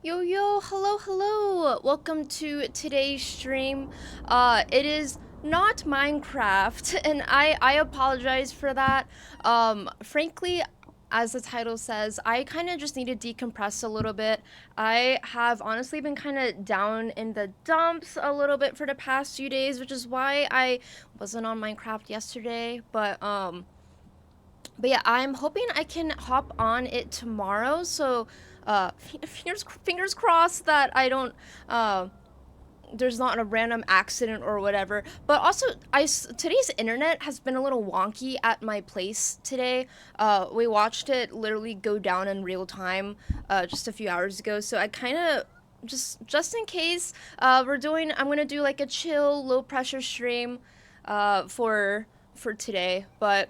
Yo yo, hello hello. Welcome to today's stream. It is not Minecraft and I apologize for that. Frankly, as the title says, I kind of just need to decompress a little bit. I have honestly been kind of down in the dumps a little bit for the past few days, which is why I wasn't on Minecraft yesterday, but yeah, I'm hoping I can hop on it tomorrow. So, fingers crossed that I don't there's not a random accident or whatever. But also, today's internet has been a little wonky at my place today. We watched it literally go down in real time just a few hours ago. So I kind of just in case I'm gonna do like a chill low pressure stream for today, but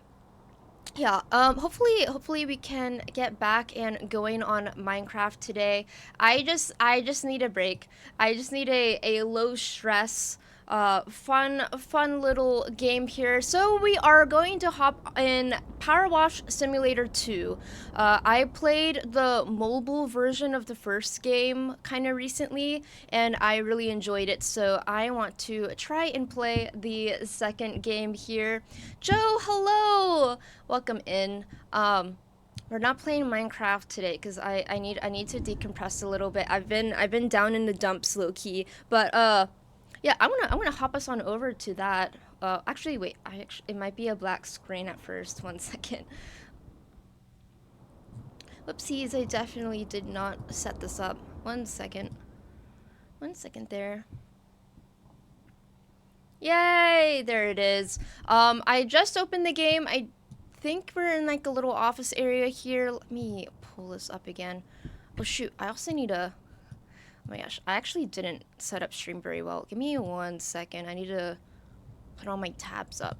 yeah, hopefully we can get back and going on Minecraft today. I just need a break. I just need a low stress fun little game here. So we are going to hop in Power Wash Simulator 2. I played the mobile version of the first game kind of recently and I really enjoyed it. So I want to try and play the second game here. Joe, hello. Welcome in. We're not playing Minecraft today because I need to decompress a little bit. I've been down in the dumps low key, but yeah, I'm gonna hop us on over to that. Actually, wait. It might be a black screen at first. One second. Whoopsies! I definitely did not set this up. One second. One second there. Yay! There it is. I just opened the game. I think we're in like a little office area here. Let me pull this up again. Oh shoot! I also need a. Oh my gosh! I actually didn't set up stream very well. Give me 1 second. I need to put all my tabs up.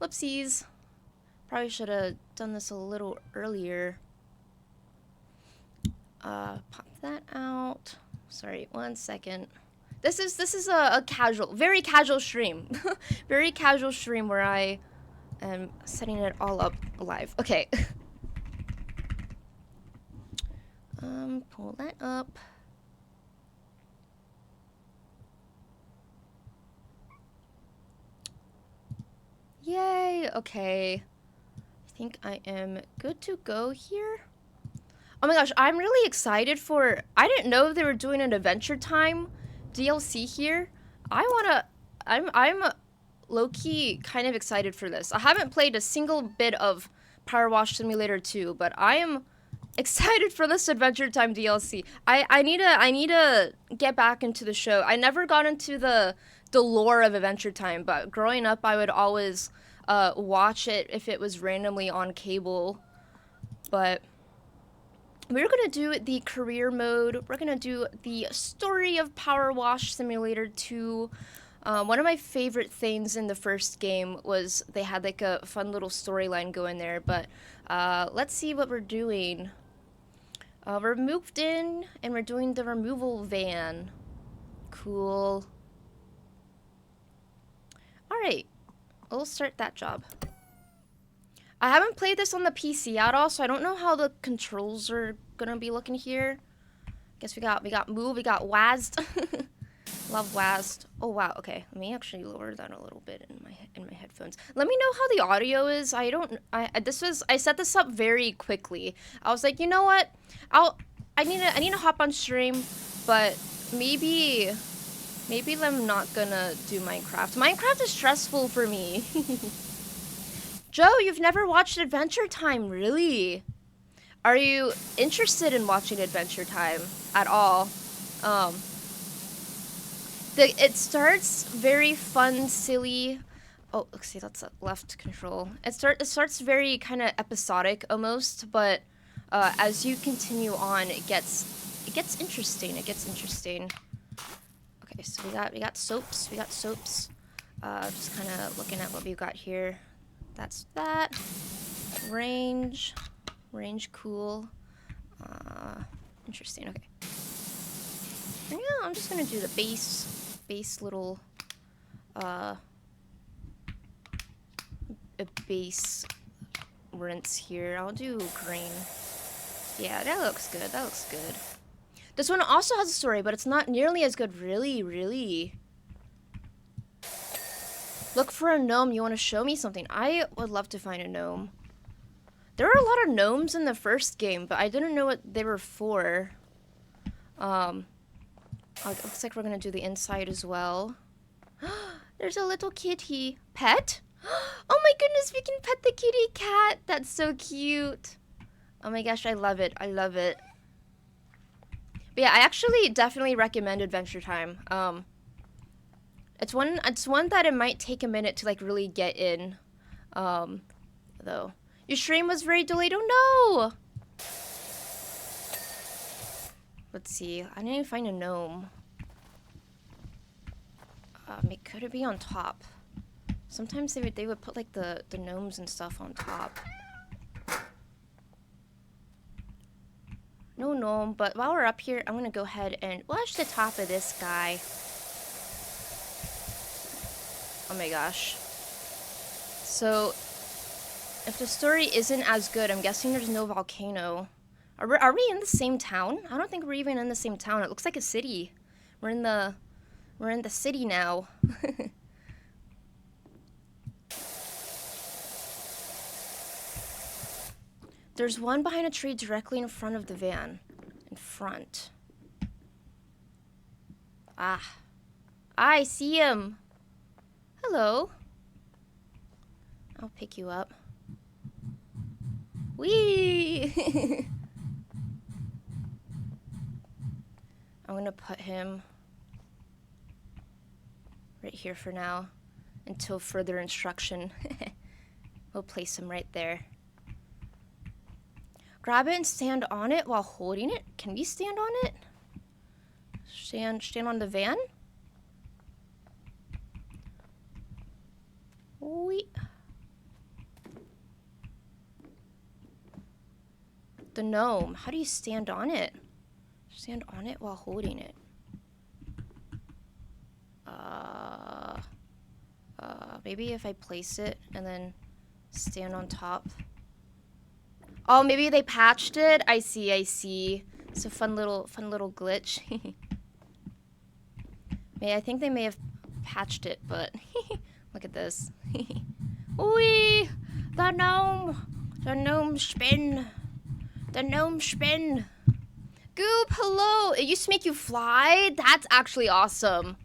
Whoopsies. Probably should have done this a little earlier. Pop that out. Sorry, 1 second. This is a casual, very casual stream. Very casual stream where I am setting it all up live. Okay. Pull that up. Yay, okay. I think I am good to go here. Oh my gosh, I'm really excited for... I didn't know they were doing an Adventure Time DLC here. I'm low-key kind of excited for this. I haven't played a single bit of Power Wash Simulator 2, but I am excited for this Adventure Time DLC. I need to get back into the show. I never got into the lore of Adventure Time, but growing up I would always watch it if it was randomly on cable. But we're gonna do the career mode. We're gonna do the story of Power Wash Simulator 2. One of my favorite things in the first game was they had like a fun little storyline going there. But let's see what we're doing. We're moved in and we're doing the removal van. Cool. Alright, we'll start that job. I haven't played this on the PC at all, so I don't know how the controls are gonna be looking here. Guess we got move, we got WASD. Love WASD. Oh wow, okay. Let me actually lower that a little bit in my headphones. Let me know how the audio is. I set this up very quickly. I was like, you know what? I need to hop on stream, but maybe I'm not gonna do Minecraft. Minecraft is stressful for me. Joe, you've never watched Adventure Time, really? Are you interested in watching Adventure Time at all? Um, it starts very fun, silly. Oh, let's see, that's a left control. It starts very kind of episodic almost, but as you continue on, it gets interesting. It gets interesting. Okay, so we got soaps. We got soaps. Just kind of looking at what we've got here. That's that. Range, cool. Interesting. Okay. For now, I'm just gonna do the base little, a base rinse here. I'll do green. Yeah, that looks good. That looks good. This one also has a story, but it's not nearly as good. Really, really. Look for a gnome. You want to show me something? I would love to find a gnome. There were a lot of gnomes in the first game, but I didn't know what they were for. Looks like we're gonna do the inside as well. There's a little kitty. Pet? Oh my goodness, we can pet the kitty cat. That's so cute. Oh my gosh, I love it. I love it. But yeah, I actually definitely recommend Adventure Time. It's one that it might take a minute to like really get in. Though. Your stream was very delayed. Oh no! Let's see. I didn't even find a gnome. Could it be on top? Sometimes they would put like the gnomes and stuff on top. No gnome, but while we're up here, I'm gonna go ahead and watch the top of this guy. Oh my gosh. So, if the story isn't as good, I'm guessing there's no volcano. Are we in the same town? I don't think we're even in the same town. It looks like a city. We're in the city now. There's one behind a tree directly in front of the van. In front. Ah. I see him. Hello. I'll pick you up. Whee! I'm gonna put him right here for now until further instruction. We'll place him right there. Grab it and stand on it while holding it. Can we stand on it? Stand on the van? Wait. The gnome. How do you stand on it? Stand on it while holding it. Maybe if I place it and then stand on top. Oh, maybe they patched it. I see. It's a fun little glitch. I think they may have patched it, but look at this. Wee! The gnome spin. The gnome spin. Goop, hello. It used to make you fly. That's actually awesome.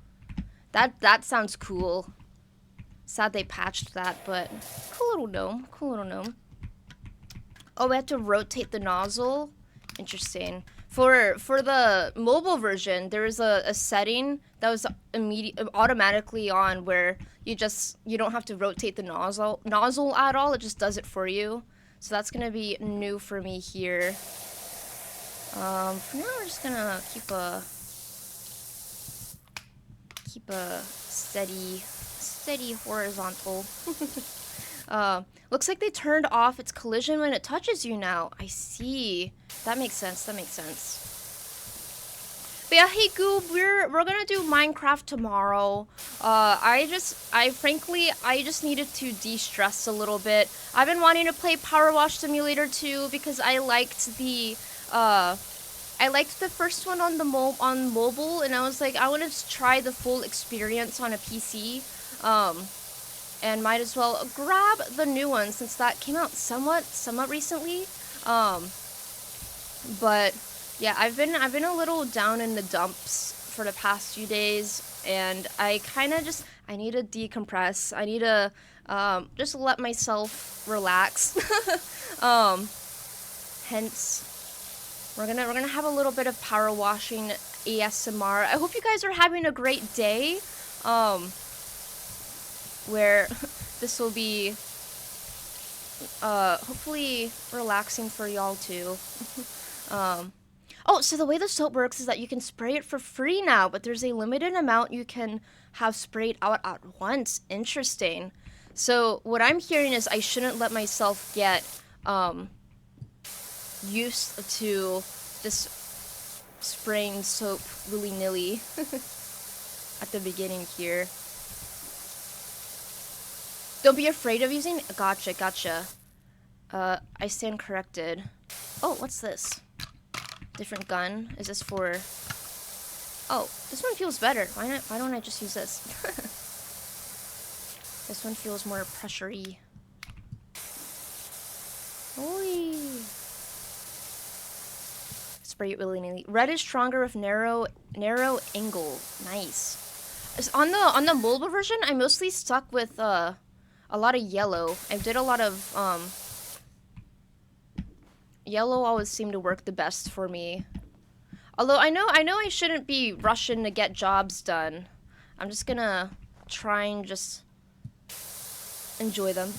That sounds cool. Sad they patched that, but cool little gnome. Oh, we have to rotate the nozzle. Interesting. For the mobile version, there is a setting that was automatically on where you don't have to rotate the nozzle at all. It just does it for you. So that's gonna be new for me here. For now, we're just gonna keep a steady horizontal. Looks like they turned off its collision when it touches you now. I see. That makes sense. But yeah, hey Goob, we're gonna do Minecraft tomorrow. I just needed to de-stress a little bit. I've been wanting to play Power Wash Simulator 2 because I liked the first one on mobile, and I was like, I want to try the full experience on a PC. And might as well grab the new one since that came out somewhat recently. But yeah, I've been a little down in the dumps for the past few days, and I need to decompress. I need to just let myself relax. Hence, we're gonna have a little bit of power washing ASMR. I hope you guys are having a great day. Where this will be hopefully relaxing for y'all too. Oh, so the way the soap works is that you can spray it for free now, but there's a limited amount you can have sprayed out at once. Interesting. So what I'm hearing is I shouldn't let myself get used to this spraying soap willy-nilly at the beginning here. Don't be afraid of using... Gotcha. I stand corrected. Oh, what's this? Different gun. Is this for... Oh, this one feels better. Why don't I just use this? This one feels more pressure-y. Oi. Spray it willy-nilly. Red is stronger with narrow angle. Nice. On the mobile version, I mostly stuck with a lot of yellow. I did a lot of yellow always seemed to work the best for me. Although I know I shouldn't be rushing to get jobs done. I'm just gonna try and just enjoy them.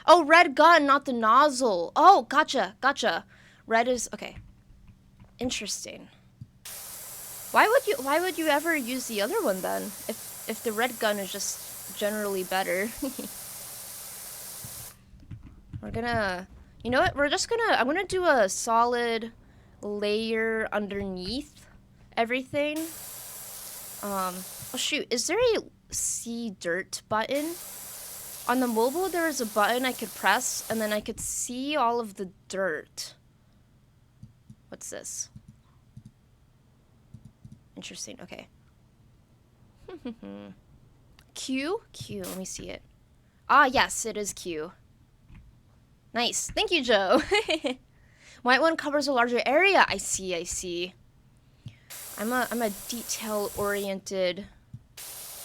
Oh, red gun, not the nozzle. Oh, gotcha. Red is okay. Interesting. Why would you ever use the other one then? If the red gun is just generally better. We're gonna, you know what? I'm gonna do a solid layer underneath everything. Oh shoot, is there a see dirt button? On the mobile there is a button I could press and then I could see all of the dirt. What's this? Interesting, okay. Q, let me see it. Ah, yes, it is Q. Nice, thank you, Joe. White one covers a larger area. I see. I'm a detail-oriented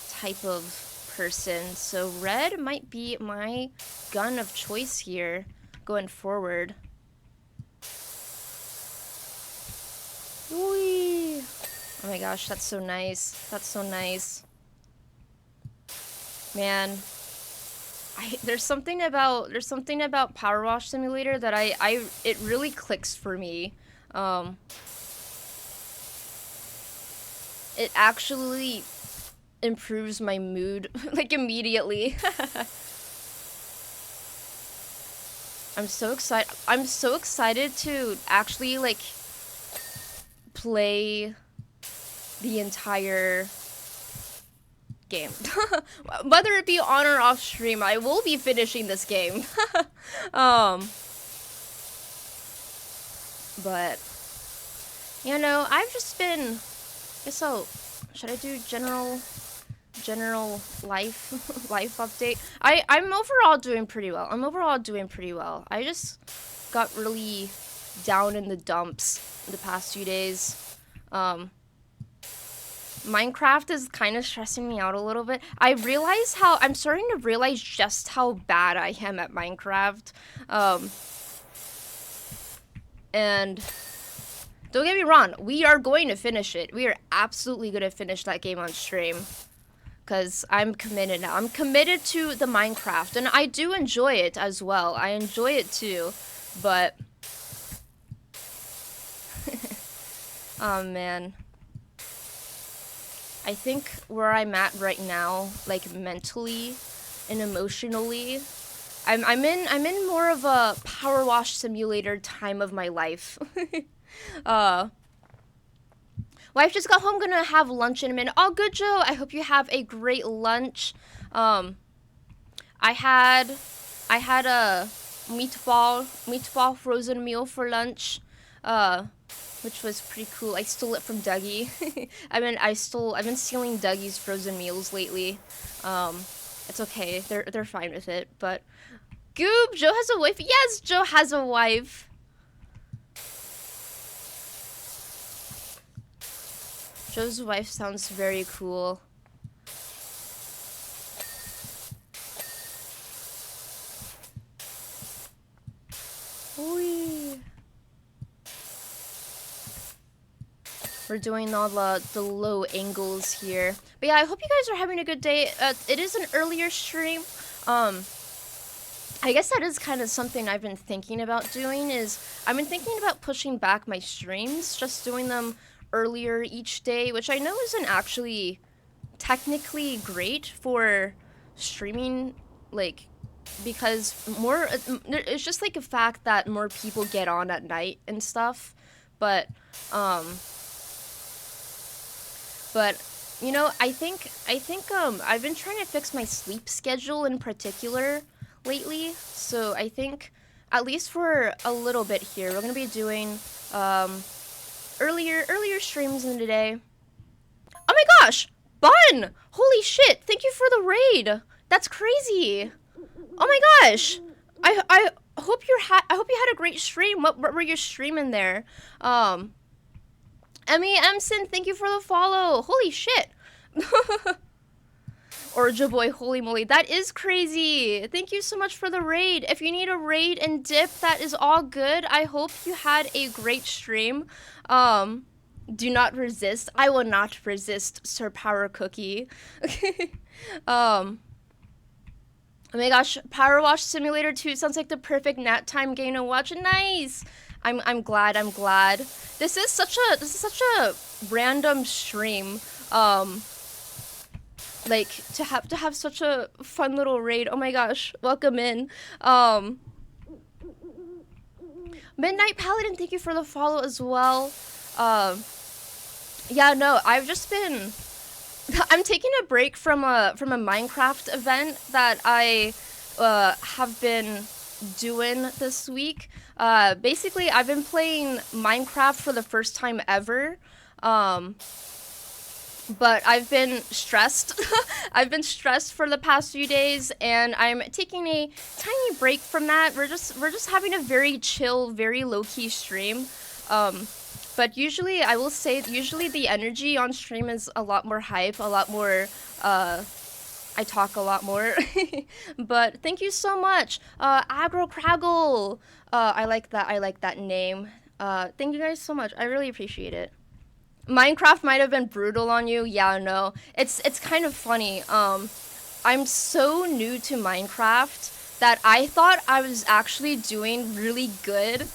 type of person, so red might be my gun of choice here going forward. Whee! Oh my gosh, that's so nice. Man, there's something about Power Wash Simulator that it really clicks for me. It actually improves my mood like immediately. I'm so excited to actually like play the entire game. Whether it be on or off stream, I will be finishing this game. But you know, I've just been, should I do general life life update? I'm overall doing pretty well. I just got really down in the dumps the past few days. Minecraft is kind of stressing me out a little bit. I'm starting to realize just how bad I am at Minecraft. And don't get me wrong, we are going to finish it. We are absolutely going to finish that game on stream. Because I'm committed now. I'm committed to the Minecraft. And I do enjoy it as well. I enjoy it too. But... oh man. I think where I'm at right now, like mentally and emotionally, I'm in more of a Power Wash Simulator time of my life. Wife just got home, gonna have lunch in a minute. Oh, good, Joe. I hope you have a great lunch. I had a meatball frozen meal for lunch. Which was pretty cool. I stole it from Dougie. I've been stealing Dougie's frozen meals lately. It's okay. They're fine with it. But Goob, Joe has a wife. Yes, Joe has a wife. Joe's wife sounds very cool. Whee. We're doing all the low angles here. But yeah, I hope you guys are having a good day. It is an earlier stream. I guess that is kind of something I've been thinking about doing, is I've been thinking about pushing back my streams, just doing them earlier each day, which I know isn't actually technically great for streaming, like, because it's just like a fact that more people get on at night and stuff. But you know, I think I've been trying to fix my sleep schedule in particular lately. So I think at least for a little bit here, we're gonna be doing earlier streams in the day. Oh my gosh, Bun! Holy shit! Thank you for the raid. That's crazy. Oh my gosh. I hope I hope you had a great stream. What were you streaming there? Emmy Emson, thank you for the follow. Holy shit. Orja boy, holy moly, that is crazy. Thank you so much for the raid. If you need a raid and dip, that is all good. I hope you had a great stream. Do not resist. I will not resist, Sir Power Cookie. Oh my gosh, Power Wash Simulator 2 sounds like the perfect nap time game to watch. Nice. I'm glad. This is such a random stream. Like to have such a fun little raid. Oh my gosh, welcome in. Midnight Paladin, thank you for the follow as well. Yeah, no, I've just been I'm taking a break from a Minecraft event that I have been doing this week. Basically, I've been playing Minecraft for the first time ever. But I've been stressed. I've been stressed for the past few days, and I'm taking a tiny break from that. We're just having a very chill, very low-key stream. But usually, I will say, usually the energy on stream is a lot more hype, a lot more, I talk a lot more. But thank you so much, Agro Craggle. I like that name. Thank you guys so much. I really appreciate it. Minecraft might have been brutal on you. Yeah, no. It's kind of funny. I'm so new to Minecraft that I thought I was actually doing really good.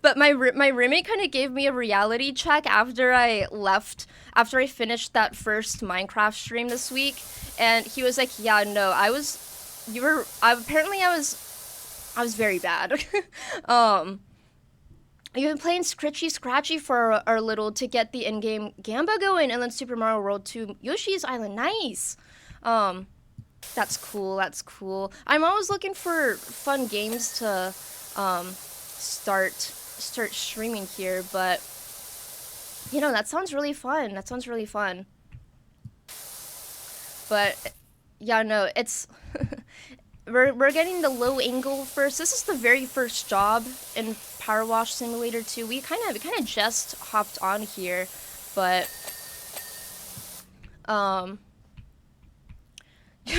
But my roommate kind of gave me a reality check after I finished that first Minecraft stream this week, and he was like, "Yeah, no, apparently I was very bad." You've been playing Scritchy Scratchy for a little to get the in-game Gamba going, and then Super Mario World 2 Yoshi's Island. Nice. That's cool. I'm always looking for fun games to start streaming here, but you know, that sounds really fun. But yeah, no, it's we're getting the low angle first. This is the very first job in Power Wash Simulator 2. We kind of just hopped on here, but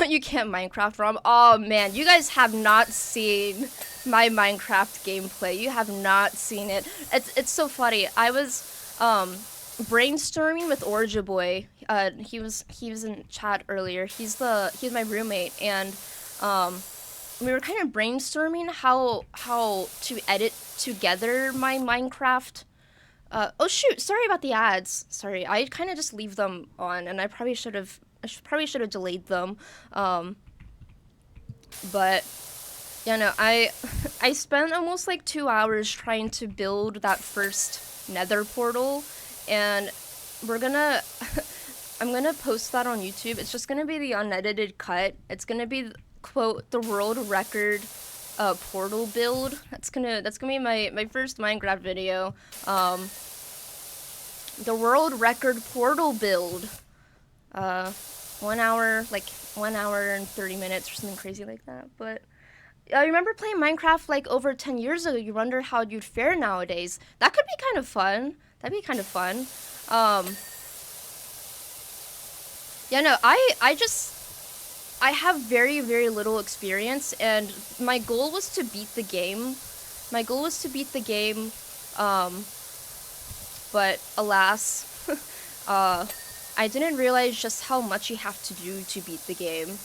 you can't Minecraft ROM. Oh man, you guys have not seen my Minecraft gameplay. You have not seen it. It's so funny. I was brainstorming with Orja Boy. He was in chat earlier. He's my roommate, and we were kind of brainstorming how to edit together my Minecraft. Oh shoot! Sorry about the ads. Sorry, I kind of just leave them on, and I probably should have delayed them. But yeah, no, I spent almost like 2 hours trying to build that first Nether portal, and I'm gonna post that on YouTube. It's just gonna be the unedited cut. It's gonna be, quote, the world record portal build. That's gonna be my first Minecraft video. The world record portal build. 1 hour and 30 minutes or something crazy like that. But I remember playing Minecraft like over 10 years ago. You wonder how you'd fare nowadays. That could be kind of fun. That'd be kind of fun. Yeah, no, I have very, very little experience, and my goal was to beat the game. But alas, I didn't realize just how much you have to do to beat the game.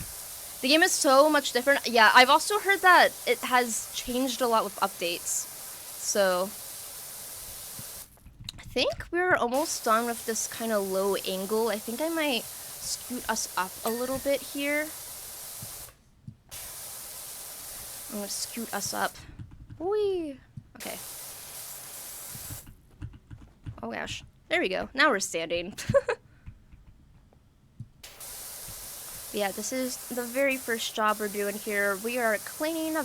The game is so much different. Yeah, I've also heard that it has changed a lot with updates. So I think we're almost done with this kind of low angle. I think I might scoot us up a little bit here. I'm gonna scoot us up. Whee! Okay. Oh gosh. There we go. Now we're standing. Yeah, this is the very first job we're doing here. We are cleaning a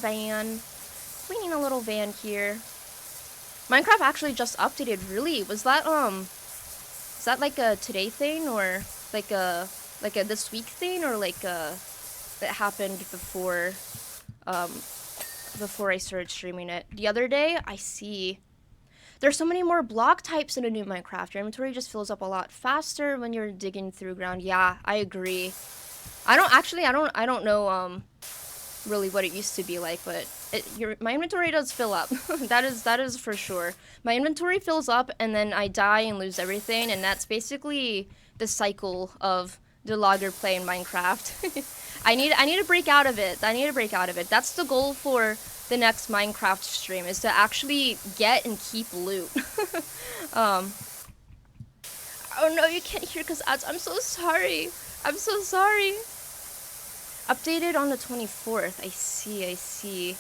little van here. Minecraft actually just updated. Really? Was that is that like a today thing, or like a this week thing, or like that happened um before I started streaming it the other day? I see. There's so many more block types in a new Minecraft. Your inventory just fills up a lot faster when you're digging through ground. Yeah, I agree. I don't know really what it used to be like, but my inventory does fill up. That is for sure. My inventory fills up and then I die and lose everything, and that's basically the cycle of the logger play in Minecraft. I need to break out of it. I need to break out of it. That's the goal for the next Minecraft stream, is to actually get and keep loot. um oh no, you can't hear because ads. I'm so sorry. I'm so sorry. Updated on the 24th. I see.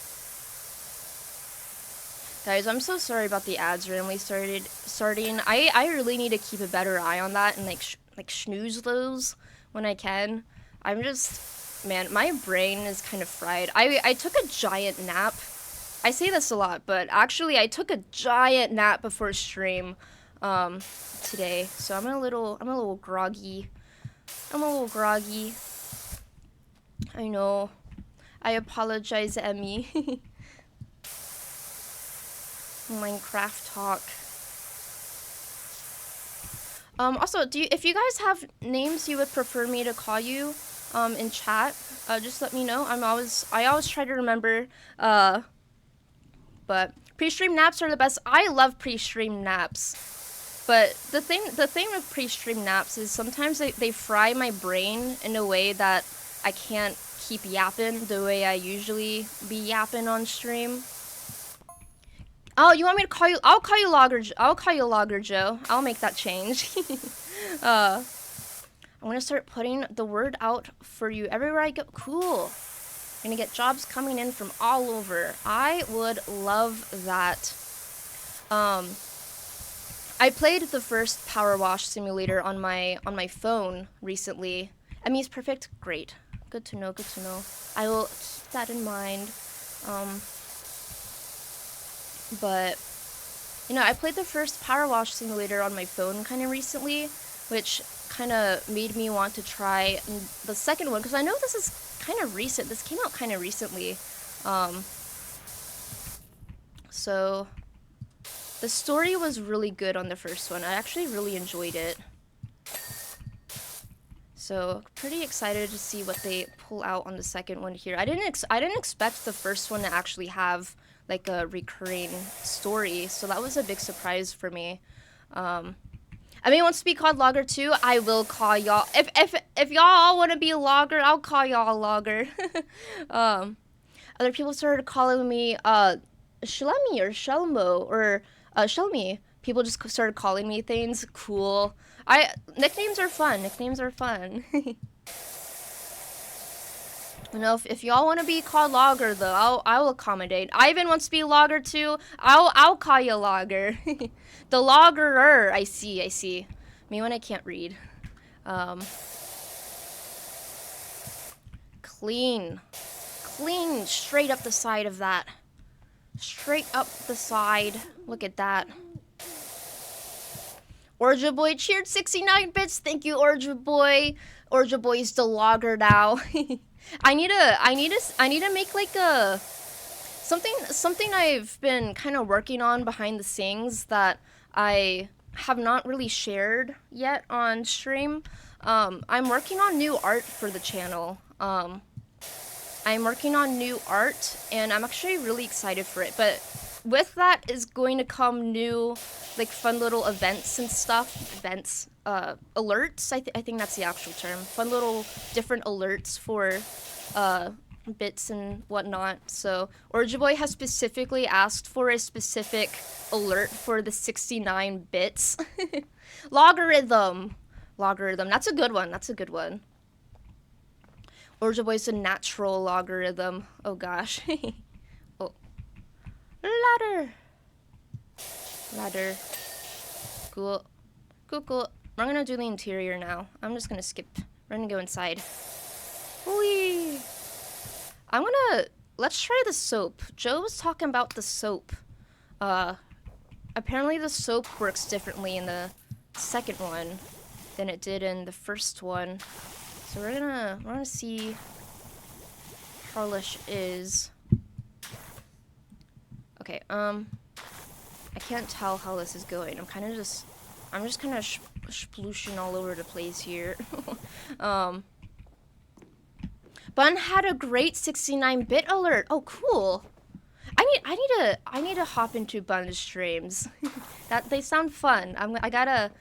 Guys, I'm so sorry about the ads randomly starting. I really need to keep a better eye on that and like snooze those when I can. I'm just, man, my brain is kind of fried. I took a giant nap. I say this a lot, but actually I took a giant nap before stream today. So I'm a little groggy. I know. I apologize, Emmy. Minecraft talk. Also, if you guys have names you would prefer me to call you, in chat, just let me know. I always try to remember, but pre-stream naps are the best. I love pre-stream naps, but the thing with pre-stream naps is sometimes they fry my brain in a way that I can't keep yapping the way I usually be yapping on stream. Oh, you want me to call you? I'll call you Logger Joe. I'll make that change. I'm gonna start putting the word out for you everywhere I go. Cool. I'm gonna get jobs coming in from all over. I would love that. I played the first Power Wash Simulator on my phone recently. Emmy's perfect. Great. Good to know. I will keep that in mind. But, you know, I played the first Power Wash Simulator on my phone kind of recently, which kind of made me want to try the second one, because I know this is kind of recent. This came out kind of recently. So, the story was really good on the first one. I actually really enjoyed it. So, pretty excited to see what they pull out on the second one here. I didn't expect the first one to actually have like a recurring story, so that was a big surprise for me. I mean, wants to be called Logger too. I will call y'all if y'all all want to be a logger. I'll call y'all a logger. Other people started calling me Shelmy or Shelmo or Shelmy. People just started calling me things. Cool. Nicknames are fun. You know, if y'all want to be called Logger, though, I will accommodate. Ivan wants to be Logger too. I'll call you Logger. The Loggerer. I see. Me when I can't read. Clean, straight up the side of that. Straight up the side. Look at that. Orja Boy cheered 69 bits. Thank you, Orja Boy. Orja Boy's the Logger now. I need to make like a something I've been kind of working on behind the scenes that I have not really shared yet on stream. I'm working on new art for the channel. I'm working on new art and I'm actually really excited for it. But with that is going to come new like fun little events and stuff. Alerts, I think that's the actual term. Fun little different alerts for bits and whatnot. So Orjaboy has specifically asked for a specific alert for the 69 bits. Logarithm. That's a good one. Orjaboy's a natural logarithm. Oh gosh. Oh. Ladder. Cool. We're gonna do the interior now. I'm just gonna skip. We're gonna go inside. Whee! Let's try the soap. Joe was talking about the soap. apparently the soap works differently in the second one than it did in the first one. So we're gonna see how lush is. Okay, I can't tell how this is going. I'm just kind of splooshin' all over the place here. Bun had a great 69-bit alert. Oh, cool. I need to hop into Bun's streams. That they sound fun. I gotta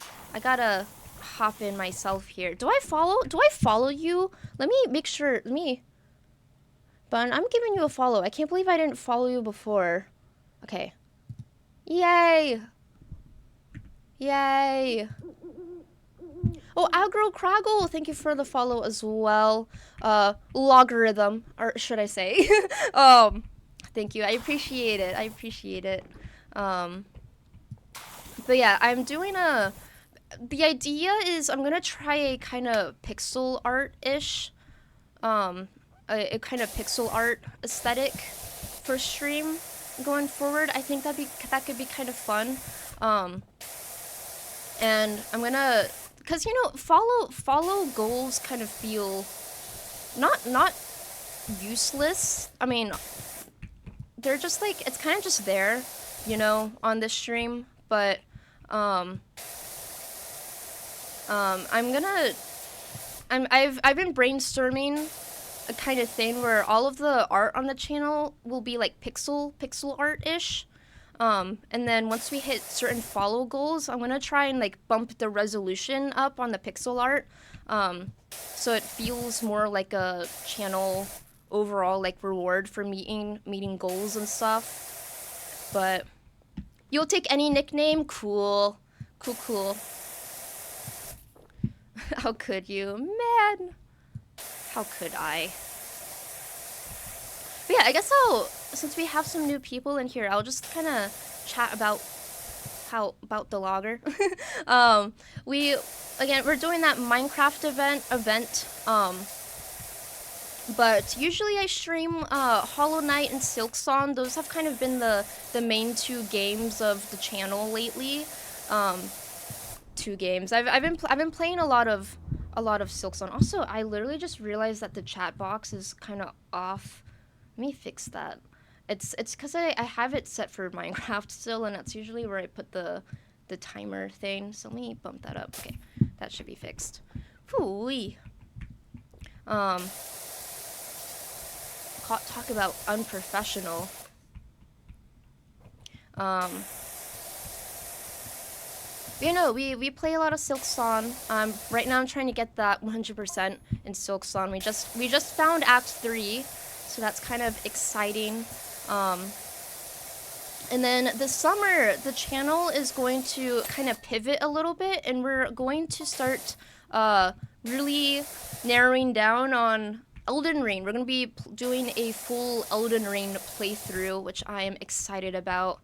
hop in myself here. Do I follow you? Let me make sure. Bun, I'm giving you a follow. I can't believe I didn't follow you before. Okay. Yay. Yay. Oh, Algro Craggle, thank you for the follow as well. Logarithm, or should I say? Thank you. I appreciate it. But yeah, I'm doing the idea is I'm gonna try a kind of pixel art-ish, a kind of pixel art aesthetic for stream going forward. I think that could be kind of fun. And I'm gonna, cause you know, follow goals kind of feel not useless. I mean, they're just like, it's kind of just there, you know, on this stream. But I've been brainstorming a kind of thing where all of the art on the channel will be like pixel art-ish. And then once we hit certain follow goals, I'm gonna try and like bump the resolution up on the pixel art, so it feels more like a channel overall like reward for meeting goals and stuff. But you'll take any nickname? Cool. How could you? Man, how could I? But yeah, I guess since we have some new people in here, I'll just kind of chat about the logger. We're doing that Minecraft event. But usually I stream Hollow Knight and Silksong. Those have kind of been the main two games of the channel lately. Two games. I've been playing a lot of Silksong. Also, I literally just realized that the chat box is kind of off. Let me fix that. It's because I have it set for Minecraft still, and that's usually where I put the timer thing. So let me bump that up. Okay, that should be fixed. Hoo-wee. Talk about unprofessional. You know, we play a lot of Silksong. Right now I'm trying to get that 100% in Silksong. We just found Act 3, so that's kind of exciting. And then this summer, the channel is going to kind of pivot a little bit, and we're going to start really narrowing down on Elden Ring. We're going to be doing a full Elden Ring playthrough, which I am excited about.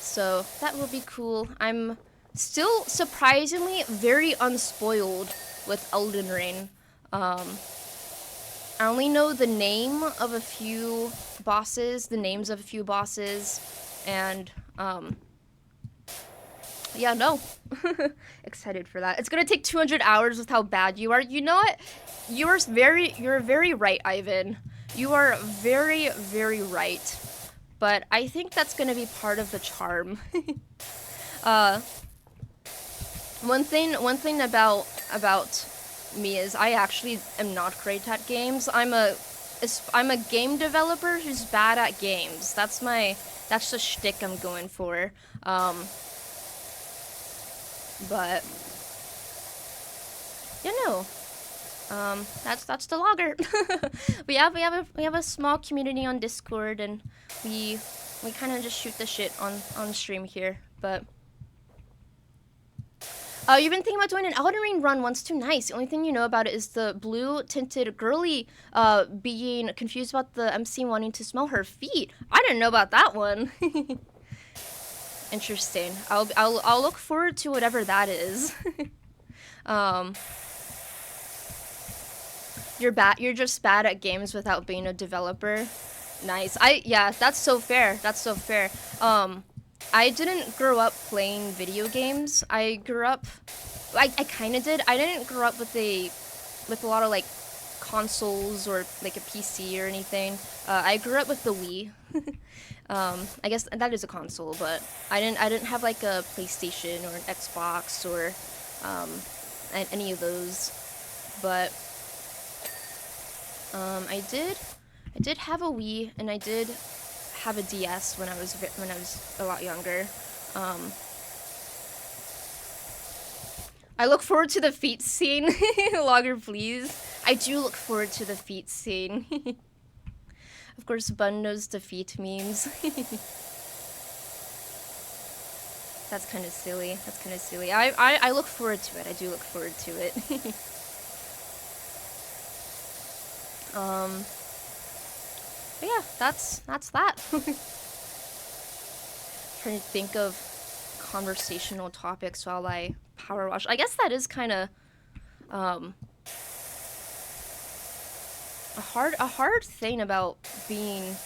So that will be cool. I'm still surprisingly very unspoiled with Elden Ring. I only know the name of a few bosses, and yeah, no. Excited for that. It's gonna take 200 hours with how bad you are. You know what? You're very right, Ivan. You are very, very right. But I think that's gonna be part of the charm. One thing about me is I actually am not great at games. I'm a game developer who's bad at games. That's the shtick I'm going for. But you know, that's the logger. we have a small community on Discord, and we kind of just shoot the shit on stream here. But you've been thinking about doing an Elden Ring run once too. Nice. The only thing you know about it is the blue tinted girly being confused about the MC wanting to smell her feet. I didn't know about that one. Interesting. I'll look forward to whatever that is. You're just bad at games without being a developer. Nice. Yeah, that's so fair. That's so fair. I didn't grow up playing video games. I grew up I kind of did. I didn't grow up with a lot of like consoles or like a PC or anything. I grew up with the Wii. I guess that is a console, but I didn't have like a PlayStation or an Xbox or any of those. But I did have a Wii, and I did have a DS when I was a lot younger. Um, I look forward to the feet scene. Logger, please. I do look forward to the feet scene. Of course, Bun knows the feet memes. That's kind of silly. That's kind of silly. I look forward to it. I do look forward to it. um, but yeah, that's that. Trying to think of conversational topics while I power wash. I guess that is kind of a hard thing about being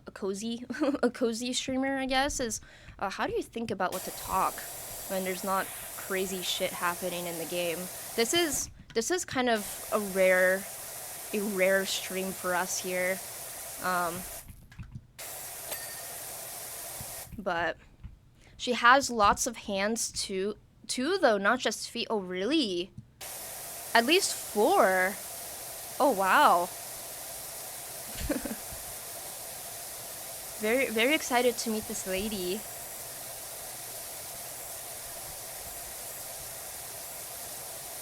a cozy a cozy streamer, I guess, is how do you think about what to talk when there's not crazy shit happening in the game? This is kind of a rare stream for us here. But she has lots of hands too though, not just feet. Oh really? At least 4. Oh wow. Very excited to meet this lady.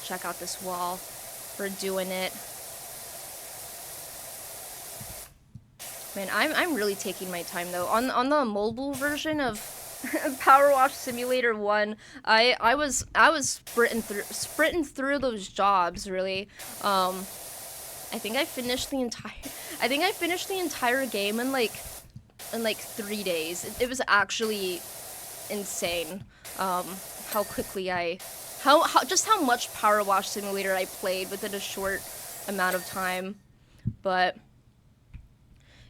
Check out this wall. We're doing it. Man, I'm really taking my time though. On the mobile version of Power Wash Simulator 1, I was sprinting through those jobs really. I think I finished the entire game in like 3 days. It was actually insane. How quickly how much Power Wash Simulator I played within a short amount of time. But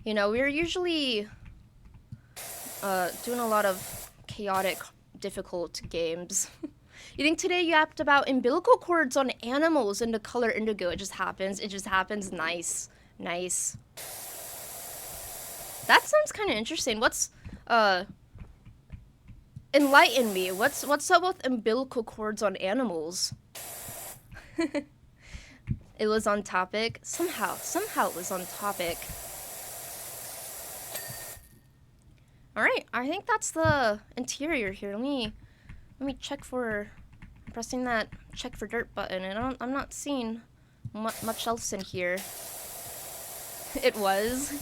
you know, we're usually doing a lot of chaotic, difficult games. You think today you asked about umbilical cords on animals in the color indigo? It just happens. It just happens. Nice. Nice. That sounds kind of interesting. What's enlighten me. What's up with umbilical cords on animals? It was on topic. Somehow it was on topic. Alright, I think that's the interior here. Let me check for, I'm pressing that check for dirt button, and I'm not seeing much else in here. It was.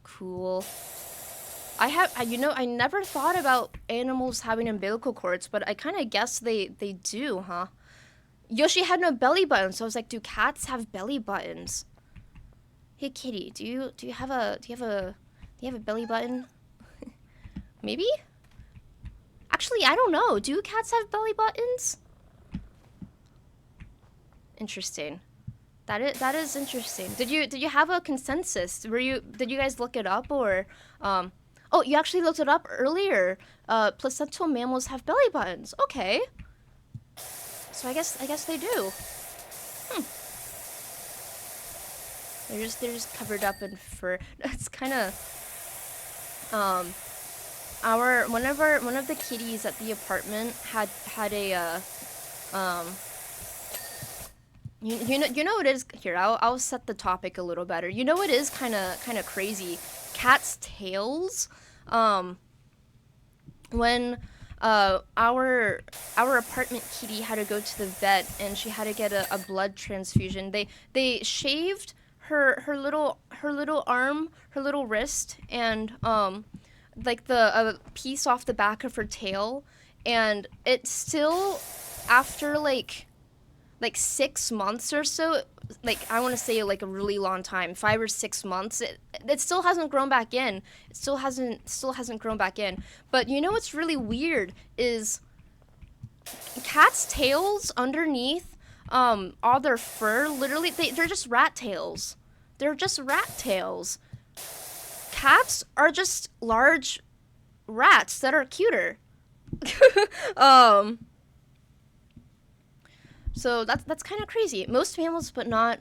Cool. I never thought about animals having umbilical cords, but I kind of guess they do, huh? Yoshi had no belly button, so I was like, do cats have belly buttons? Hey kitty, do you have a belly button? Maybe? Actually, I don't know. Do cats have belly buttons? Interesting. That is interesting. Did you have a consensus? Did you guys look it up, or oh, you actually looked it up earlier. Placental mammals have belly buttons. Okay. So I guess they do. They're just covered up in fur. It's kind of one of the kitties at the apartment had a you know it is here. I'll set the topic a little better. You know it is kind of crazy. Cats' tails. When our apartment kitty had to go to the vet and she had to get a blood transfusion. They shaved her little arm, her little wrist, and like the piece off the back of her tail, and it still, after like 6 months or so, like I want to say like a really long time, 5 or 6 months, it still hasn't grown back in. It still hasn't grown back in. But you know what's really weird is cats' tails underneath all their fur, literally, they're just rat tails. They're just rat tails. Cats are just large rats that are cuter. um, so that's kind of crazy. Most mammals, but not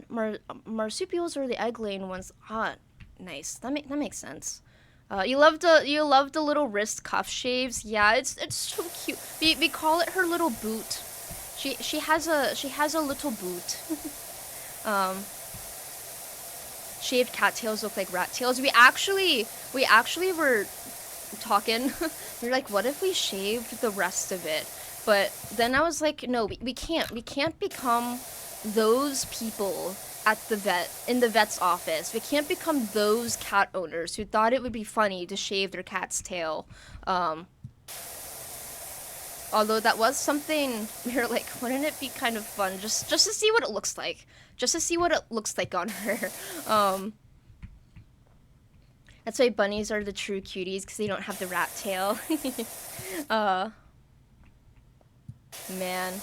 marsupials or the egg-laying ones. Ah, nice. That makes sense. You love the little wrist cuff shaves. Yeah, it's so cute. We call it her little boot. She has a little boot. Shaved cattails look like rat tails. We actually were talking. We were like, what if we shaved the rest of it? But then I was like, no, we can't become those people at the vet's office. We can't become those cat owners who thought it would be funny to shave their cat's tail. Although that was something we were like, wouldn't it be kind of fun just to see what it looks like? Just to see what it looks like on her. That's why bunnies are the true cuties, because they don't have the rat tail. Man.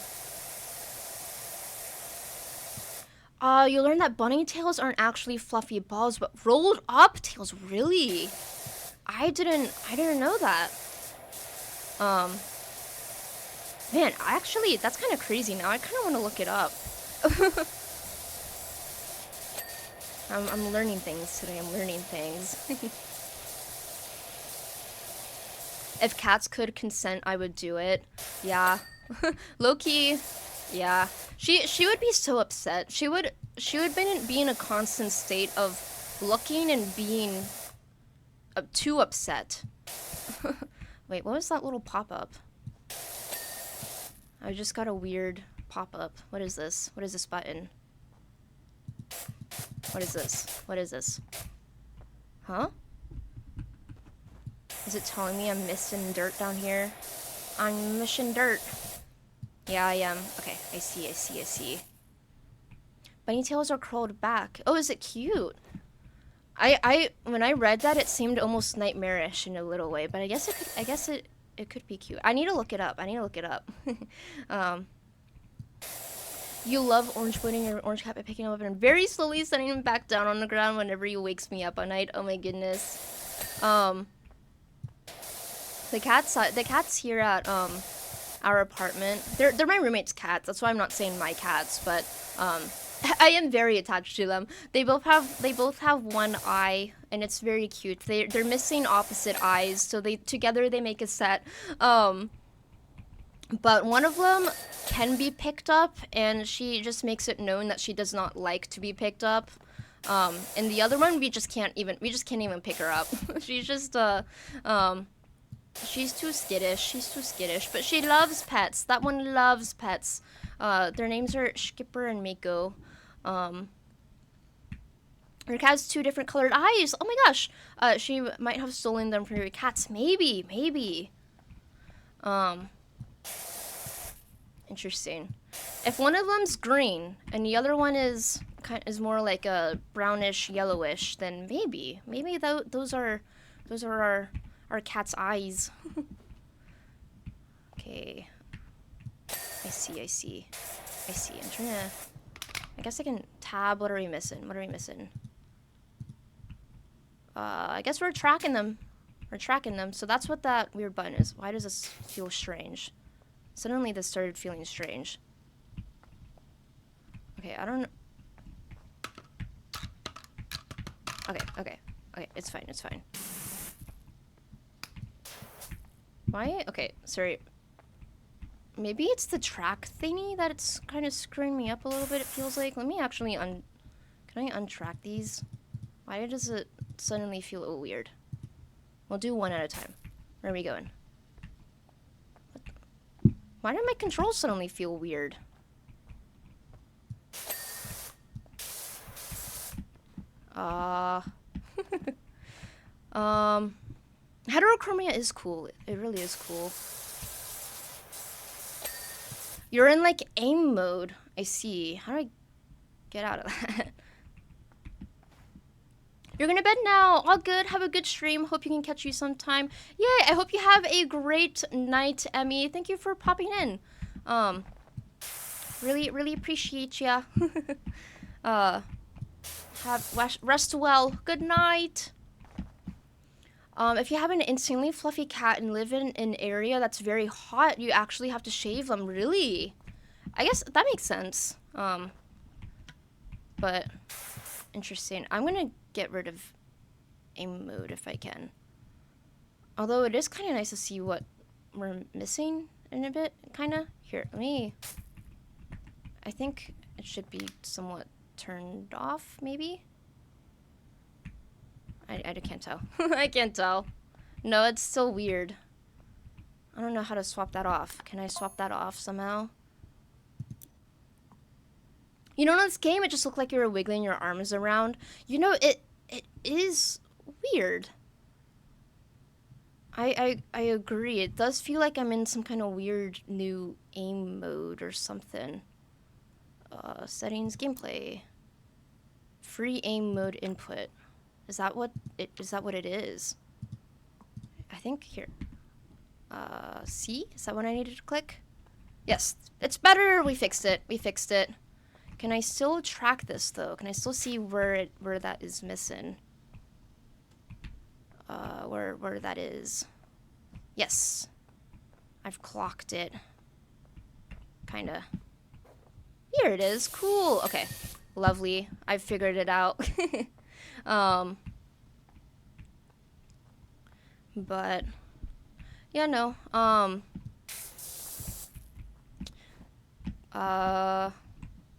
You learn that bunny tails aren't actually fluffy balls, but rolled up tails. Really? I didn't know that. Man, actually, that's kind of crazy now. I kind of want to look it up. I'm learning things today. I'm learning things. If cats could consent, I would do it. Yeah. Low-key, yeah. She would be so upset. She would be in a constant state of looking and being too upset. Wait, what was that little pop-up? I just got a weird pop-up. What is this? What is this button? What is this? What is this? Huh? Is it telling me I'm missing dirt down here? I'm missing dirt. Yeah, I am. Okay, I see. Bunny tails are curled back. Oh, is it cute? When I read that, it seemed almost nightmarish in a little way, but I guess it could be cute. I need to look it up. You love orange boiling your orange cat by picking him up and very slowly setting him back down on the ground whenever he wakes me up at night. Oh my goodness. The cats here at our apartment. They're my roommate's cats. That's why I'm not saying my cats, but I am very attached to them. They both have one eye, and it's very cute. They're missing opposite eyes, so together they make a set. But one of them can be picked up, and she just makes it known that she does not like to be picked up. And the other one, we just can't even pick her up. She's just she's too skittish, but she loves pets. That one loves pets. Their names are Skipper and Mako. Her cat has 2 different colored eyes. Oh my gosh. She might have stolen them from your cats. Maybe. Interesting. If one of them's green and the other one is more like a brownish yellowish, then maybe those are our cat's eyes. Okay. I see. I'm trying to. I guess I can tab. What are we missing? I guess we're tracking them. So that's what that weird button is. Why does this feel strange? Suddenly this started feeling strange. Okay, I don't know. Okay, it's fine. Why? Okay, sorry. Maybe it's the track thingy that it's kind of screwing me up a little bit, it feels like. Let me actually can I untrack these? Why does it suddenly feel a little weird? We'll do one at a time. Where are we going? Why did my controls suddenly feel weird? Heterochromia is cool. It really is cool. You're in like aim mode. I see. How do I get out of that? You're gonna bed now. All good. Have a good stream. Hope you can catch you sometime. Yay! I hope you have a great night, Emmy. Thank you for popping in. Really appreciate ya. uh, rest well. Good night. If you have an insanely fluffy cat and live in an area that's very hot, you actually have to shave them. Really? I guess that makes sense. But interesting. I'm gonna get rid of aim mode if I can. Although it is kind of nice to see what we're missing in a bit, kind of. Here, I think it should be somewhat turned off, maybe? I can't tell. I can't tell. No, it's still weird. I don't know how to swap that off. Can I swap that off somehow? You know, in this game, it just looked like you were wiggling your arms around. You know, it is weird. I agree. It does feel like I'm in some kind of weird new aim mode or something. Settings, gameplay. Free aim mode input. Is that what it is? I think here. C? Is that what I needed to click? Yes, it's better. We fixed it. Can I still track this though? Can I still see where that is missing? Where that is. Yes. I've clocked it. Kinda. Here it is. Cool. Okay. Lovely. I've figured it out. But yeah, no.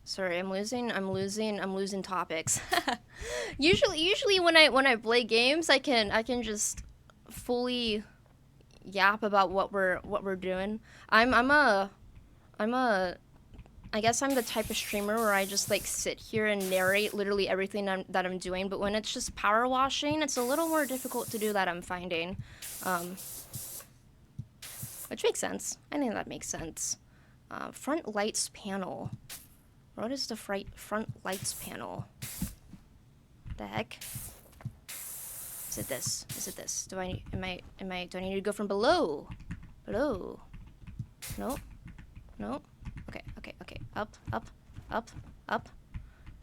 Sorry, I'm losing topics. Usually when I play games, I can just fully yap about what we're doing. I guess I'm the type of streamer where I just like sit here and narrate literally everything that I'm doing, but when it's just power washing, it's a little more difficult to do that, I'm finding. Which makes sense. I think that makes sense. Front lights panel. What is the front lights panel? The heck? Is it this? Do I need to go from below? Below. Nope. Okay. Up.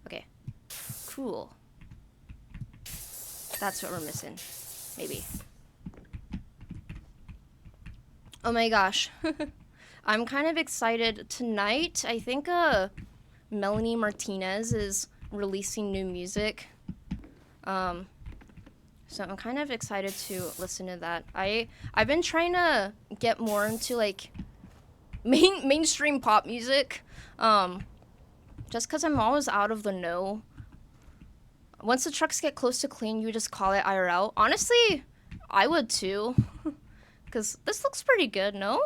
Okay. Cool. That's what we're missing. Maybe. Oh my gosh. I'm kind of excited. Tonight, I think Melanie Martinez is releasing new music. So I'm kind of excited to listen to that. I've been trying to get more into like mainstream pop music. Just because I'm always out of the know. Once the trucks get close to clean, you just call it IRL. Honestly, I would too. Because this looks pretty good, no?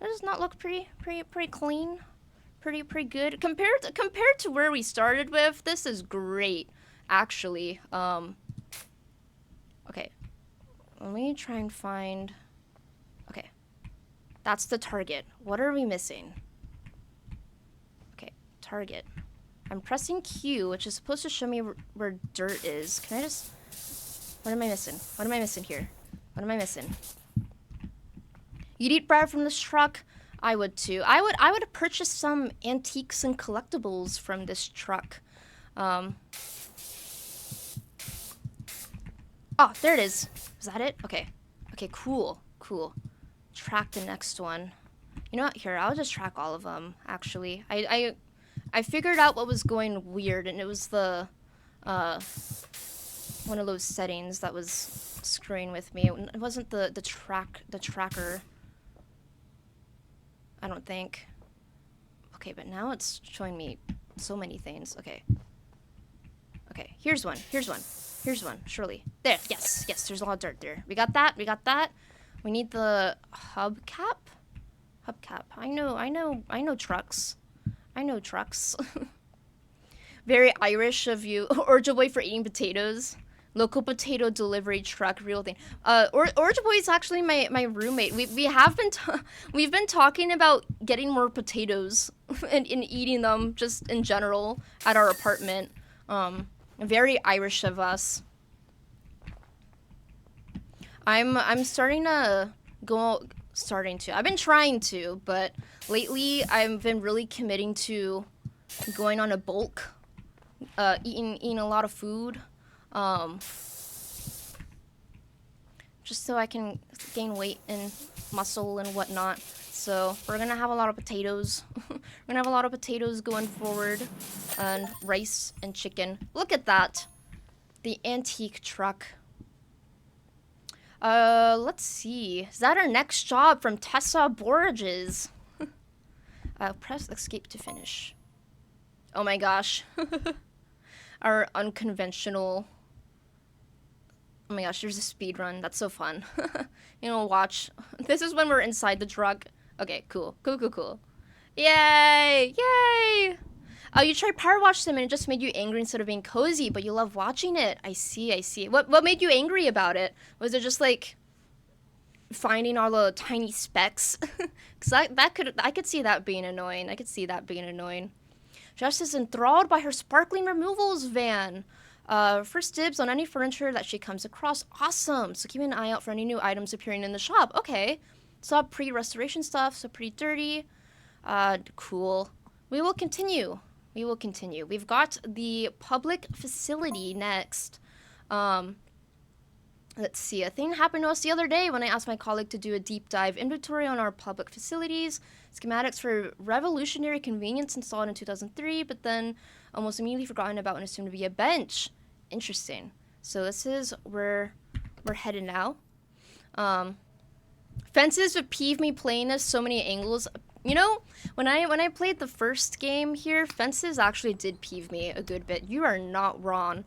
Does not look pretty clean? Pretty good. Compared to where we started with, this is great, actually. Okay. Let me try and find... Okay. That's the target. What are we missing? Okay, target. I'm pressing Q, which is supposed to show me where dirt is. Can I just... What am I missing? What am I missing here? What am I missing? You'd eat bread from this truck? I would too. I would purchase some antiques and collectibles from this truck. Oh, there it is. Is that it? Okay. Okay, cool. Track the next one. You know what? Here, I'll just track all of them, actually. I figured out what was going weird, and it was the, one of those settings that was screwing with me. It wasn't the tracker. I don't think. Okay, but now it's showing me so many things. Okay. Okay, here's one. Surely. There, yes, there's a lot of dirt there. We got that. We need the hubcap. I know trucks. Very Irish of you. Orja Boy for eating potatoes. Local potato delivery truck, real thing. Orja Boy is actually my roommate. We've been talking about getting more potatoes and eating them just in general at our apartment. Very Irish of us. I'm starting to starting to. I've been trying to, but lately I've been really committing to going on a bulk, eating a lot of food, um, just so I can gain weight and muscle and whatnot. So we're gonna have a lot of potatoes. We're gonna have a lot of potatoes going forward, and rice and chicken. Look at that, the antique truck. Let's see. Is that our next job from Tessa Borges? Press escape to finish. Oh my gosh. Our unconventional. Oh my gosh, there's a speed run. That's so fun. Watch. This is when we're inside the truck. Okay, cool. Cool. Yay! Yay! Oh, you tried Power Watch Sim and it just made you angry instead of being cozy, but you love watching it. I see. What made you angry about it? Was it just like finding all the tiny specks? Cause I could see that being annoying. Jess is enthralled by her sparkling removals van. First dibs on any furniture that she comes across. Awesome. So keep an eye out for any new items appearing in the shop. Okay. Saw pre-restoration stuff, so pretty dirty. Cool. We will continue. We've got the public facility next. Let's see. A thing happened to us the other day when I asked my colleague to do a deep dive inventory on our public facilities. Schematics for revolutionary convenience installed in 2003, but then almost immediately forgotten about and assumed to be a bench. Interesting. So this is where we're headed now. Fences would peeve me playing this so many angles. When I played the first game here, fences actually did peeve me a good bit. You are not wrong.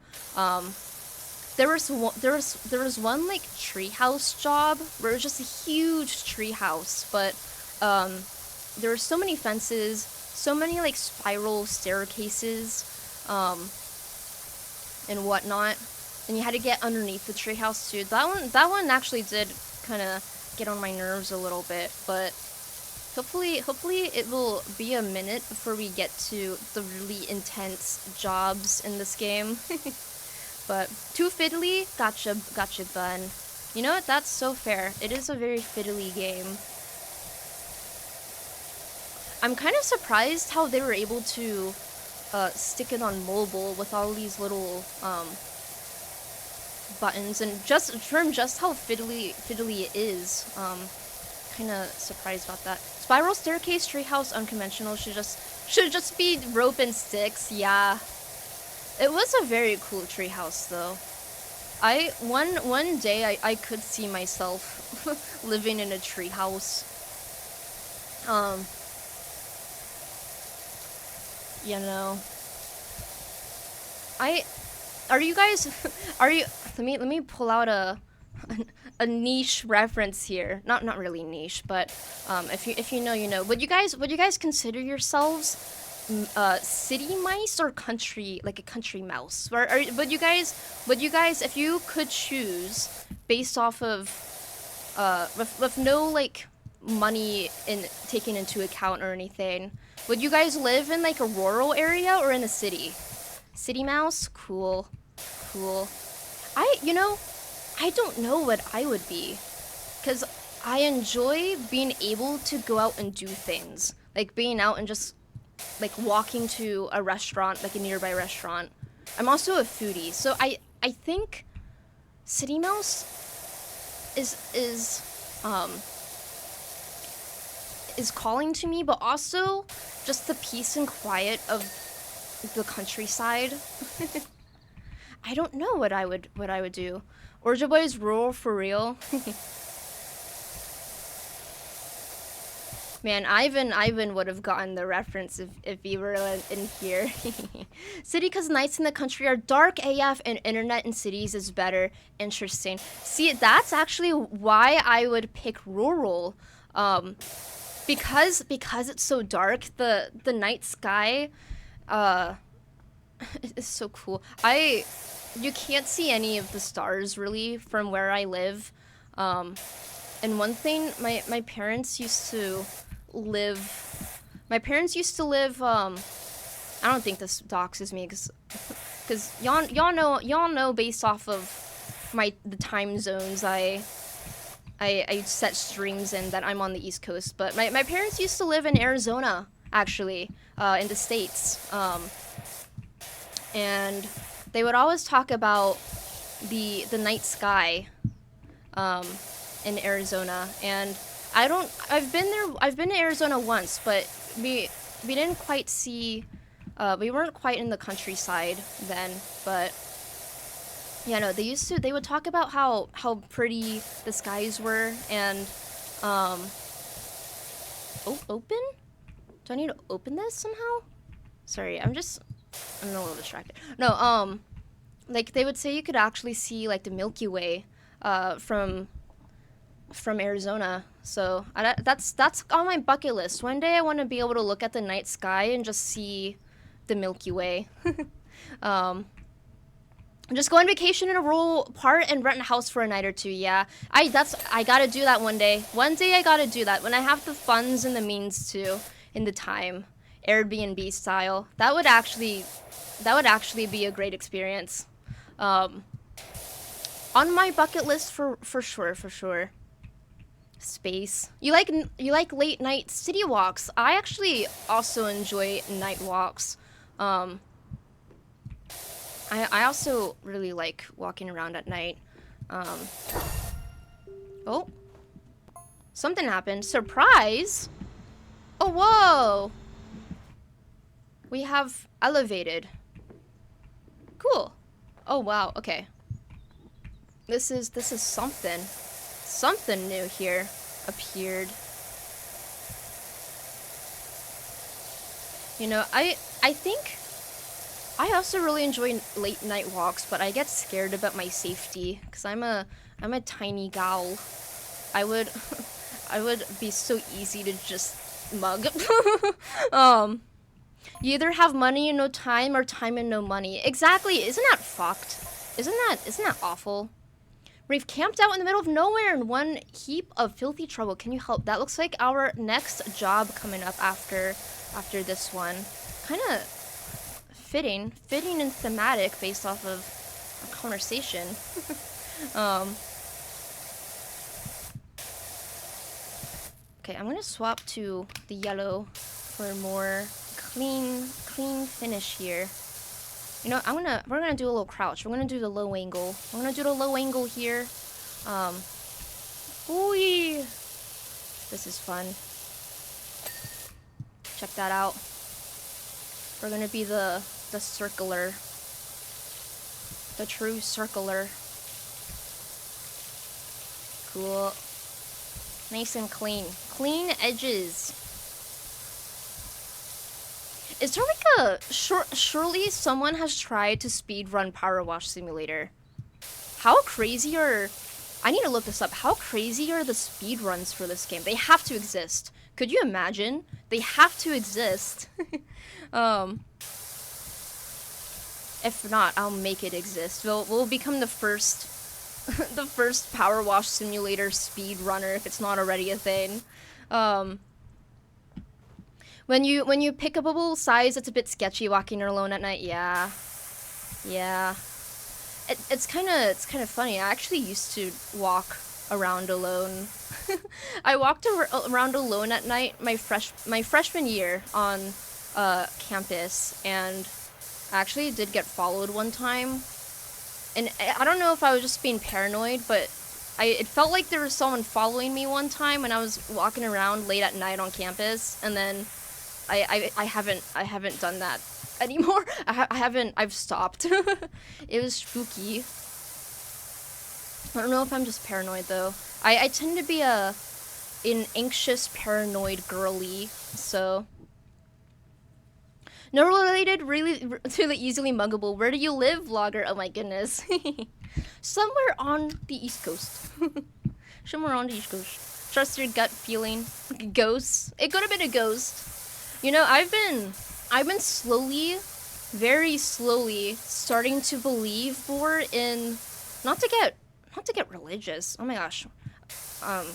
There was one like treehouse job where it was just a huge treehouse, but there were so many fences, so many like spiral staircases, and whatnot, and you had to get underneath the treehouse too. That one actually did kind of get on my nerves a little bit, but hopefully it will be a minute before we get to the really intense jobs in this game. But too fiddly, gotcha bun. You know what? That's so fair. It is a very fiddly game. I'm kind of surprised how they were able to stick it on mobile with all these little buttons, and just how fiddly it is. Kind of surprised about that. Spiral staircase, treehouse, unconventional. Should just be rope and sticks. Yeah. It was a very cool treehouse, though. One day I could see myself living in a treehouse. Let me pull out a niche reference here. Not really niche, but if you know, you know. Would you guys consider yourselves city mice or country, like a country mouse? Would you guys, if you could choose based off of with no like money taken into account or anything, would you guys live in like a rural area or in a city? City mouse? Cool. I don't know what I would be, because I enjoy being able to go out and do things, like being out and just like walking to a restaurant, like a nearby restaurant. I'm also a foodie, so I think city mouse is calling to me, but also just the peace and quiet of the countryside. I don't know what I would do. Orjaboy is rural for real. Man, Ivan would have gotten the reference if he were in here. City, cause nights in the country are dark AF and internet in cities is better. Interesting. See, that's actually why I would pick rural. Because it's so dark, the night sky is so cool. You can't see any of the stars really from where I live. And one thing, my parents used to live, I don't think this doxes me, because y'all know based off of the time zones I I set streams in that I'm on the East Coast. But my parents used to live in Arizona, actually, in the States. And they would always talk about the night sky in Arizona. And I've been there, I've been to Arizona once, but we didn't quite see, we weren't quite in the countryside then, but yeah, no, they would talk about how pretty the skies were, and open? Do I need to open this somehow? Sorry, I'm a little distracted. No, like they would say you could actually see like the Milky Way from Arizona. So that's on my bucket list. One day I want to be able to look at the night sky and just see the Milky Way. Just go on vacation in a rural part and rent a house for a night or two. Yeah, I gotta do that one day. One day I gotta do that when I have the funds and the means to, in the time, Airbnb style. That would actually be a great experience. On my bucket list for sure. Space. You like late night city walks. I actually also enjoy night walks. I also really like walking around at night. Oh. Something happened. Surprise! Oh, whoa! We have elevated. Cool. Oh, wow. Okay. This is something. Something new here appeared. You know, I think I also really enjoy late night walks, but I get scared about my safety because I'm a tiny gal. I would be so easy to just mug. You either have money and no time, or time and no money. Exactly. Isn't that fucked? Isn't that awful? We've camped out in the middle of nowhere in one heap of filthy trouble. Can you help? That looks like our next job coming up after this one. Kind of fitting and thematic based off of our conversation. Okay, I'm gonna swap to the yellow for a more clean finish here. You know, we're gonna do a little crouch. We're gonna do the low angle. We're gonna do the low angle here. Ooh, this is fun. Check that out. We're gonna be the circular, the true circular. Cool. Nice and clean. Clean edges. Is there like a surely someone has tried to speedrun Power Wash Simulator? How crazy are, I need to look this up. How crazy are the speedruns for this game? They have to exist. Could you imagine? They have to exist. If not, I'll make it exist. We'll become the first the first Power Wash Simulator speedrunner if it's not already a thing. When you pick a bubble size, it's a bit sketchy walking alone at night. Yeah. It's kind of funny. I actually used to walk around alone. I walked around alone at night my freshman year on campus, and I actually did get followed one time. And I don't know if I was just being paranoid, but it felt like there was someone following me one time when I was walking around late at night on campus, and then I haven't done that anymore. I've stopped. It was spooky. I don't know if I'm just paranoid though. I tend to be an anxious, paranoid girly, so. No related really to the easily muggable. Where do you live, vlogger? Oh my goodness. Somewhere on the East Coast. Somewhere on the East Coast. Trust your gut feeling. Ghosts. It could have been a ghost. You know, I've been slowly, very slowly starting to believe more in, not to get religious. Oh my gosh.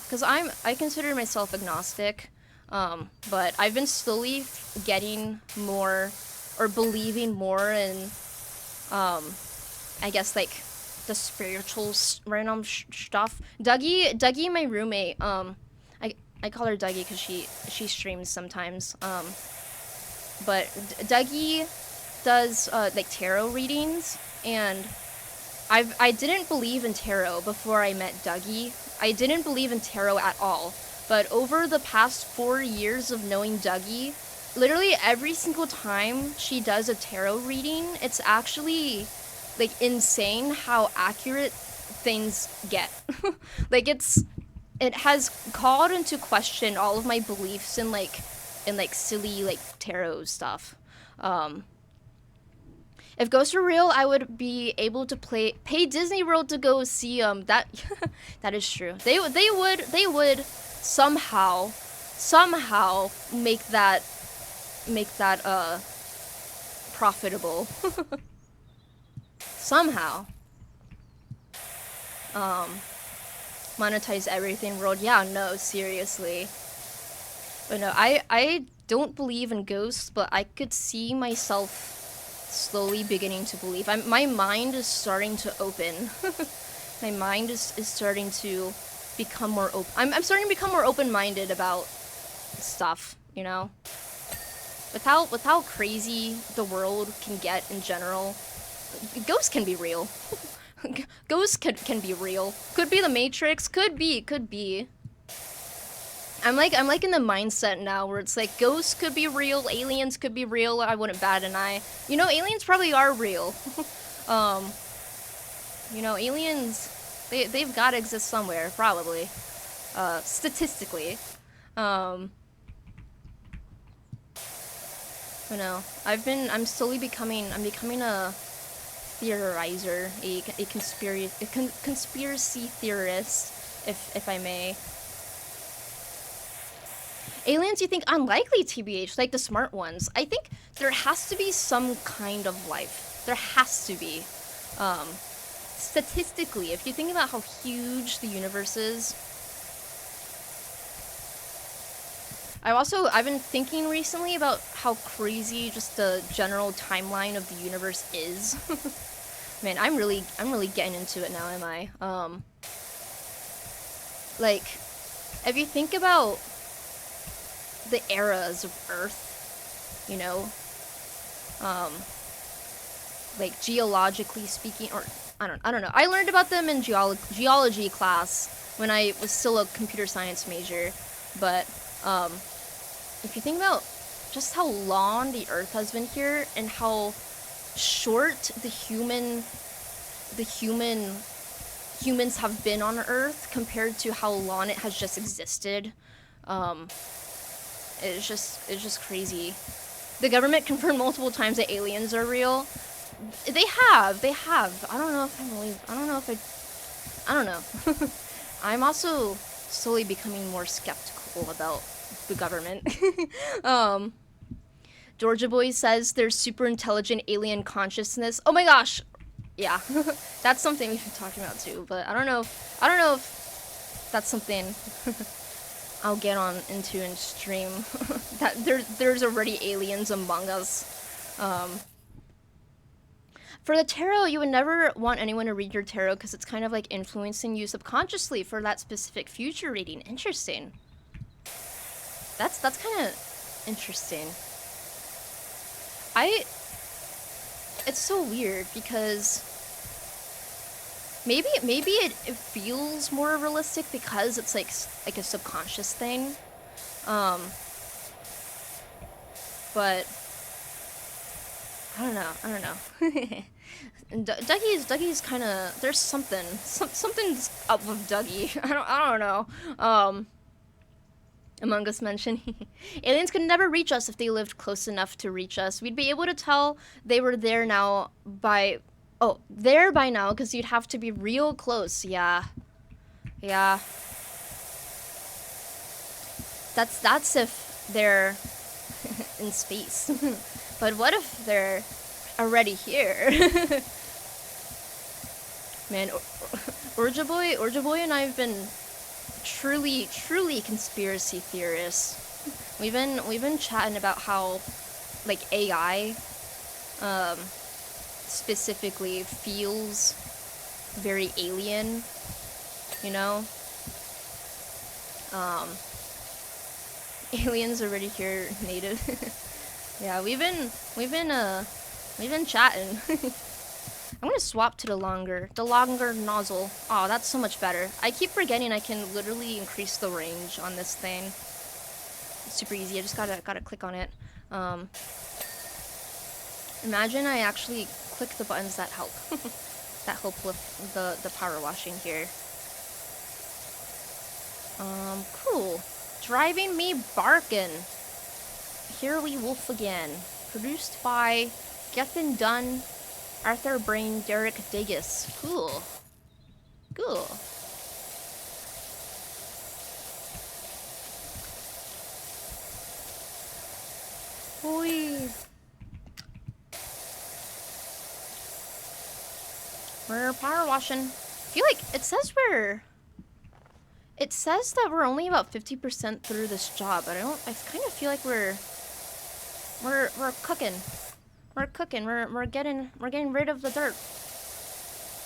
Cuz I consider myself agnostic. But I've been slowly getting more, or believing more in, I guess like the spiritual random stuff. Dougie, my roommate. I call her Dougie because she streams sometimes. But Dougie does like tarot readings, and I didn't believe in tarot before I met Dougie. I didn't believe in tarot at all. But over the past 4 years of knowing Dougie, literally every single time she does a tarot reading, it's actually like insane how accurate things get. Like it has called into question all of my beliefs in like silly like tarot stuff. If ghosts were real, I would be able to pay Disney World to go see that that is true. They would somehow make that profitable. Somehow. Monetize everything world. Yeah, no, seriously. But no, I don't believe in ghosts, but I could see myself slowly beginning to believe. My mind is starting to open. My mind is starting to become more open. I'm starting to become more open-minded about stuff, you know? With how crazy the world can get in general, ghosts can be real. Ghosts can be real. Could be the Matrix. Could be. I'm like in the mindset now where it's like ghosts could be real, aliens could be real. I wouldn't bat an eye. You know, aliens probably are real. You know, aliens, they've got to exist somewhere, probably. Statistically. But no, I'm slowly becoming a theorizer, a conspiracy theorist, if I may. Aliens, you think unlikely, TBH, like the smart ones. I think there has to be some kind of life. There has to be. Statistically, if you think about how huge the universe is. I've been thinking recently about how crazy just the general timeline of the universe is. Man, I'm really getting into it now, am I? Like, if you think about the eras of Earth, you know, like geologically speaking, or I don't know. I learned about them in geology class when I was still a computer science major, but if you think about just how long the Earth has been here and how short humans have been on Earth compared to how long it has just existed, it's just crazy. The government confirmed multiple times that aliens are real. They have. I don't know. I'm also slowly becoming more skeptical about the government. Georgia Boy says there's super intelligent alien consciousness. Oh my gosh. Yeah. That's something we've been talking about too, but I don't know if that's something I'll get on into and stream. That there's already aliens among us. For the tarot, you would never want anyone to read your tarot because it's kind of like influencing you subconsciously for that specific future reading. Interesting. That's kind of interesting. It's so weird because maybe it feels more realistic because it's like a subconscious thing. But I don't know. And Dougie's kind of, there's something's up with Dougie. I don't know. Among Us mentioned aliens could never reach us if they lived close enough to reach us. We'd be able to tell they were there now by now because you'd have to be real close. Yeah. That's if they're in space. But what if they're already here? Man, Orja Boy and I have been truly conspiracy theorists. We've been chatting about how like AI specifically feels very alien, you know? Aliens already here, native. Yeah, we've been chatting. I'm gonna swap to the longer nozzle. Oh, that's so much better. I keep forgetting I can literally increase the range on this thing. It's super easy. I just gotta click on it. Imagine I actually click the buttons that help. That help with the power washing here. Cool. Driving me barkin'. Here we wolf again. Produced by Gethin Dunn, Arthur Brain, Derek Degas. Cool. Cool. Oi. We're power washing. I feel like it says that we're only about 50% through this job, but I kind of feel like we're cooking. We're cooking. We're getting rid of the dirt.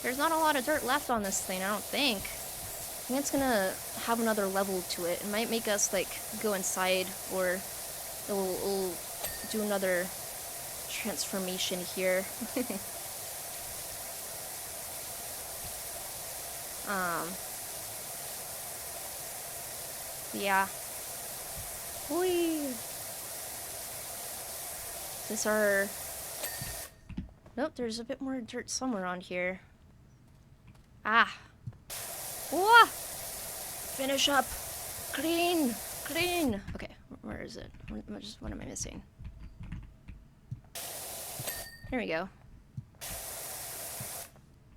There's not a lot of dirt left on this thing, I don't think. I think it's gonna have another level to it. It might make us like go inside, or it'll do another transformation here. Yeah. Whee! This our... Nope, there's a bit more dirt somewhere on here. Ah! Whoa! Finish up! Clean! Clean! Okay, where is it? What am I missing? Here we go.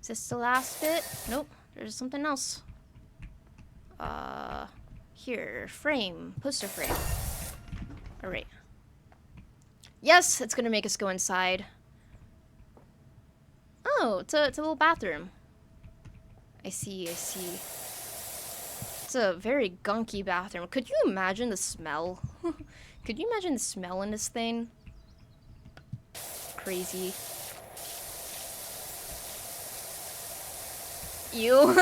Is this the last bit? Nope, there's something else. Here, frame, poster frame. Alright. Yes, it's gonna make us go inside. Oh, it's a little bathroom. I see. It's a very gunky bathroom. Could you imagine the smell? Could you imagine the smell in this thing? Crazy. Ew.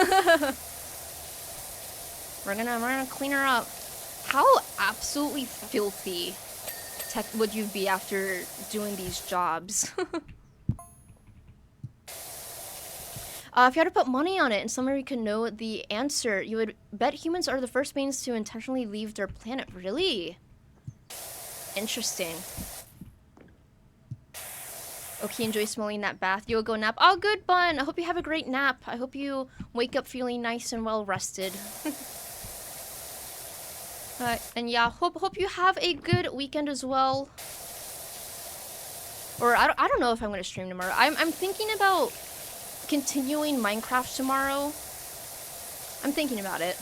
We're gonna clean her up. How absolutely filthy would you be after doing these jobs? If you had to put money on it and somebody could know the answer, you would bet humans are the first beings to intentionally leave their planet. Really? Interesting. Okay, enjoy smelling that bath. You'll go nap. Oh, good, Bun. I hope you have a great nap. I hope you wake up feeling nice and well rested. And yeah, hope you have a good weekend as well. Or I don't know if I'm gonna stream tomorrow. I'm thinking about continuing Minecraft tomorrow. I'm thinking about it.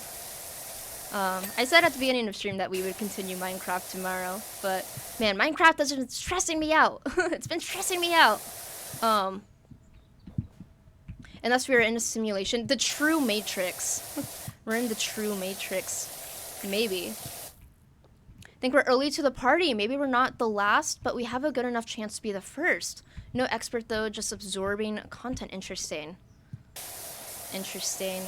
I said at the beginning of stream that we would continue Minecraft tomorrow, but man, Minecraft has been stressing me out. It's been stressing me out. Unless we're in a simulation, the true Matrix. We're in the true Matrix. Maybe. I think we're early to the party. Maybe we're not the last, but we have a good enough chance to be the first. No expert though, just absorbing content. Interesting. Interesting.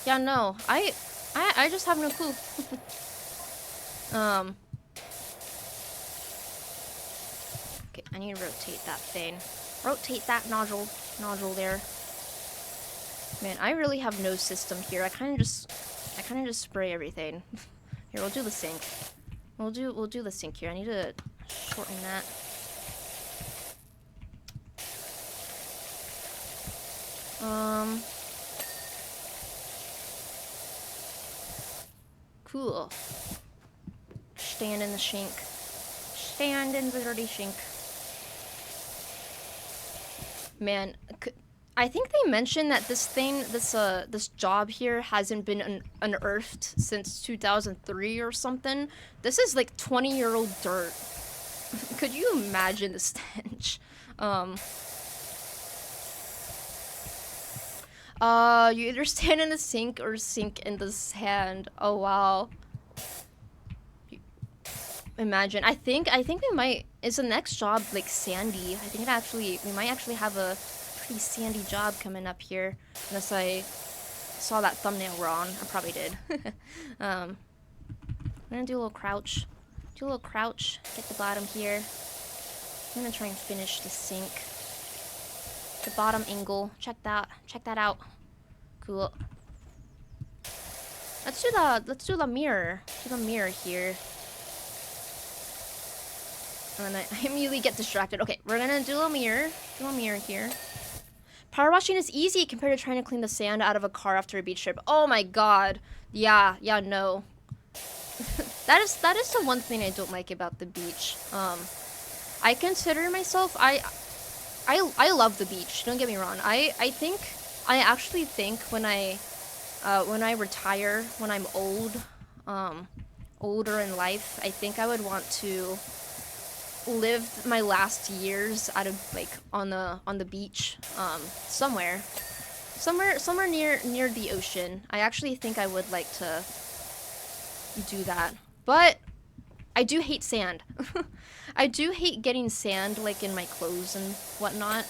Yeah, no. I just have no clue. Okay, I need to rotate that thing. Rotate that nozzle there. Man, I really have no system here. I kind of just spray everything. Here, we'll do the sink. We'll do the sink here. I need to shorten that. Cool. Stand in the sink. Stand in the dirty sink. Man, I think they mentioned that this job here hasn't been unearthed since 2003 or something. This is like 20-year-old dirt. Could you imagine the stench? You either stand in the sink or sink in the sand. Oh wow. Imagine. I think we might. Is the next job like sandy? I think we might actually have a pretty sandy job coming up here. Unless I saw that thumbnail wrong. I probably did. I'm gonna do a little crouch. Do a little crouch. Get the bottom here. I'm gonna try and finish the sink. The bottom angle. Check that out. Cool. Let's do the mirror. Do the mirror here. And then I immediately get distracted. Okay, we're gonna do a mirror. Do a mirror here. Power washing is easy compared to trying to clean the sand out of a car after a beach trip. Oh my god. Yeah, no. that is the one thing I don't like about the beach. I consider myself I love the beach. Don't get me wrong. I actually think when I retire, when I'm old, older in life, I think I would want to live my last years out of like on the beach, somewhere near the ocean. I actually think I would like to do that, but I do hate sand. I do hate getting sand like in my clothes and whatnot.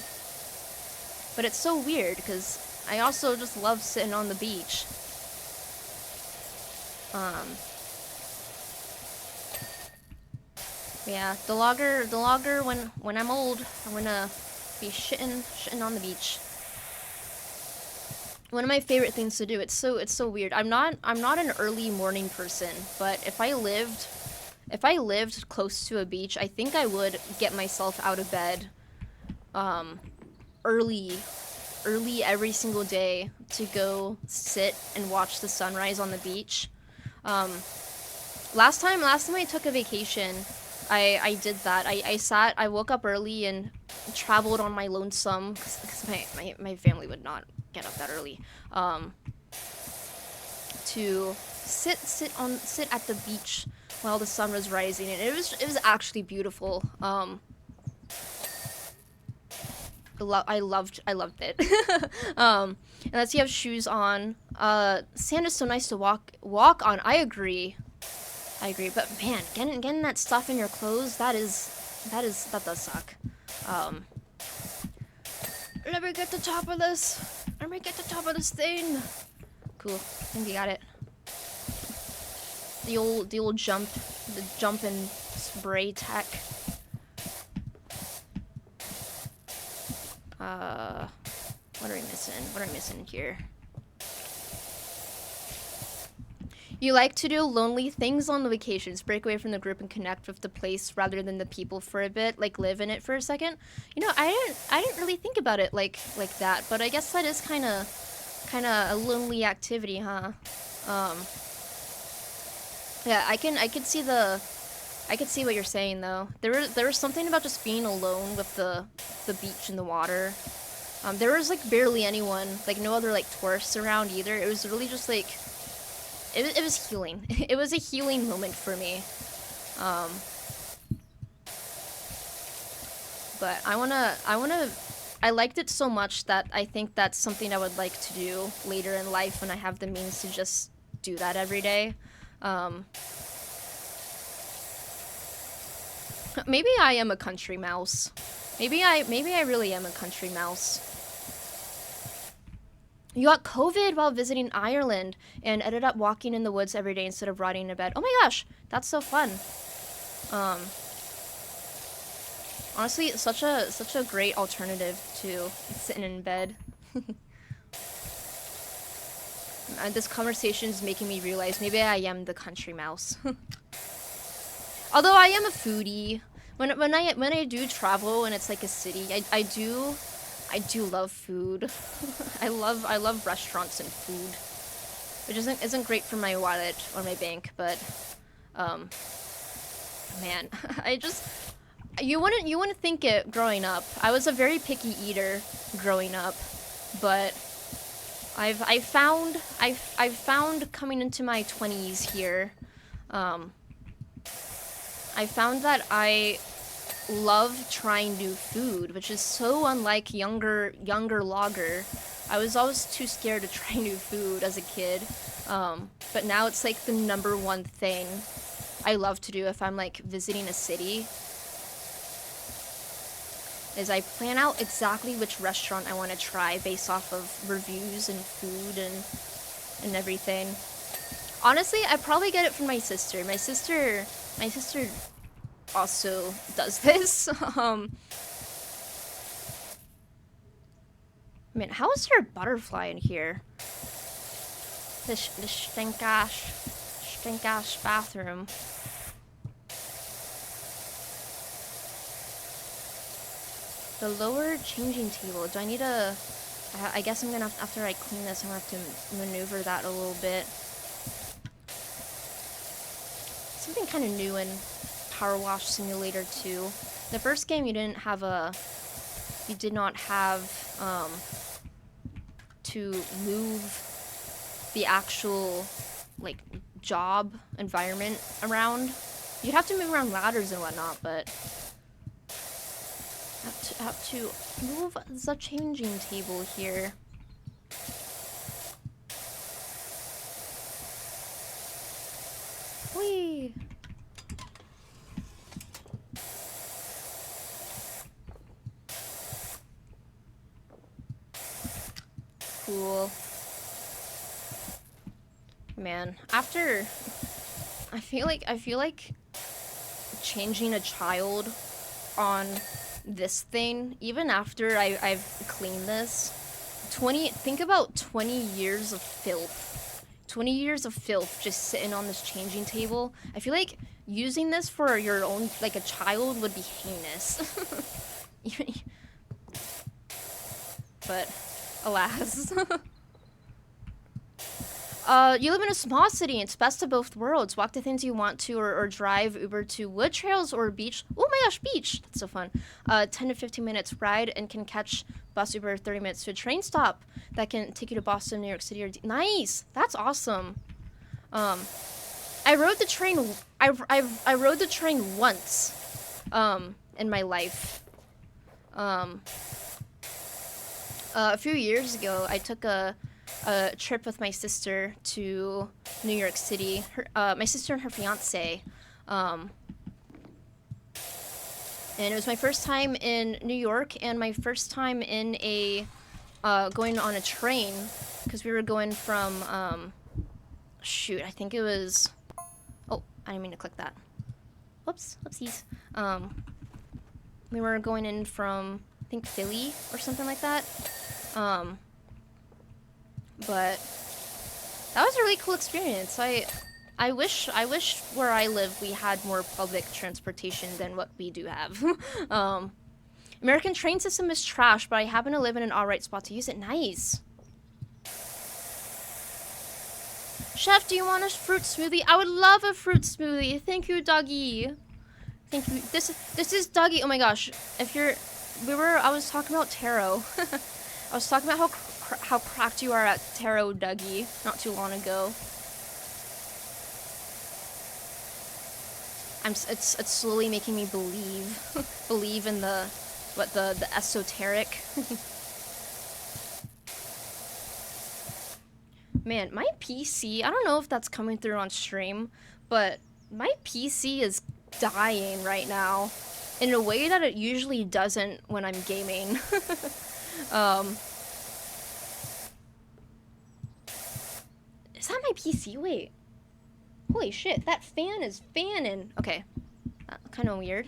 But it's so weird because I also just love sitting on the beach. Yeah, the logger. When I'm old, I'm gonna be shitting on the beach. One of my favorite things to do. It's so weird. I'm not an early morning person, but if I lived close to a beach, I think I would get myself out of bed, early every single day to go sit and watch the sunrise on the beach. Last time I took a vacation, I did that. I woke up early and traveled on my lonesome because my family would not get up that early. To sit at the beach while the sun was rising, and it was actually beautiful. I loved it. Unless you have shoes on. Sand is so nice to walk on. I agree. But man, getting that stuff in your clothes, that does suck. Let me get the top of this. Let me get the top of this thing. Cool. I think we got it. The old jump and spray tech. What are we missing? What are we missing here? You like to do lonely things on the vacations, break away from the group and connect with the place rather than the people for a bit, like live in it for a second. You know, I didn't really think about it like that, but I guess that is kind of a lonely activity, huh? Yeah, I could see what you're saying though. There was something about just being alone with the beach and the water. There was like barely anyone, like no other like tourists around either. It was really just like it was healing. It was a healing moment for me. But I liked it so much that I think that's something I would like to do later in life when I have the means to just do that every day. Maybe I am a country mouse. Maybe I really am a country mouse. You got COVID while visiting Ireland and ended up walking in the woods every day instead of rotting in bed. Oh my gosh, that's so fun. Honestly, such a great alternative to sitting in bed. This conversation is making me realize maybe I am the country mouse. Although I am a foodie. When I do travel and it's like a city, I do love food. I love restaurants and food, which isn't great for my wallet or my bank, but man, you wouldn't think it growing up. I was a very picky eater growing up, but I've found coming into my 20s here, I found that I love trying new food, which is so unlike younger logger. I was always too scared to try new food as a kid, but now it's like the number one thing I love to do if I'm like visiting a city. is I plan out exactly which restaurant I want to try based off of reviews and food and everything. Honestly, I probably get it from my sister. My sister also does this. Man, how is there a butterfly in here? This stink-ass bathroom. The lower changing table. Do I need a... I guess I'm gonna have, after I clean this, I'm gonna have to maneuver that a little bit. Something kind of new in Power Wash Simulator 2. The first game you did not have to move the actual like job environment around. You'd have to move around ladders and whatnot, but have to move the changing table here. Whee! Cool. Man, after I feel like changing a child on this thing, even after I've cleaned this, think about 20 years of filth. 20 years of filth just sitting on this changing table. I feel like using this for your own, like a child, would be heinous. But, alas. You live in a small city. It's best of both worlds. Walk the things you want to, or drive Uber to wood trails or beach. Oh my gosh, beach! That's so fun. 10 to 15 minutes ride, and can catch bus Uber 30 minutes to a train stop that can take you to Boston, New York City, or nice. That's awesome. I rode the train. I rode the train once, in my life. A few years ago, I took a trip with my sister to New York City. My sister and her fiance. And it was my first time in New York and my first time in going on a train, because we were going from, shoot, I think it was, oh, I didn't mean to click that. Whoops, whoopsies. We were going in from, I think, Philly or something like that. But that was a really cool experience. I wish where I live we had more public transportation than what we do have. American train system is trash, but I happen to live in an alright spot to use it. Nice. Chef, do you want a fruit smoothie? I would love a fruit smoothie. Thank you, Dougie. Thank you. This is Dougie. Oh my gosh. I was talking about tarot. I was talking about how cracked you are at tarot, Dougie, not too long ago. It's slowly making me believe in the esoteric. Man, my PC, I don't know if that's coming through on stream, but my PC is dying right now in a way that it usually doesn't when I'm gaming. Is that my PC? Wait. Holy shit, that fan is fanning. Okay. Kind of weird.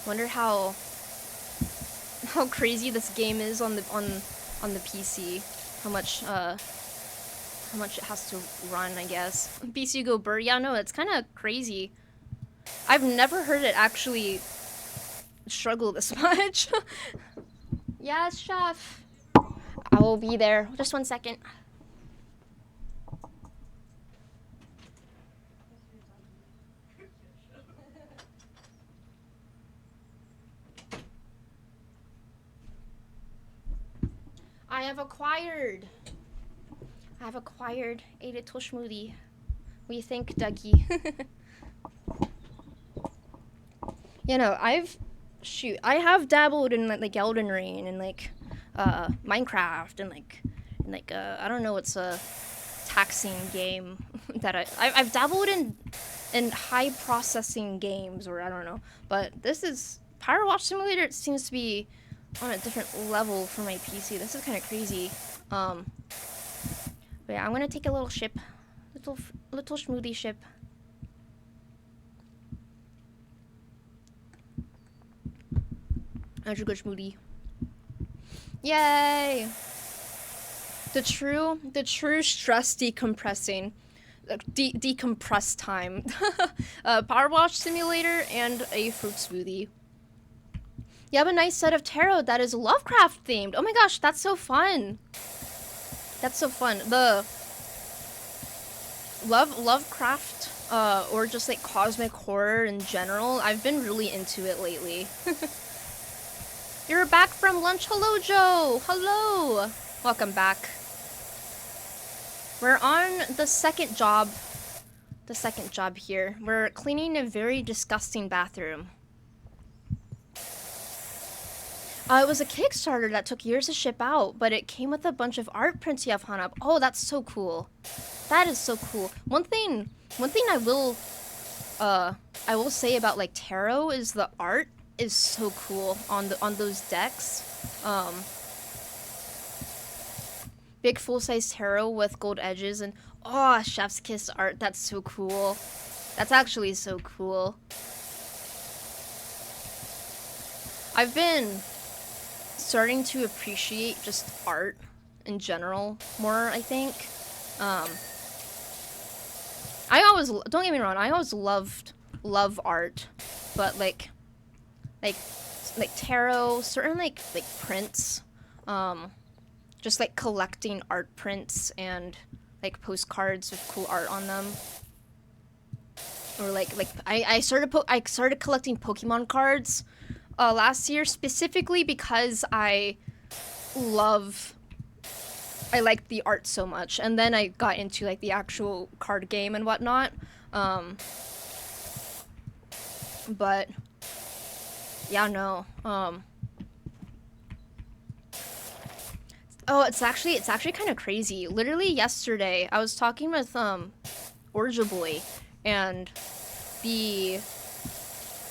Wonder how crazy this game is on the PC. How much it has to run, I guess. PC go burr. Yeah, no, it's kind of crazy. I've never heard it actually struggle this much. Yes, chef. I will be there. Just 1 second. I have acquired a little smoothie. What do you think, Dougie? You know, I have dabbled in like Elden Ring and like Minecraft and like I don't know, it's a taxing game that I've dabbled in in high processing games, or I don't know. But this is Power Wash Simulator. It seems to be on a different level for my PC. This is kind of crazy. But yeah, I'm gonna take a little ship, little smoothie ship. That's a good smoothie. Yay! The true stress decompressing. Decompress time. Power Wash Simulator and a fruit smoothie. You have a nice set of tarot that is Lovecraft themed. Oh my gosh, that's so fun. That's so fun. The Lovecraft, or just like cosmic horror in general, I've been really into it lately. You're back from lunch. Hello, Joe. Hello. Welcome back. We're on the second job. The second job here. We're cleaning a very disgusting bathroom. It was a Kickstarter that took years to ship out, but it came with a bunch of art prints you have hung up. Oh, that's so cool. That is so cool. One thing I will say about like tarot is the art is so cool on those decks. Big full-size tarot with gold edges and oh, chef's kiss art. That's so cool. That's actually so cool. I've been starting to appreciate just art in general more, I think. Don't get me wrong, I always love art, but like tarot, certain like prints, just like collecting art prints and like postcards with cool art on them, or I started collecting Pokemon cards last year specifically because I like the art so much, and then I got into like the actual card game and whatnot. But yeah, no. Oh, it's actually kind of crazy. Literally yesterday, I was talking with Orja Boy, and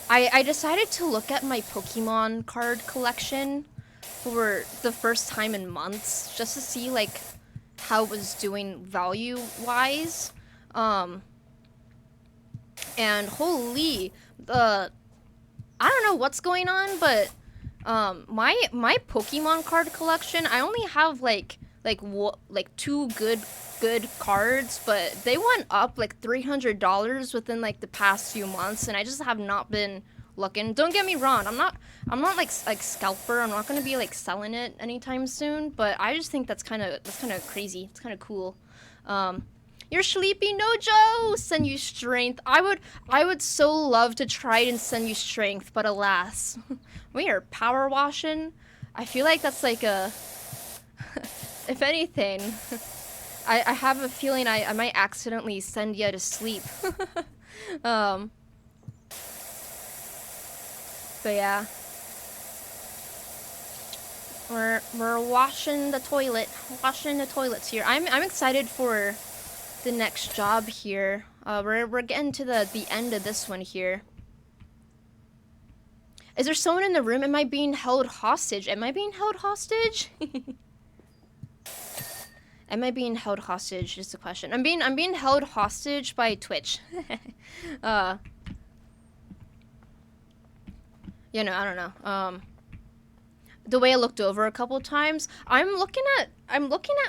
I decided to look at my Pokemon card collection for the first time in months, just to see like how it was doing value wise. And holy, I don't know what's going on, but my Pokemon card collection, I only have like two good cards, but they went up like $300 within like the past few months, and I just have not been looking. Don't get me wrong, I'm not like scalper. I'm not gonna be like selling it anytime soon, but I just think that's kind of crazy. It's kind of cool. You're sleepy, Nojo. Send you strength. I would so love to try and send you strength, but alas, we are power washing. I feel like that's like a if anything, I have a feeling I might accidentally send you to sleep. But yeah, we're washing the toilets here. I'm excited for the next job here. We're getting to the end of this one here. Is there someone in the room? Am I being held hostage? Am I being held hostage? Am I being held hostage is the question. I'm being held hostage by Twitch. You know, I don't know. The way I looked over a couple times, I'm looking at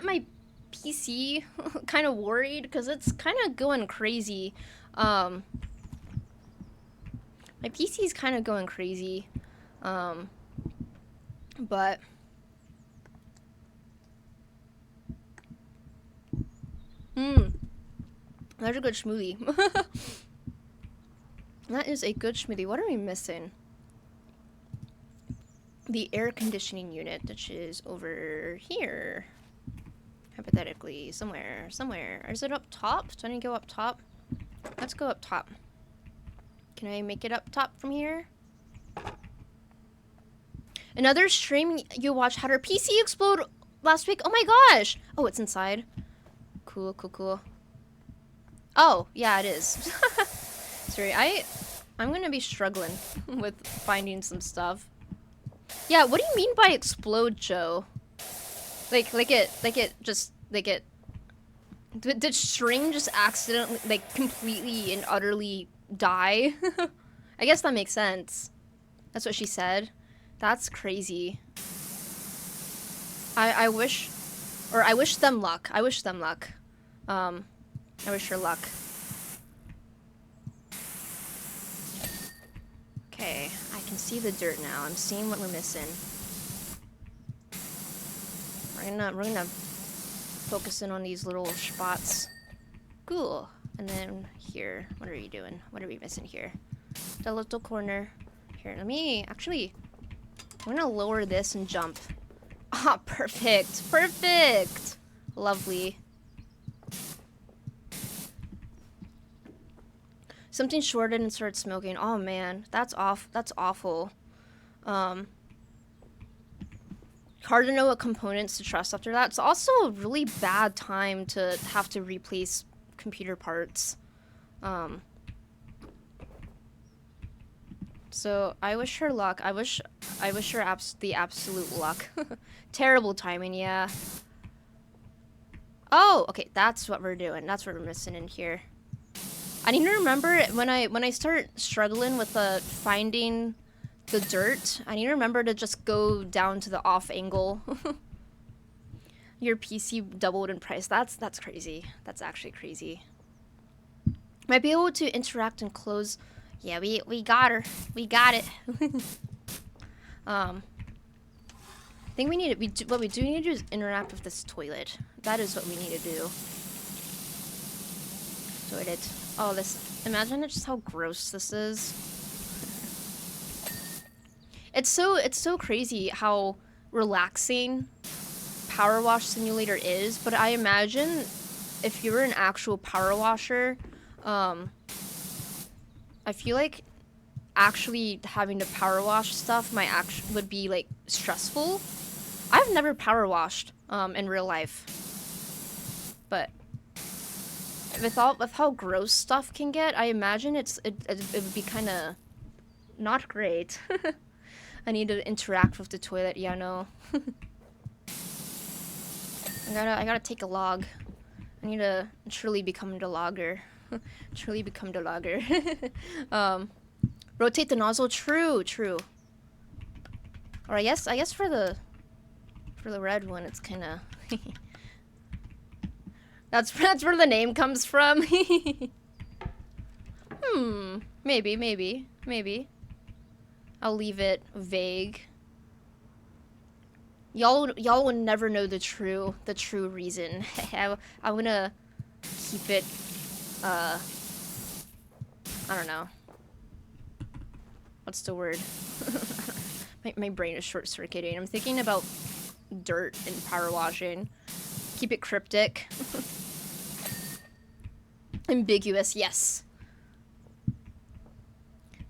my PC, kind of worried because it's kind of going crazy. My PC's kind of going crazy. But that's a good smoothie. That is a good smoothie. What are we missing? The air conditioning unit, which is over here. Hypothetically, somewhere. Is it up top? Do I need to go up top? Let's go up top. Can I make it up top from here? Another stream you watched had her PC explode last week. Oh my gosh! Oh, it's inside. Cool. Oh, yeah, it is. Sorry, I'm gonna be struggling with finding some stuff. Yeah, what do you mean by explode, Joe? Like did string just accidentally, like, completely and utterly die? I guess that makes sense. That's what she said. That's crazy. I wish them luck. I wish them luck. I wish her luck. Okay, I can see the dirt now. I'm seeing what we're missing. We're gonna focus in on these little spots. Cool. And then here, what are you doing? What are we missing here? The little corner. Here, let me actually. I'm gonna lower this and jump. Ah, perfect. Perfect. Lovely. Something shorted and started smoking. Oh man, that's off. That's awful. Hard to know what components to trust after that. It's also a really bad time to have to replace computer parts. So I wish her luck. I wish her the absolute luck. Terrible timing, yeah. Oh, okay, that's what we're doing. That's what we're missing in here. I need to remember when I start struggling with finding the dirt, I need to remember to just go down to the off angle. Your PC doubled in price. That's crazy. That's actually crazy. Might be able to interact and close. Yeah, we got her. We got it. I think we need to, what we do need to do is interact with this toilet. That is what we need to do. Toilet. Oh, this. Imagine just how gross this is. It's so crazy how relaxing Power Wash Simulator is, but I imagine if you were an actual power washer, I feel like actually having to power wash stuff would be like stressful. I've never power washed in real life, but with how gross stuff can get, I imagine it would be kind of not great. I need to interact with the toilet. Yeah, no. I gotta take a log. I need to truly become the logger. Truly become the logger. Rotate the nozzle. True. Or I guess for the red one, it's kind of. that's where the name comes from. Maybe. I'll leave it vague. Y'all will never know the true reason. I'm gonna keep it. I don't know. What's the word? my brain is short circuiting. I'm thinking about dirt and power washing. Keep it cryptic. Ambiguous, yes.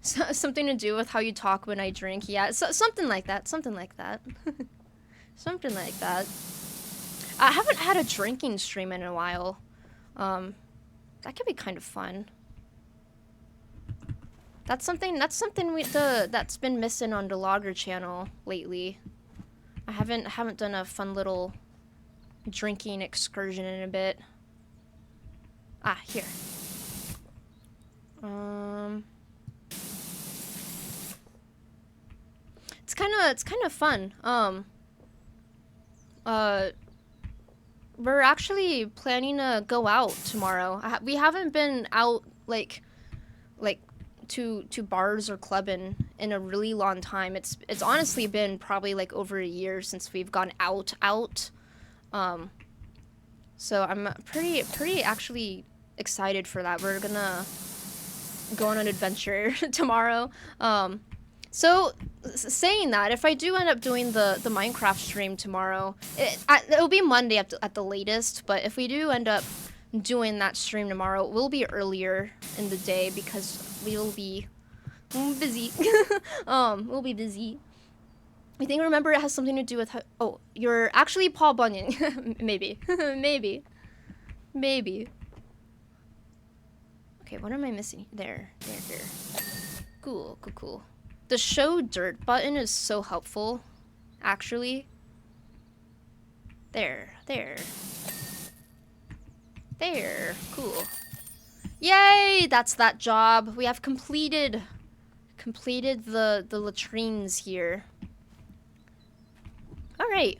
Something to do with how you talk when I drink. Yeah, something like that. Something like that. I haven't had a drinking stream in a while. That could be kind of fun. That's something that's been missing on the Logger channel lately. I haven't done a fun little drinking excursion in a bit. Ah, here. It's kind of fun. We're actually planning to go out tomorrow. We haven't been out like to bars or clubbing in a really long time. It's honestly been probably like over a year since we've gone out. So I'm pretty actually excited for that. We're gonna go on an adventure tomorrow. So, saying that, if I do end up doing the Minecraft stream tomorrow, it'll be Monday at the latest, but if we do end up doing that stream tomorrow, we'll be earlier in the day because we'll be busy. We'll be busy. I think, remember, it has something to do with how... Oh, you're actually Paul Bunyan. Maybe. Maybe. Okay, what am I missing? There. Cool. The show dirt button is so helpful, actually. There. Cool. Yay! That's that job. We have completed the latrines here. All right.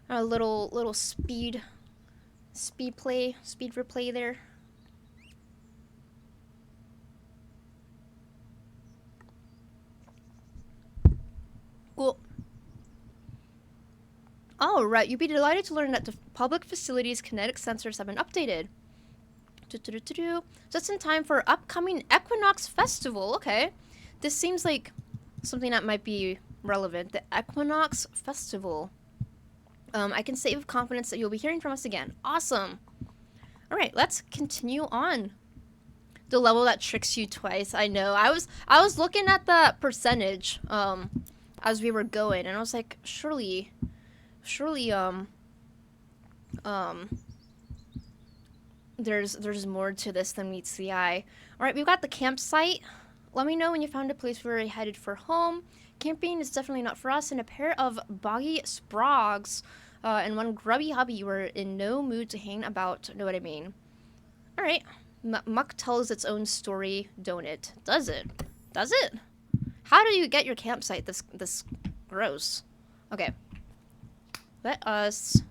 A little speed replay there. Cool. Oh, right. You'd be delighted to learn that the public facilities kinetic sensors have been updated. Just in time for upcoming Equinox Festival. Okay. This seems like something that might be relevant. The Equinox Festival. I can say with confidence that you'll be hearing from us again. Awesome. All right, let's continue on. The level that tricks you twice. I know. I was looking at the percentage as we were going, and I was like, surely there's more to this than meets the eye. All right, we've got the campsite. Let me know when you found a place where you're headed for home. Camping is definitely not for us, and a pair of boggy sprogs and one grubby hubby were in no mood to hang about. Know what I mean? All right. Muck tells its own story, don't it? Does it? Does it? How do you get your campsite this gross? Okay. Let us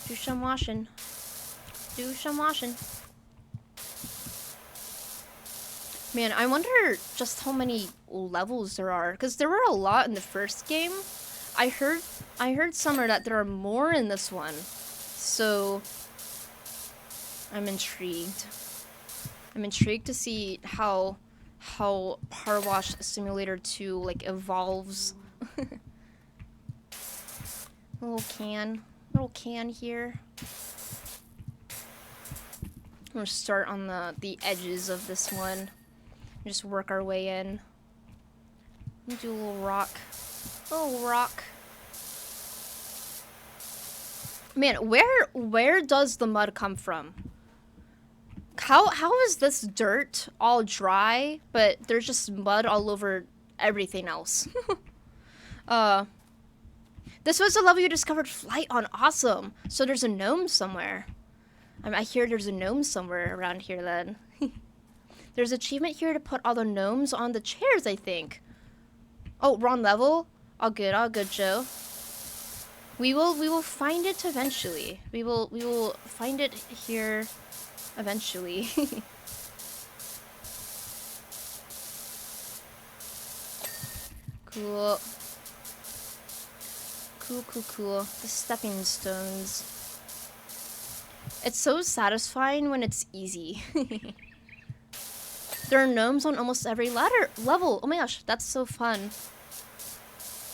do some washing. Man, I wonder just how many levels there are, because there were a lot in the first game. I heard somewhere that there are more in this one, so I'm intrigued. I'm intrigued to see how Power Wash Simulator 2 like evolves. little can here. I'm gonna start on the edges of this one. Just work our way in. Let me do a little rock. Man, where does the mud come from? How is this dirt all dry, but there's just mud all over everything else? This was the level you discovered flight on. Awesome. So there's a gnome somewhere. I hear there's a gnome somewhere around here then. There's an achievement here to put all the gnomes on the chairs, I think. Oh, wrong level? All good, Joe. We will find it eventually. We will find it here eventually. Cool. Cool. The stepping stones. It's so satisfying when it's easy. There are gnomes on almost every level. Oh my gosh, that's so fun.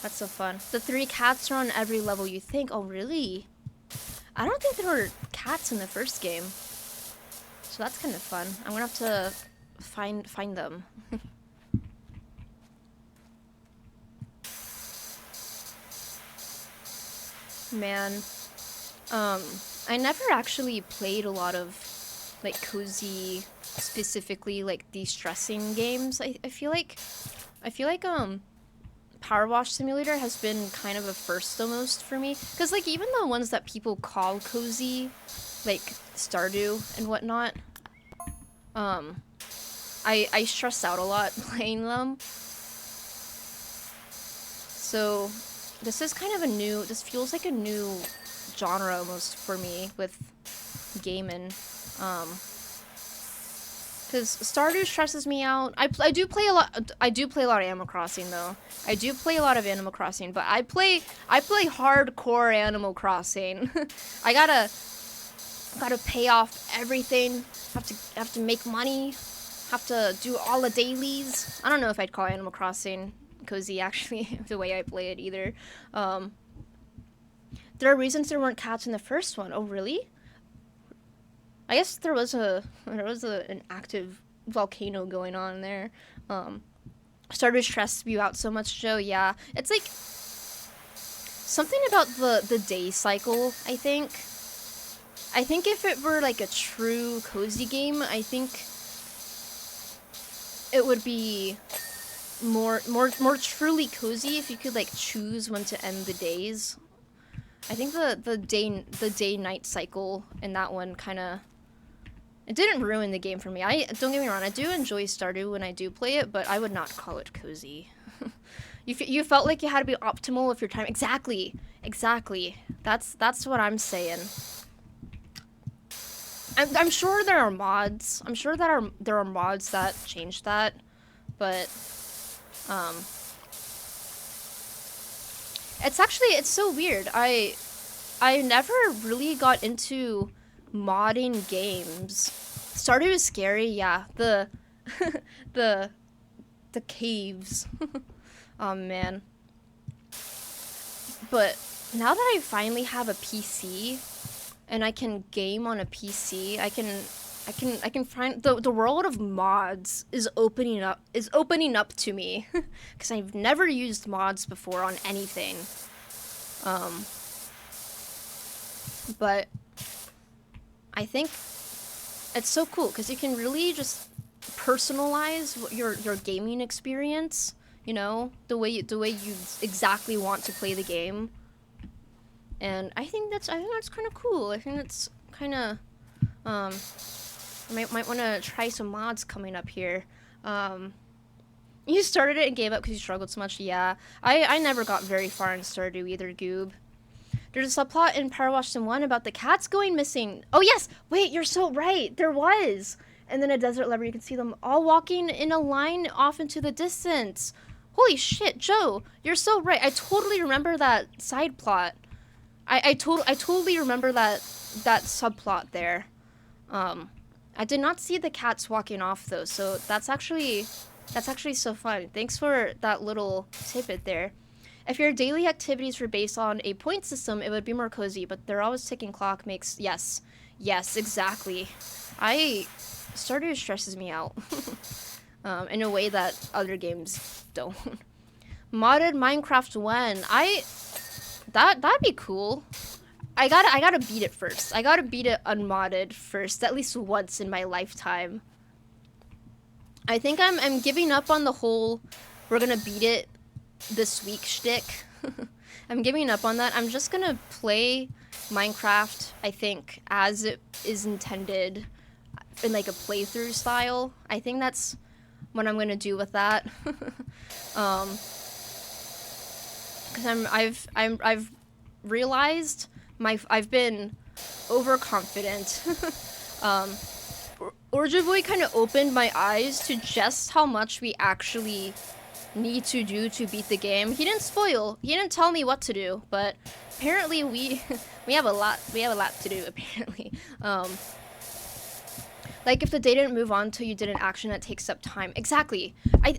The 3 cats are on every level you think. Oh, really? I don't think there were cats in the first game. So that's kind of fun. I'm gonna have to find them. Man. I never actually played a lot of like cozy, specifically like de-stressing games. I feel like Power Wash Simulator has been kind of a first almost for me, because like even the ones that people call cozy, like Stardew and whatnot, I stress out a lot playing them. So this is kind of this feels like a new genre almost for me with gaming. Because Stardew stresses me out. I do play a lot of Animal Crossing though. I do play a lot of Animal Crossing, but I play hardcore Animal Crossing. I gotta pay off everything. Have to make money. Have to do all the dailies. I don't know if I'd call Animal Crossing cozy actually the way I play it either. There are reasons there weren't cats in the first one. Oh really? I guess there was an active volcano going on there. Stardew stressed you out so much, Joe. Yeah, it's like something about the day cycle, I think. I think if it were like a true cozy game, I think it would be more truly cozy if you could like choose when to end the days. I think the day night cycle in that one kind of, it didn't ruin the game for me. I don't get me wrong, I do enjoy Stardew when I do play it, but I would not call it cozy. You felt like you had to be optimal with your time. Exactly. That's what I'm saying. I'm sure there are mods. I'm sure that there are mods that change that, but it's so weird. I never really got into modding games. Stardew is scary, yeah. The the the caves. Oh man. But now that I finally have a PC and I can game on a PC, I can find the world of mods is opening up to me because I've never used mods before on anything. But I think it's so cool because you can really just personalize your gaming experience, you know, the way you exactly want to play the game. And I think that's kind of cool. I think that's kind of I might want to try some mods coming up here. You started it and gave up because you struggled so much. Yeah, I never got very far in Stardew either, Goob. There's a subplot in Power Wash Sim 1 about the cats going missing. Oh yes, wait, you're so right. There was. And then a desert lever, you can see them all walking in a line off into the distance. Holy shit, Joe, you're so right. I totally remember that side plot. I totally remember that subplot there. I did not see the cats walking off though, so that's actually so fun. Thanks for that little tidbit there. If your daily activities were based on a point system, it would be more cozy, but they're always ticking clock makes yes, exactly. Stardew stresses me out in a way that other games don't. Modded Minecraft when that'd be cool. I gotta beat it first. I gotta beat it unmodded first, at least once in my lifetime. I think I'm giving up on the whole we're gonna beat it this week shtick. I'm giving up on that. I'm just gonna play Minecraft, I think, as it is intended in like a playthrough style. I think that's what I'm gonna do with that. Because I've realized I've been overconfident. Orjaboy kind of opened my eyes to just how much we actually need to do to beat the game. He didn't spoil. He didn't tell me what to do, but apparently we have a lot to do apparently. Like if the day didn't move on till you did an action that takes up time. Exactly. I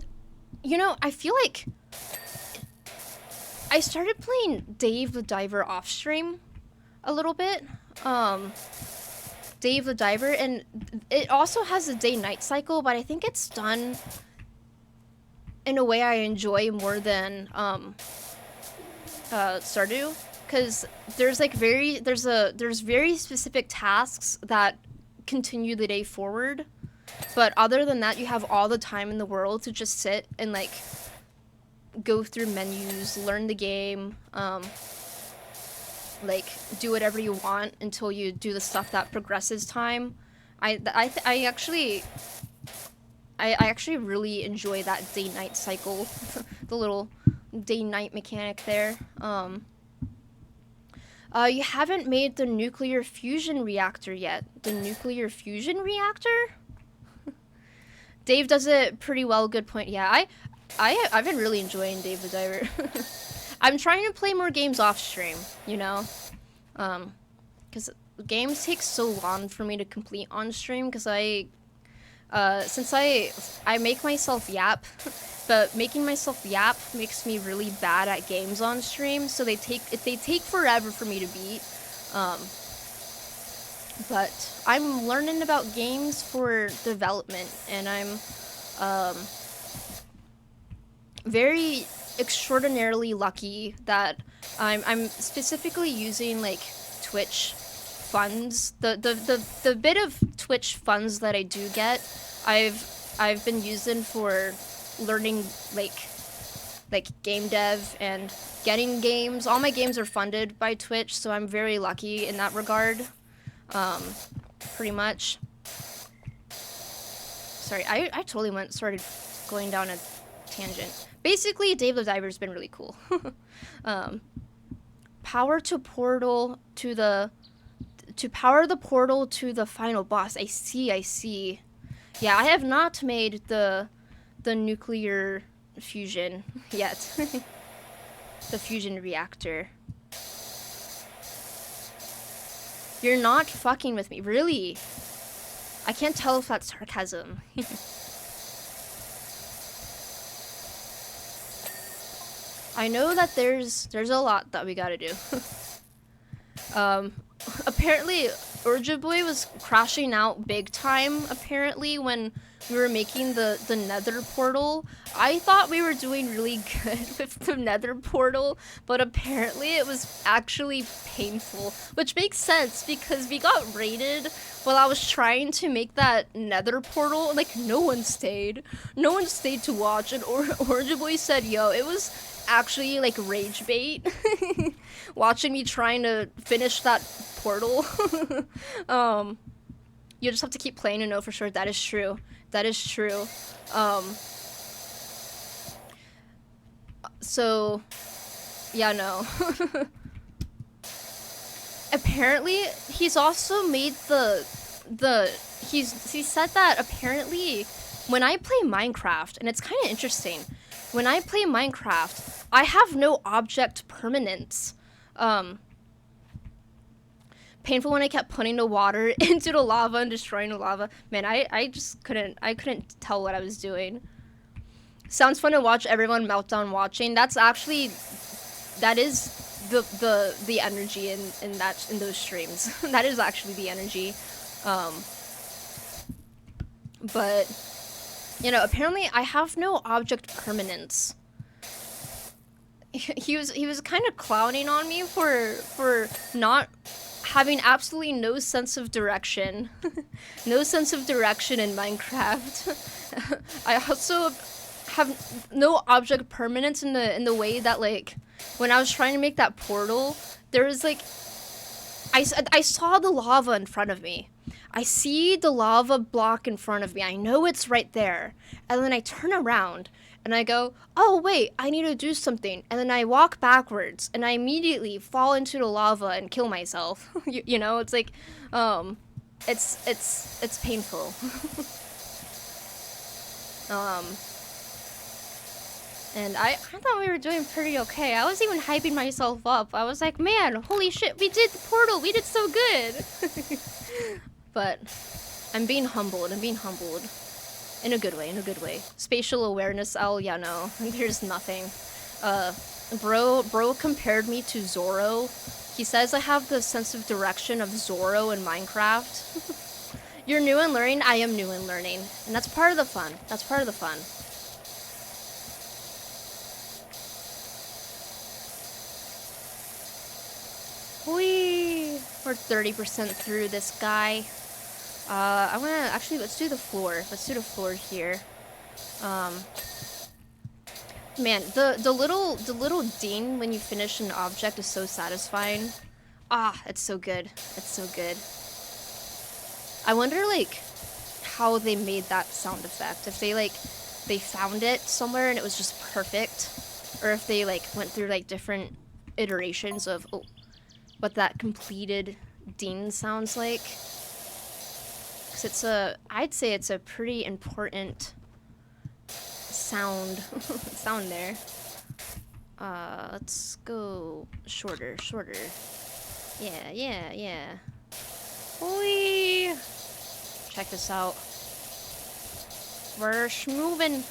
feel like I started playing Dave the Diver off stream a little bit. Dave the Diver, and it also has a day-night cycle, but I think it's done in a way I enjoy more than Stardew, because there's very specific tasks that continue the day forward, but other than that, you have all the time in the world to just sit and like go through menus, learn the game, like do whatever you want until you do the stuff that progresses time. I actually really enjoy that day-night cycle, the little day-night mechanic there. You haven't made the nuclear fusion reactor yet. The nuclear fusion reactor? Dave does it pretty well. Good point. Yeah, I've been really enjoying Dave the Diver. I'm trying to play more games off stream, you know, because games take so long for me to complete on stream. Because since I make myself yap, but making myself yap makes me really bad at games on stream. So they take forever for me to beat. But I'm learning about games for development, and I'm very extraordinarily lucky that I'm specifically using like Twitch funds, the bit of Twitch funds that I do get, I've been using for learning like game dev and getting games. All my games are funded by Twitch, so I'm very lucky in that regard. Pretty much. Sorry, I totally started going down a tangent. Basically, Dave the Diver's been really cool. Power to portal to the... To power the portal to the final boss. I see. Yeah, I have not made the nuclear fusion yet. The fusion reactor. You're not fucking with me, really? I can't tell if that's sarcasm. I know that there's a lot that we gotta do. Apparently, Urja Boy was crashing out big time, apparently, when we were making the nether portal. I thought we were doing really good with the nether portal, but apparently it was actually painful, which makes sense because we got raided while I was trying to make that nether portal. Like, no one stayed. No one stayed to watch, and Urja Boy said, yo, it was actually like rage bait watching me trying to finish that portal. You just have to keep playing to know for sure. That is true. So yeah, no. Apparently he's also made he said that apparently when I play Minecraft, and it's kind of interesting, when I play Minecraft, I have no object permanence. Painful when I kept putting the water into the lava and destroying the lava. Man, I just couldn't tell what I was doing. Sounds fun to watch everyone meltdown watching. That is the energy in those streams. That is actually the energy. But you know, apparently I have no object permanence. He was kind of clowning on me for not having absolutely no sense of direction. No sense of direction in Minecraft. I also have no object permanence in the way that, like, when I was trying to make that portal, there was like I saw the lava in front of me. I see the lava block in front of me. I know it's right there. And then I turn around and I go, oh wait, I need to do something. And then I walk backwards and I immediately fall into the lava and kill myself. you know, it's like, it's painful. And I thought we were doing pretty okay. I was even hyping myself up. I was like, man, holy shit, we did the portal. We did so good. But I'm being humbled. In a good way. Spatial awareness, yeah, no. There's nothing. Bro compared me to Zoro. He says I have the sense of direction of Zoro in Minecraft. You're new in learning, I am new in learning. And that's part of the fun. Whee! We're 30% through this guy. I wanna actually let's do the floor. Let's do the floor here. Man, the little ding when you finish an object is so satisfying. Ah, it's so good. I wonder like how they made that sound effect. If they found it somewhere and it was just perfect, or if they like went through like different iterations of what that completed ding sounds like. I'd say it's a pretty important sound there. Let's go shorter. Yeah. Whee! Check this out. We're schmovin'.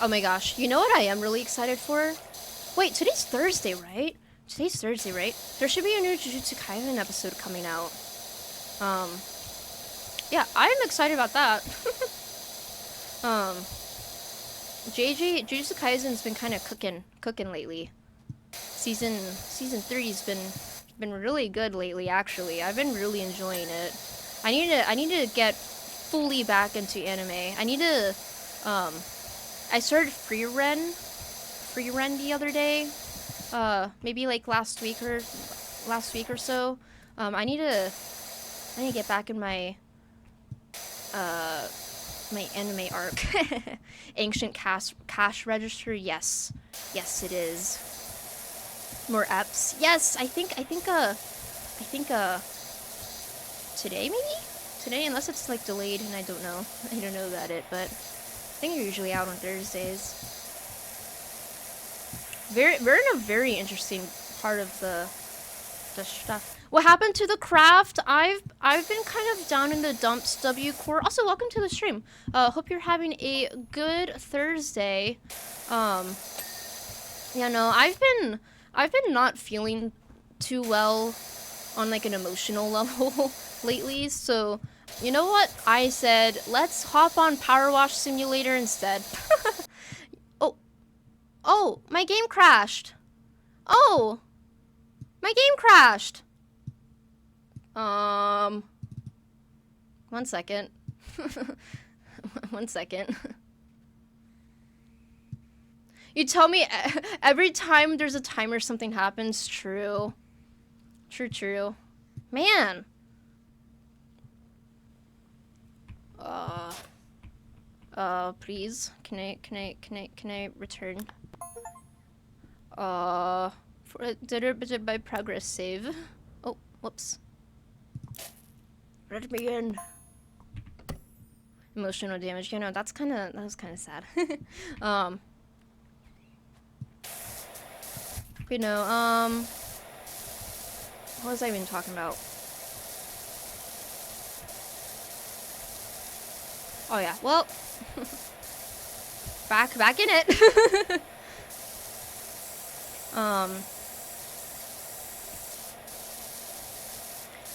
Oh my gosh, you know what I am really excited for? Wait, today's Thursday, right? There should be a new Jujutsu Kaisen episode coming out. Yeah, I'm excited about that. Jujutsu Kaisen's been kind of cooking lately. Season 3's been really good lately. Actually, I've been really enjoying it. I need to get fully back into anime. I need to I started free ren the other day. Maybe like last week or so. I need to get back in my my anime arc. Ancient cash register. Yes, it is. More eps. Yes, I think today maybe? Today, unless it's like delayed and I don't know. I don't know about it, but I think they're usually out on Thursdays. We're in a very interesting part of the stuff. What happened to the craft? I've been kind of down in the dumps, W Core. Also, welcome to the stream. Hope you're having a good Thursday. Yeah, no, I've been not feeling too well on like an emotional level lately, so you know what? I said, let's hop on Power Wash Simulator instead. Oh, my game crashed. Oh, my game crashed. 1 second. 1 second. You tell me every time there's a timer something happens. True. True. Man. Please. Can I return? Did it by progress save? Oh, whoops. Let me in. Emotional damage. You know, that was kind of sad. You know, what was I even talking about? Oh yeah, well, back in it.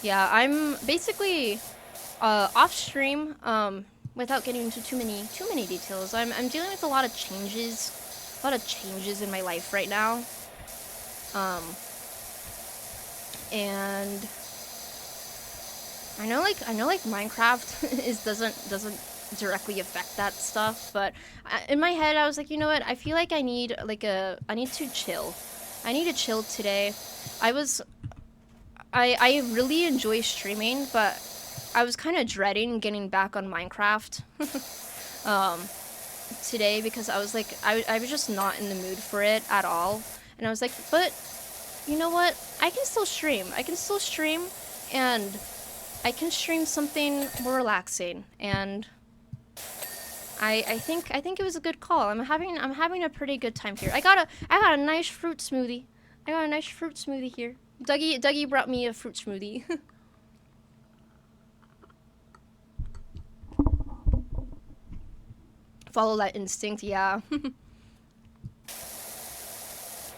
Yeah, I'm basically off stream. Without getting into too many details, I'm dealing with a lot of changes in my life right now. And I know like Minecraft doesn't directly affect that stuff, but in my head I was like, you know what? I feel like I need to chill. I need to chill today. I really enjoy streaming, but I was kind of dreading getting back on Minecraft today because I was like, I was just not in the mood for it at all. And I was like, but you know what? I can still stream. And I can stream something more relaxing. And I think it was a good call. I'm having a pretty good time here. I got a nice fruit smoothie. Here. Dougie brought me a fruit smoothie. Follow that instinct, yeah.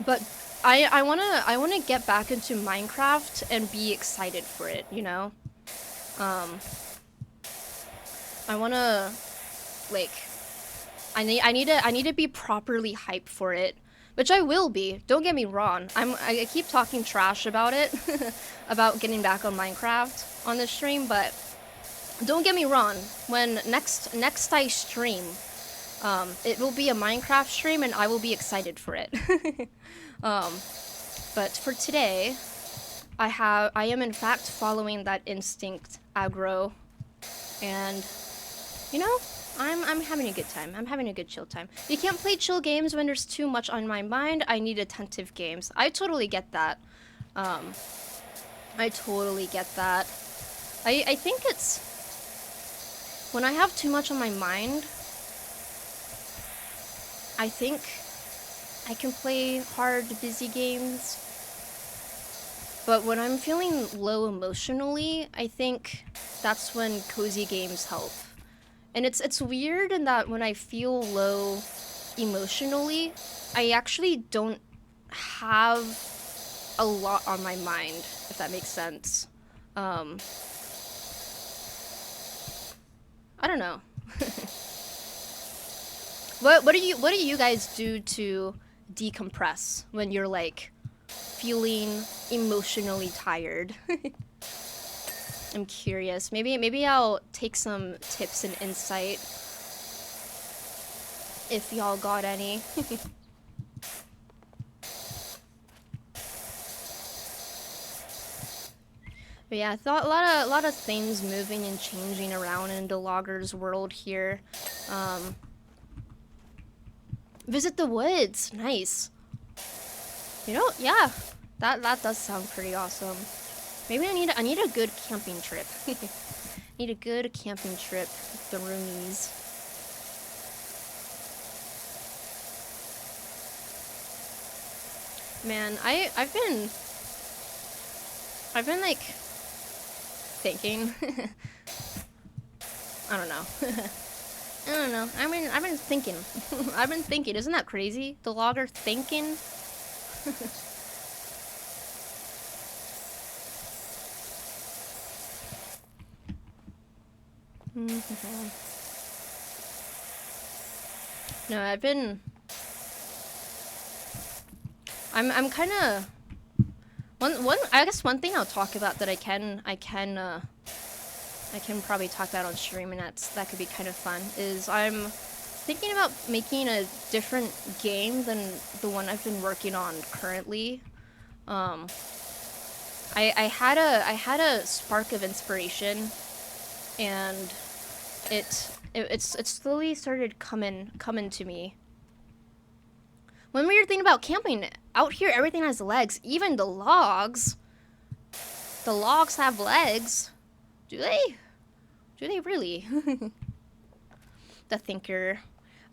But I wanna get back into Minecraft and be excited for it, you know? I wanna like I need to be properly hyped for it, which I will be. Don't get me wrong. I keep talking trash about it, about getting back on Minecraft on this stream, but don't get me wrong. When next I stream, it will be a Minecraft stream, and I will be excited for it. But for today, I am in fact following that instinct aggro, and you know, I'm having a good time. I'm having a good chill time. You can't play chill games when there's too much on my mind. I need attentive games. I totally get that. I totally get that. I think it's when I have too much on my mind, I think I can play hard, busy games. But when I'm feeling low emotionally, I think that's when cozy games help. And it's weird in that when I feel low emotionally, I actually don't have a lot on my mind, if that makes sense. I don't know. what do you guys do to decompress when you're like feeling emotionally tired? I'm curious. Maybe I'll take some tips and insight if y'all got any. But yeah, I thought a lot of things moving and changing around in the logger's world here. Visit the woods. Nice. You know, yeah, that does sound pretty awesome. Maybe I need a good camping trip. Need a good camping trip with the roomies. Man, I've been like thinking. I don't know. I don't know. I've been thinking. I've been thinking. Isn't that crazy? The logger thinking. No, I'm kind of one. I guess one thing I'll talk about that I can probably talk about on stream, and that could be kind of fun. Is I'm thinking about making a different game than the one I've been working on currently. I had a spark of inspiration, and it slowly started coming to me. One weird thing about camping, out here everything has legs, even the logs. The logs have legs. Do they? Do they really? The thinker.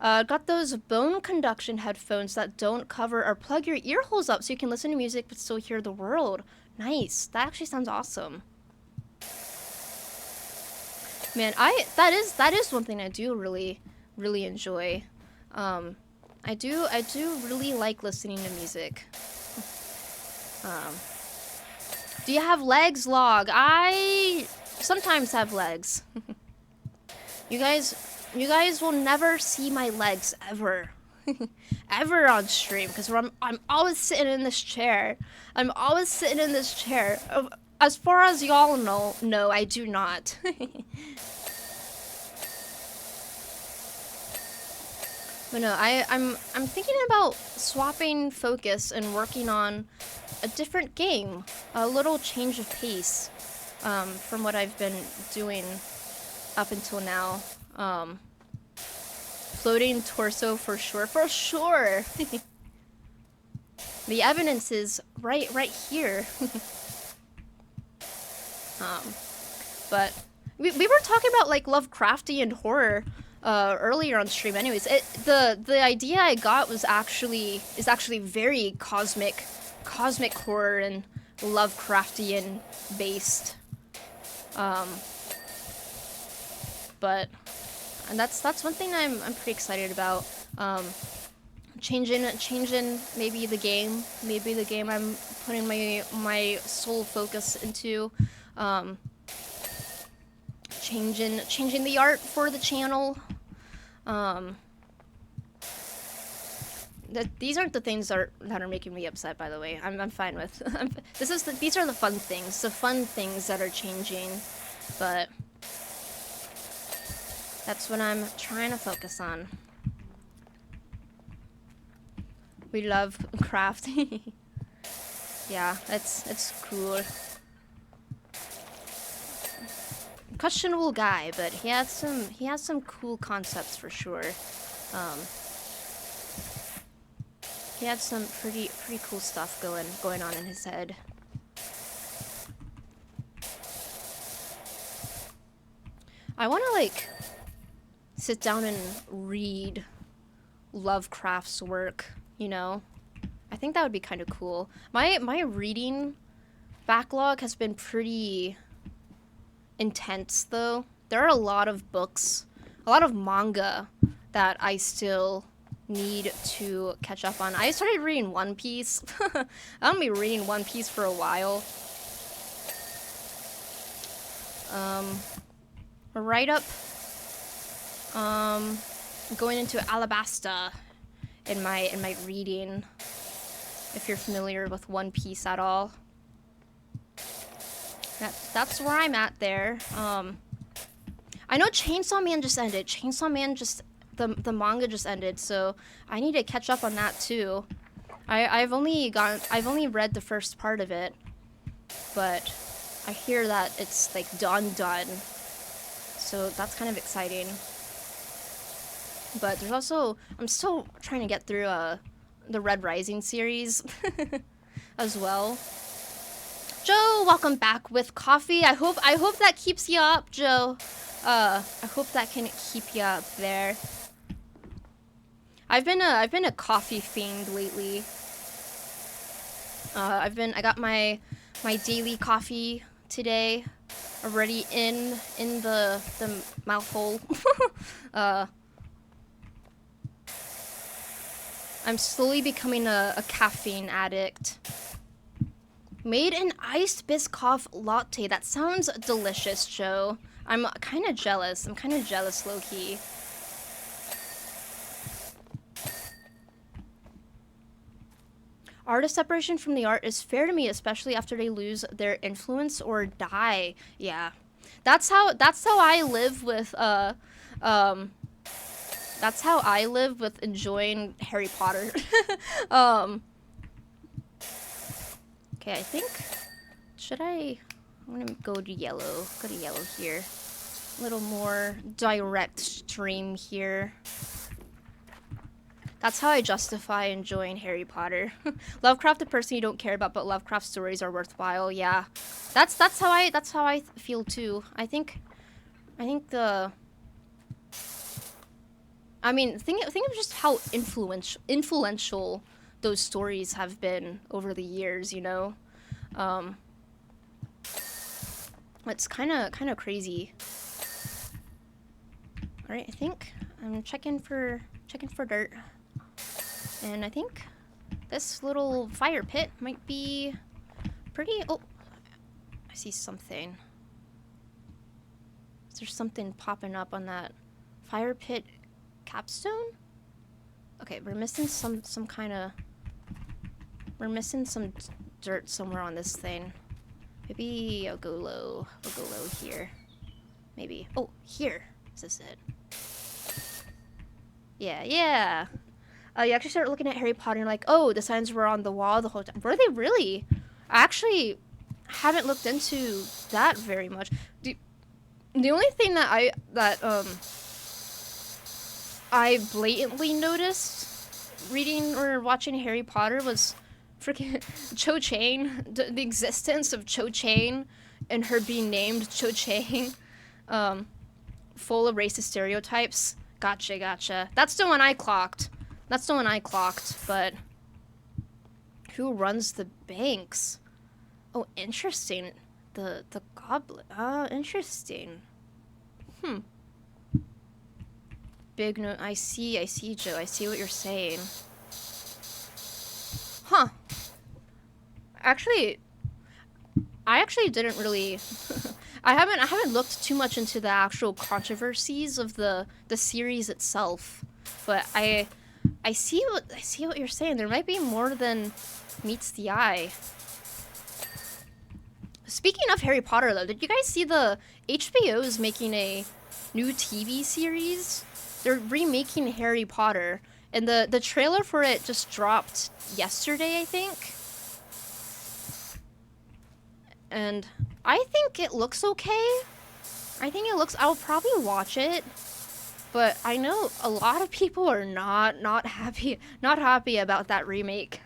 Got those bone conduction headphones that don't cover or plug your ear holes up so you can listen to music but still hear the world. Nice. That actually sounds awesome. Man, that is one thing I do really enjoy. I do really like listening to music. Do you have legs, Log? I sometimes have legs. You guys will never see my legs ever. Ever on stream, because I'm always sitting in this chair. I'm always sitting in this chair. As far as y'all know, no, I do not. But no, I'm thinking about swapping focus and working on a different game, a little change of pace from what I've been doing up until now. Floating torso for sure, for sure. The evidence is right here. But we were talking about like Lovecraftian horror earlier on stream. Anyways, the idea I got is actually very cosmic horror and Lovecraftian based. But and that's one thing I'm pretty excited about. Changing maybe the game I'm putting my sole focus into. Changing the art for the channel. These aren't the things that are making me upset, by the way. I'm fine with. These are the fun things. The fun things that are changing, but that's what I'm trying to focus on. We love craft. Yeah, it's cool. Questionable guy, but he has some cool concepts for sure. He had some pretty cool stuff going on in his head. I want to like sit down and read Lovecraft's work, you know? I think that would be kind of cool. My reading backlog has been pretty intense though. There are a lot of books, a lot of manga that I still need to catch up on. I started reading One Piece. I'm gonna be reading One Piece for a while. Write up. going into Alabasta in my reading. If you're familiar with One Piece at all, that's where I'm at there. I know Chainsaw Man just ended. Chainsaw Man just the manga just ended, so I need to catch up on that too. I've only read the first part of it, but I hear that it's like done, so that's kind of exciting. But there's also, I'm still trying to get through the Red Rising series as well. Joe, welcome back with coffee. I hope that keeps you up, Joe. I hope that can keep you up there. I've been a coffee fiend lately. I got my daily coffee today, already in the mouth hole. I'm slowly becoming a caffeine addict. Made an iced Biscoff latte. That sounds delicious, Joe. I'm kind of jealous. Low-key. Artist separation from the art is fair to me, especially after they lose their influence or die. Yeah. That's how I live with that's how I live with enjoying Harry Potter. Okay, I think, I'm gonna go to yellow. Go to yellow here. A little more direct stream here. That's how I justify enjoying Harry Potter. Lovecraft, the person you don't care about, but Lovecraft stories are worthwhile. Yeah, that's how I feel too. I think think of just how influential those stories have been over the years. You know, it's kind of crazy. All right, I think I'm checking for dirt. And I think this little fire pit might be pretty... Oh, I see something. Is there something popping up on that fire pit capstone? Okay, we're missing some kind of... We're missing some dirt somewhere on this thing. Maybe I'll go low. We'll go low here. Maybe. Oh, here. Is this it? Yeah. You actually start looking at Harry Potter and you're like, oh, the signs were on the wall the whole time. Were they really? I actually haven't looked into that very much. The only thing that I blatantly noticed reading or watching Harry Potter was freaking Cho Chang, the existence of Cho Chang and her being named Cho Chang, full of racist stereotypes. Gotcha. That's the one I clocked. But who runs the banks? Oh, interesting. The goblet. Interesting. Big no. I see, Joe. I see what you're saying. Huh. I actually didn't really. I haven't looked too much into the actual controversies of the series itself, but I see what you're saying. There might be more than meets the eye. Speaking of Harry Potter, though, did you guys see the HBO is making a new TV series? They're remaking Harry Potter, and the trailer for it just dropped yesterday, I think. And I think it looks okay. I'll probably watch it. But I know a lot of people are not happy about that remake.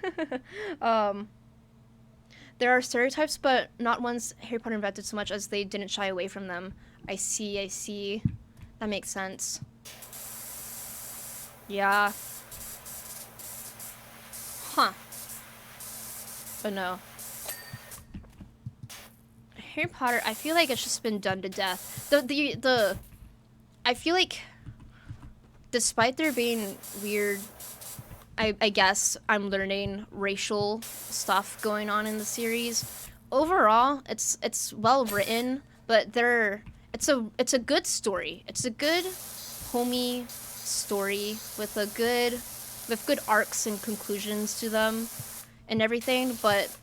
There are stereotypes, but not ones Harry Potter invented so much as they didn't shy away from them. I see. That makes sense. Yeah. Huh. But no. Harry Potter, I feel like it's just been done to death. I feel like despite there being weird, I guess I'm learning racial stuff going on in the series. Overall, it's well written, but it's a good story. It's a good, homey story with good arcs and conclusions to them and everything, but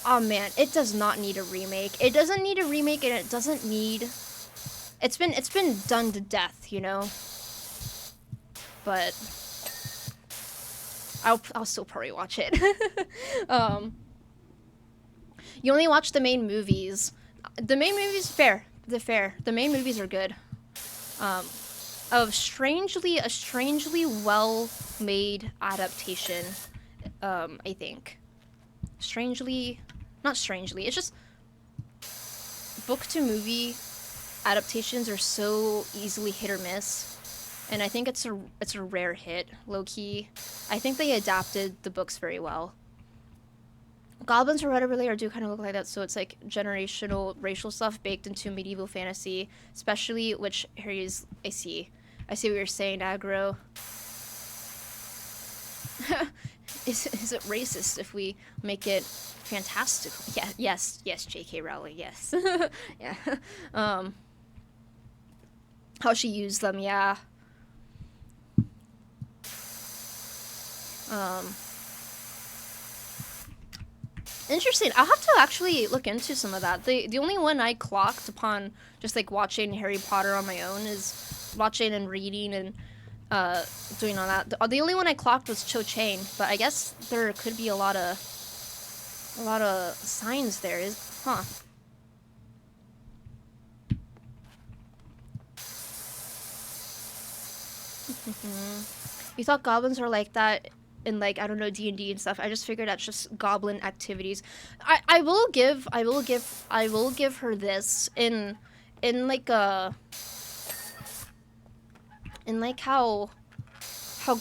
oh man, it does not need a remake. It doesn't need a remake, and it doesn't need. It's been done to death, you know. But I'll still probably watch it. um, you only watch the main movies. The main movies fair. The main movies are good. Of a strangely well made adaptation. I think. Not strangely. It's just book to movie adaptations are so easily hit or miss. And I think it's a rare hit, low key. I think they adapted the books very well. Goblins or whatever they are do kind of look like that, so it's like generational racial stuff baked into medieval fantasy, especially which areas I see. I see what you're saying, aggro. Is it racist if we make it fantastical? Yeah, yes, J.K. Rowling, yes. Yeah. How she used them, yeah. Interesting. I'll have to actually look into some of that. The only one I clocked upon just like watching Harry Potter on my own is watching and reading and doing all that. The only one I clocked was Cho Chang, but I guess there could be a lot of signs there. Huh. You thought goblins are like that in like, I don't know, D&D and stuff. I just figured that's just goblin activities. I will give her this in like how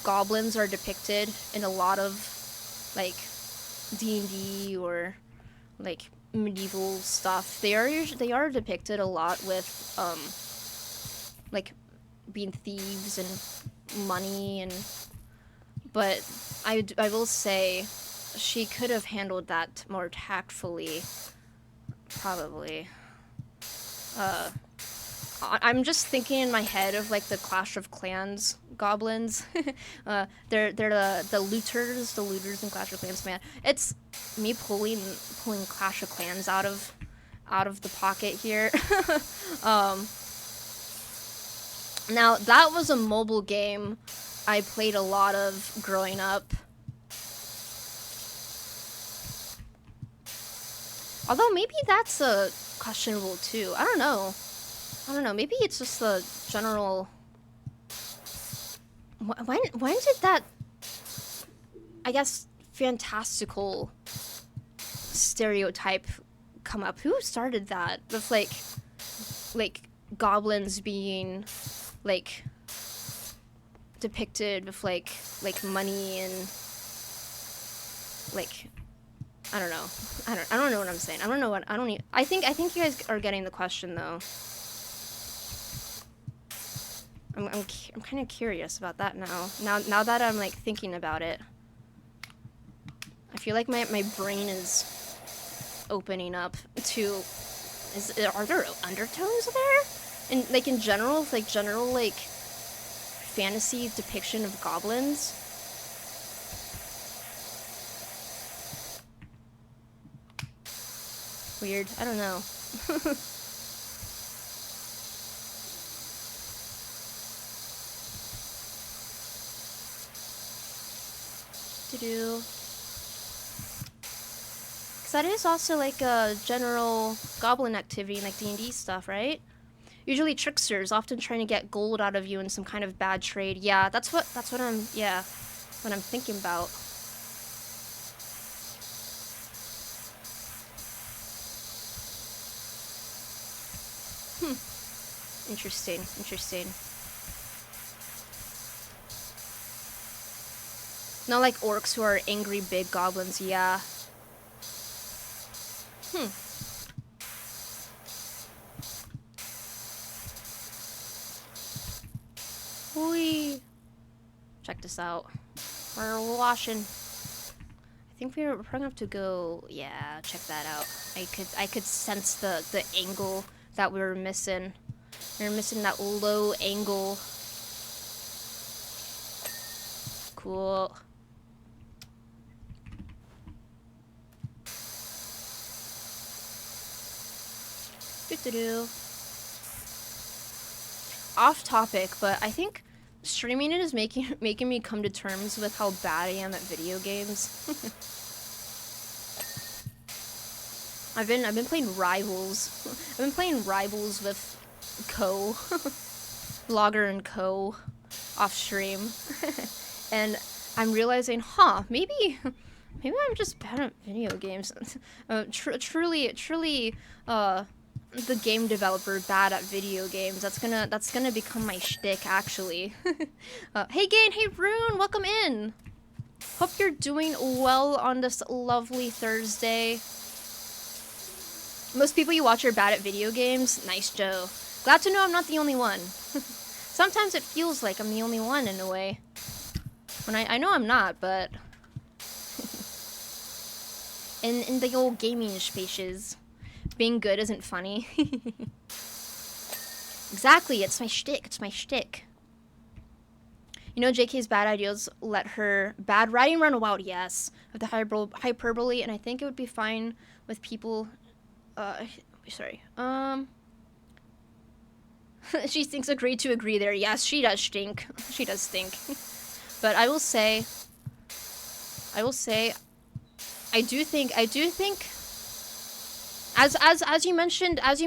goblins are depicted in a lot of like D&D or like medieval stuff. They are depicted a lot with like being thieves and money, and but I will say she could have handled that more tactfully, probably. I'm just thinking in my head of like the Clash of Clans goblins. They're the looters in Clash of Clans. Man, it's me pulling Clash of Clans out of the pocket here. Now that was a mobile game I played a lot of growing up. Although maybe that's questionable too. I don't know. Maybe it's just the general. When did that, I guess, fantastical stereotype come up? Who started that with like goblins being like depicted with like money and like I don't know. I don't know what I'm saying. I think you guys are getting the question though. I'm kind of curious about that now. Now that I'm like thinking about it, I feel like my brain is opening up to. Are there undertones there? And like in general, like fantasy depiction of goblins. Weird. I don't know. Because that is also like a general goblin activity in like D&D stuff, right? Usually tricksters often trying to get gold out of you in some kind of bad trade. Yeah, that's what I'm thinking about. Interesting. Not like orcs who are angry big goblins, yeah. Whee! Check this out. We're washing. I think we're probably gonna have to go. Yeah, check that out. I could sense the angle that we were missing. We were missing that low angle. cool. Doo-doo-doo. Off topic, but I think streaming it is making me come to terms with how bad I am at video games. I've been playing Rivals. I've been playing Rivals with Co. Logger and Co. off stream. And I'm realizing, maybe I'm just bad at video games. Truly, the game developer bad at video games. That's gonna become my shtick, actually. Hey Gain, hey Rune, welcome in. Hope you're doing well on this lovely Thursday. Most people you watch are bad at video games. Nice, Joe. Glad to know I'm not the only one. Sometimes it feels like I'm the only one in a way. When I know I'm not, but in the old gaming spaces, being good isn't funny. Exactly, it's my shtick. It's my shtick. You know, JK's bad ideas let her bad writing run wild. Yes, with the hyperbole, and I think it would be fine with people. Sorry. She thinks agreed to agree there. Yes, she does stink. She does stink. But I will say, I do think, as you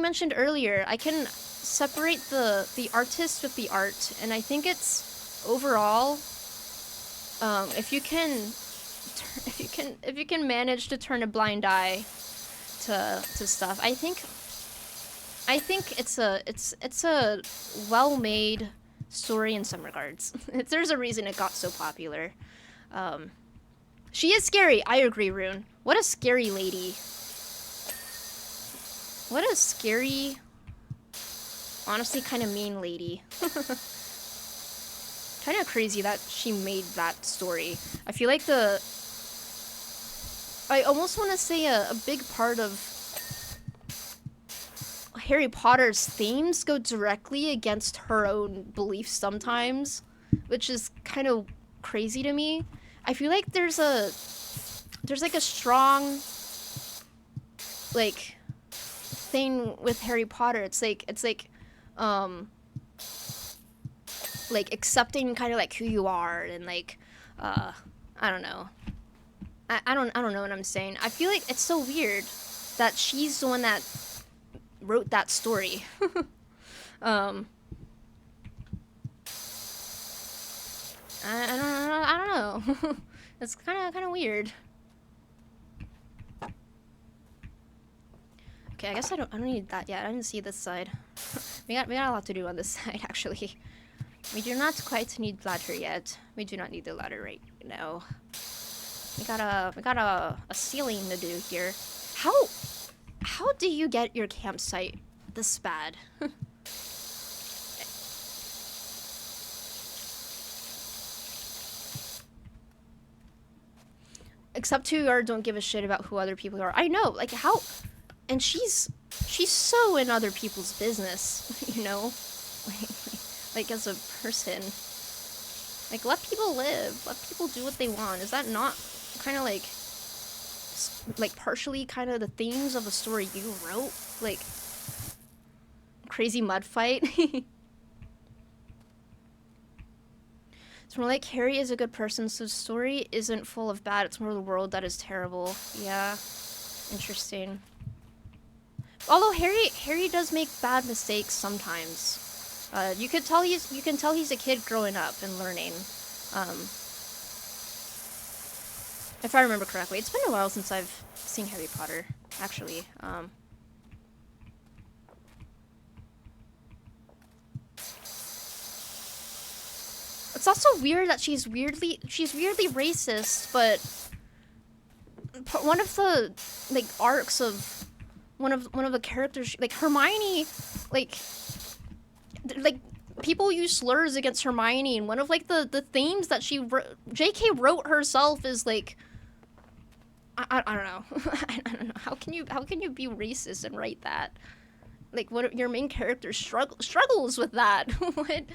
mentioned earlier, I can separate the artist with the art, and I think it's overall, if you can manage to turn a blind eye to stuff, I think it's a well-made story in some regards. There's a reason it got so popular. She is scary. I agree, Rune. What a scary lady. What a scary, honestly, kind of mean lady. Kind of crazy that she made that story. I feel like I almost want to say a big part of Harry Potter's themes go directly against her own beliefs sometimes, which is kind of crazy to me. I feel like there's like a strong like thing with Harry Potter. It's like accepting kind of like who you are, and like I don't know. I don't know what I'm saying. I feel like it's so weird that she's the one that wrote that story. I don't know. It's kind of weird. Okay, I guess I don't need that yet. I didn't see this side. we got a lot to do on this side, actually. We do not quite need ladder yet. We do not need the ladder right now. We got a ceiling to do here. How do you get your campsite this bad? Except who you are, don't give a shit about who other people are. I know, like how, and she's so in other people's business, you know, like as a person. Like, let people live, let people do what they want. Is that not kind of like partially kind of the themes of the story you wrote? Like, crazy mud fight. It's more like Harry is a good person, so the story isn't full of bad. It's more the world that is terrible. Yeah, interesting. Although Harry does make bad mistakes sometimes. You can tell he's a kid growing up and learning. If I remember correctly, it's been a while since I've seen Harry Potter, actually. It's also weird that she's weirdly racist, but one of the like arcs of one of the characters, like Hermione, like people use slurs against Hermione, and one of like the themes that JK wrote herself is like, I don't know. I don't know. How can you be racist and write that? Like, what your main character struggles with that? What?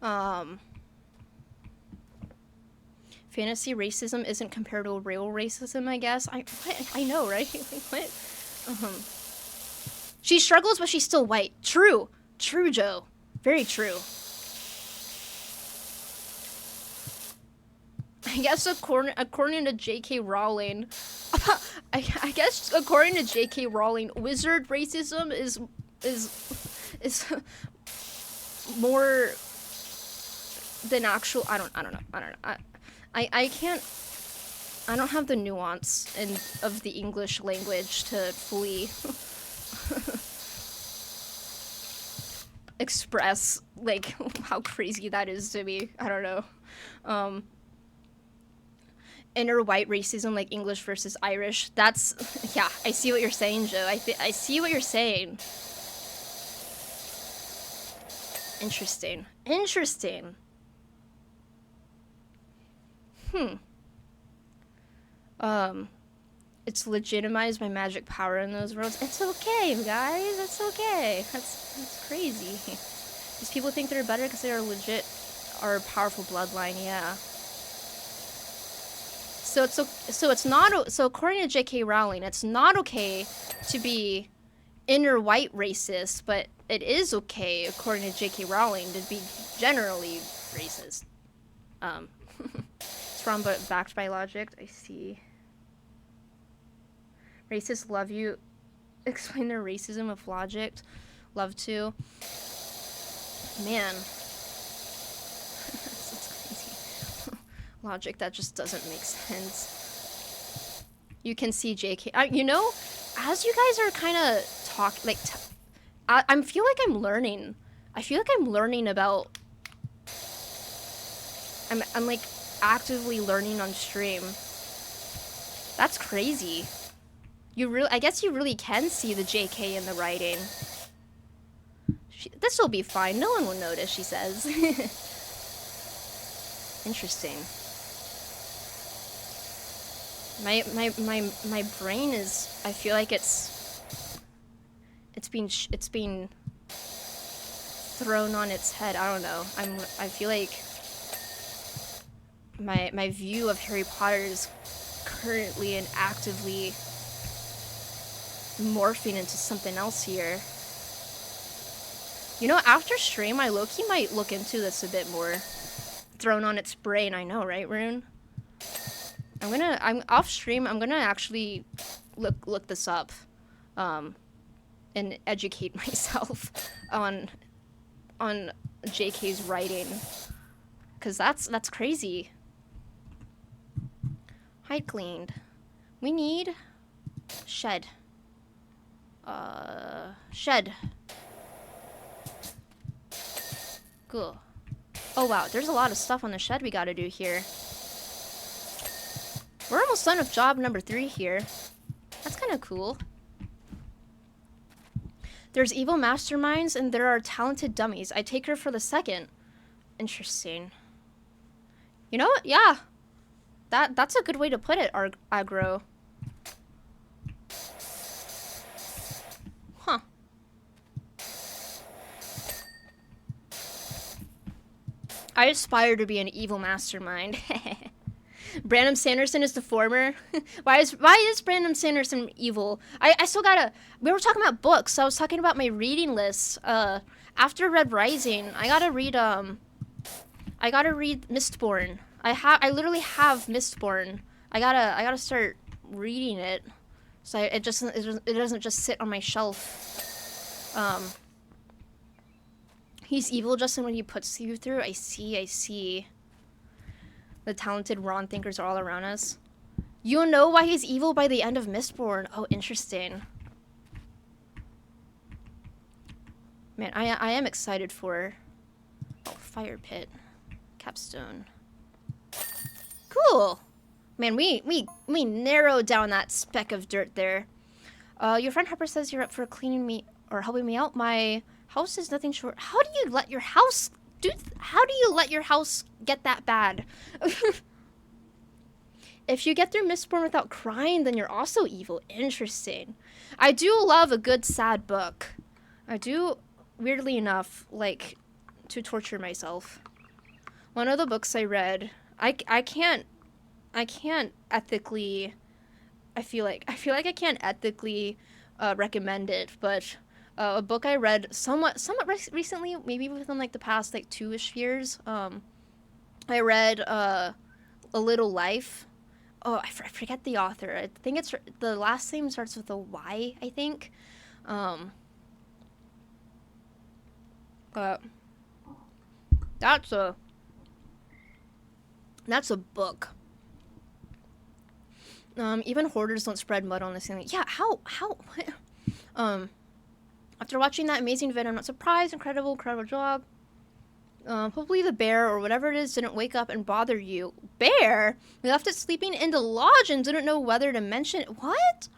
Um, fantasy racism isn't compared to real racism, I guess. I know, right? Like, what? Um, she struggles, but she's still white. True. True, Joe. Very true. I guess according to J.K. Rowling, I guess according to J.K. Rowling, wizard racism is more than actual. I don't know. I can't. I don't have the nuance of the English language to fully express like how crazy that is to me. I don't know. Inner white racism, like English versus Irish. That's, yeah, I see what you're saying, Joe. I see what you're saying. Interesting. Interesting. It's legitimized by magic power in those worlds. It's okay, guys. It's okay. That's crazy. These people think they're better because they are legit, are a powerful bloodline. Yeah. So it's not, so according to J.K. Rowling, it's not okay to be inner white racist, but it is okay according to J.K. Rowling to be generally racist. It's from but backed by logic. I see. Racists love you. Explain their racism with logic. Love to. Man. That's crazy. Logic that just doesn't make sense. You can see JK. You know, as you guys are kind of talking, like, I feel like I'm learning. I feel like I'm learning about. I'm like actively learning on stream. That's crazy. I guess you really can see the JK in the writing. This will be fine. No one will notice, she says. Interesting. My brain is, I feel like it's being thrown on its head. I don't know. I feel like my view of Harry Potter is currently and actively morphing into something else here. You know, after stream, I low-key might look into this a bit more. Thrown on its brain, I know, right, Rune? I'm off stream, I'm gonna actually look this up, and educate myself on JK's writing. Cause that's crazy. Hide cleaned. We need shed. Shed. Cool. Oh wow, there's a lot of stuff on the shed we gotta do here. We're almost done with job number 3 here. That's kind of cool. There's evil masterminds and there are talented dummies. I take her for the second. Interesting. You know what? Yeah. That's a good way to put it, aggro. Huh. I aspire to be an evil mastermind. Brandon Sanderson is the former. Why is Brandon Sanderson evil? I still gotta. We were talking about books. So I was talking about my reading list. After Red Rising, I gotta read Mistborn. I literally have Mistborn. I gotta start reading it, so it doesn't just sit on my shelf. He's evil, Justin, when he puts you through. I see. The talented Ron thinkers are all around us. You'll know why he's evil by the end of Mistborn. Oh, interesting. Man, I am excited for... Oh, fire pit. Capstone. Cool. Man, we narrowed down that speck of dirt there. Your friend Harper says you're up for cleaning me or helping me out. My house is nothing short. How do you let your house... Dude, how do you let your house get that bad? If you get through Mistborn without crying, then you're also evil. Interesting. I do love a good sad book. I do, weirdly enough, like to torture myself. One of the books I read, I can't ethically. I feel like I can't ethically recommend it, but a book I read recently, maybe within like the past like 2-ish years. I read A Little Life. Oh, I forget the author. I think it's the last name starts with a Y, I think. Um, but that's a that's a book. Even hoarders don't spread mud on the ceiling. Yeah, how? um, After watching that amazing vid, I'm not surprised. Incredible job. Hopefully the bear or whatever it is didn't wake up and bother you. Bear? We left it sleeping in the lodge and didn't know whether to mention it. What?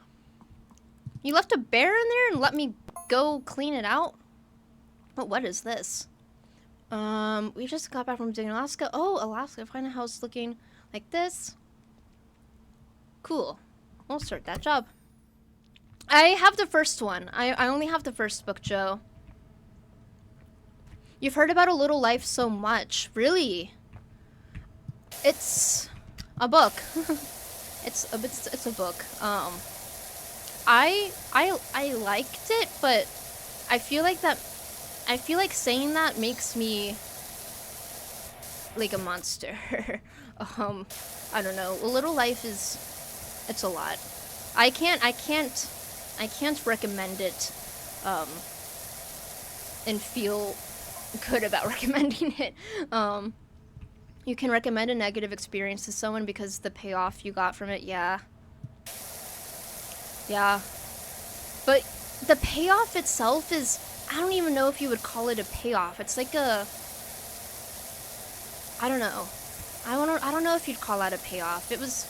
You left a bear in there and let me go clean it out? Oh, what is this? We just got back from doing Alaska. Oh, Alaska. Find a house looking like this. Cool. We'll start that job. I have the first one. I only have the first book, Joe. You've heard about A Little Life so much. Really? It's a book. it's a book. I liked it, but I feel like saying that makes me like a monster. I don't know. A Little Life it's a lot. I can't recommend it and feel good about recommending it. You can recommend a negative experience to someone because the payoff you got from it, yeah. But the payoff itself is, I don't even know if you would call it a payoff. It's like a, I don't know. I don't know if you'd call that a payoff. It was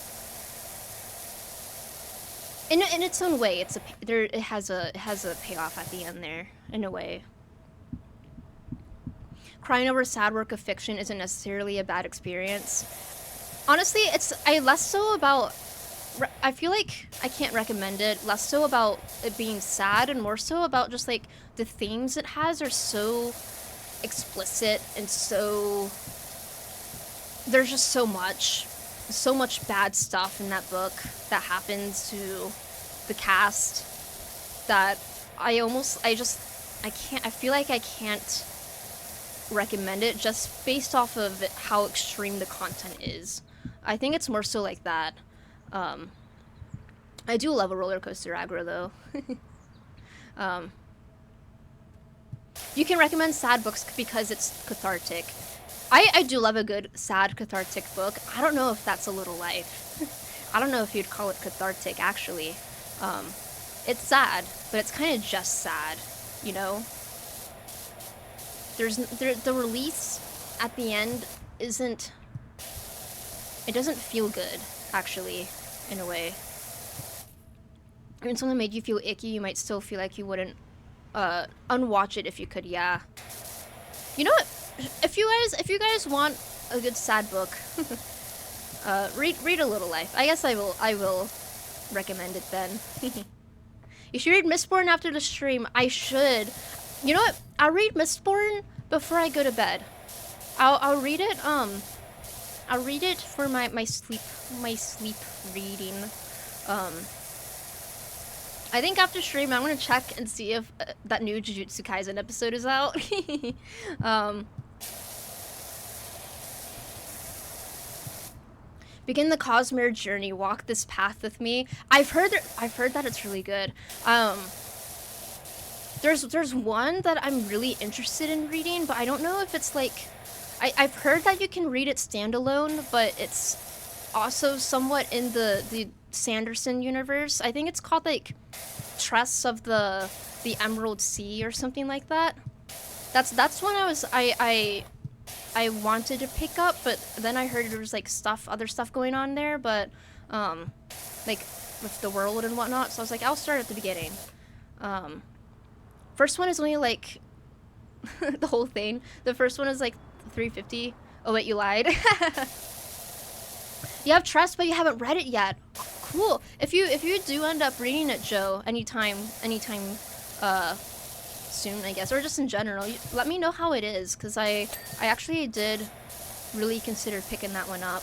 in its own way. It has a payoff at the end there in a way. Crying over a sad work of fiction isn't necessarily a bad experience. Honestly, I feel like I can't recommend it. Less so about it being sad and more so about just like the themes it has are so explicit and so there's just so much bad stuff in that book that happens to the cast that I feel like I can't recommend it just based off of how extreme the content is. I think it's more so like that. I do love a roller coaster aggro though. You can recommend sad books because it's cathartic. I do love a good sad cathartic book. I don't know if that's A Little Life. I don't know if you'd call it cathartic actually. It's sad, but it's kind of just sad, you know? The release at the end it doesn't feel good, actually, in a way. I mean, something made you feel icky, you might still feel like you wouldn't, unwatch it if you could, yeah. You know what? If you guys want a good sad book, read A Little Life. I guess I will recommend it then. You should read Mistborn after the stream. I should. You know what? I'll read Mistborn before I go to bed. I'll read it. I'll read it for my sleep reading. I think after stream I'm gonna check and see if that new Jujutsu Kaisen episode is out. Begin the Cosmere journey. Walk this path with me. I've heard that it's really good. There's one that I'm really interested in reading, but I don't know if it's like... I've heard that you can read it standalone, but it's also somewhat in the Sanderson universe. I think it's called, like, Tress of the Emerald Sea or something like that. That's one I wanted to pick up, but then I heard there was, like, other stuff going on there, but, like, with the world and whatnot, so I was like, I'll start at the beginning. First one is only, like, the whole thing. The first one is, like, 350. Oh, wait, you lied. You have Trust, but you haven't read it yet. Cool. If you do end up reading it, Joe, anytime, soon, I guess, or just in general, let me know how it is, because I actually did really consider picking that one up.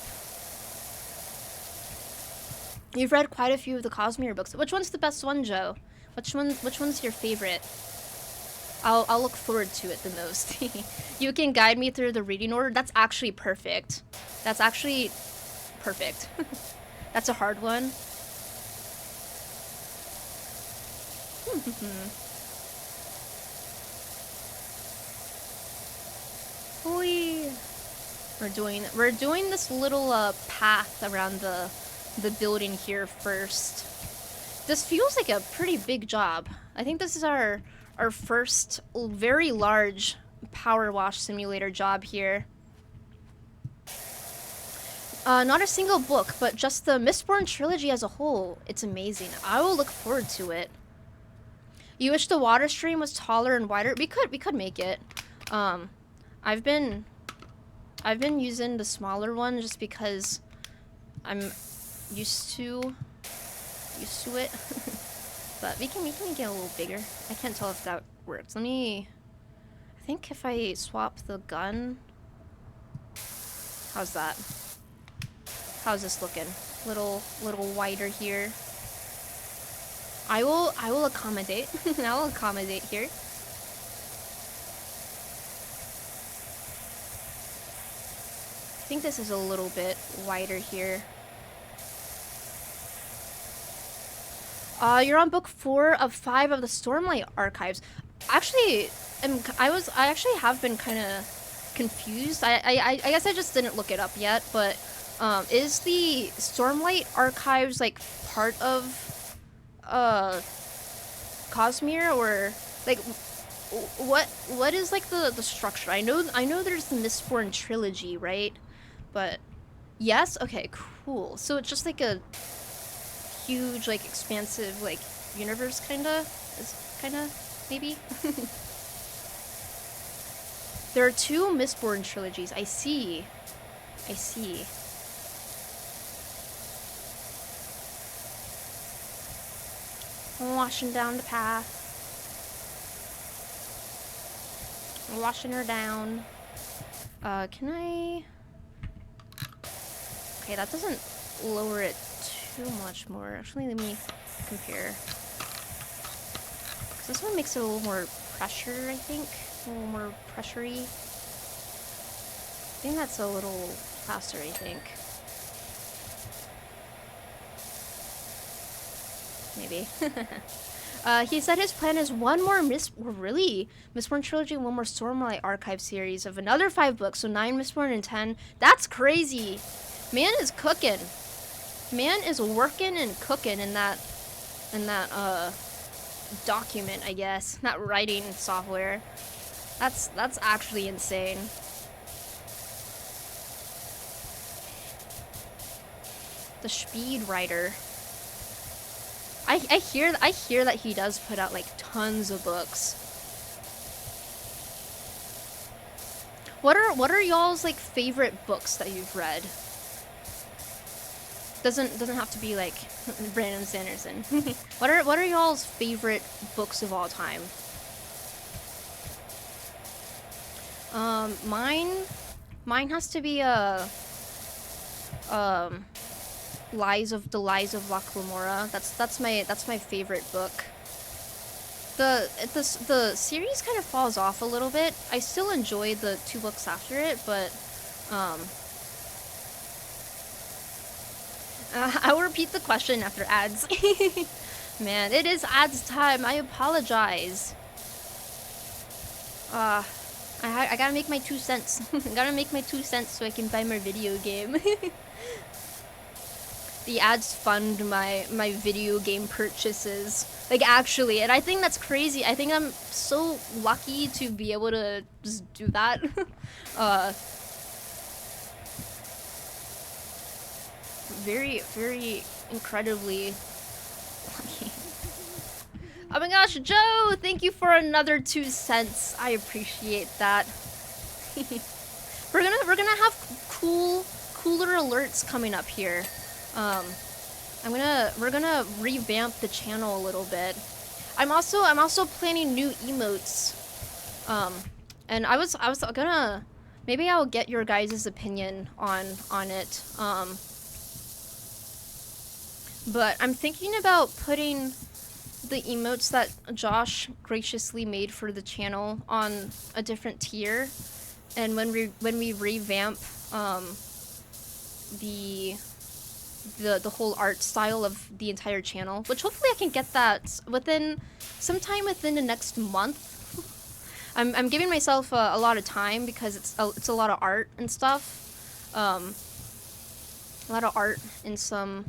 You've read quite a few of the Cosmere books. Which one's the best one, Joe? Which one's your favorite? I'll look forward to it the most. You can guide me through the reading order. That's actually perfect. That's actually perfect. That's a hard one. Oi. We're doing this little path around the building here first. This feels like a pretty big job. I think this is our first very large power wash simulator job here. Not a single book, but just the Mistborn trilogy as a whole. It's amazing. I will look forward to it. You wish the water stream was taller and wider? We could make it. I've been using the smaller one just because I'm used to it. But we can make it a little bigger. I can't tell if that works. I think if I swap the gun, how's that? How's this looking? Little wider here. I will accommodate. I will accommodate here. I think this is a little bit wider here. You're on book 4 of 5 of the Stormlight Archives. Actually, I actually have been kind of confused. I guess I just didn't look it up yet, but is the Stormlight Archives like part of Cosmere, or like what is like the structure? I know there's the Mistborn trilogy, right? But yes, okay, cool. So it's just like a huge, like, expansive, like, universe, kinda, maybe. There are 2 Mistborn trilogies. I see. I'm washing down the path. I'm washing her down. Can I? Okay, that doesn't lower it too much more. Actually, let me compare. 'Cause this one makes it a little more pressure, I think. A little more pressury. I think that's a little faster, I think. Maybe. He said his plan is one more Mistborn trilogy and one more Stormlight Archive series of another 5 books, so 9 Mistborn and 10. That's crazy. Man is cooking. Man is working and cooking in that document, I guess. That writing software. That's actually insane. The speed writer. I hear that he does put out like tons of books. What are y'all's like favorite books that you've read? Doesn't have to be like Brandon Sanderson. What are y'all's favorite books of all time? Mine has to be Lies of Locke Lamora. That's my favorite book. The series kind of falls off a little bit. I still enjoy the 2 books after it, but I'll repeat the question after ads. Man, it is ads time. I apologize. I gotta make my 2 cents. I gotta make my 2 cents so I can buy my video game. The ads fund my video game purchases. Like, actually, and I think that's crazy. I think I'm so lucky to be able to just do that. Very, very incredibly lucky. Oh my gosh, Joe! Thank you for another 2 cents. I appreciate that. We're gonna have cooler alerts coming up here. We're gonna revamp the channel a little bit. I'm also planning new emotes. And I was gonna maybe I'll get your guys' opinion on it. But I'm thinking about putting the emotes that Josh graciously made for the channel on a different tier, and when we revamp the whole art style of the entire channel, which hopefully I can get that sometime within the next month. I'm giving myself a lot of time because it's a lot of art and stuff, a lot of art and some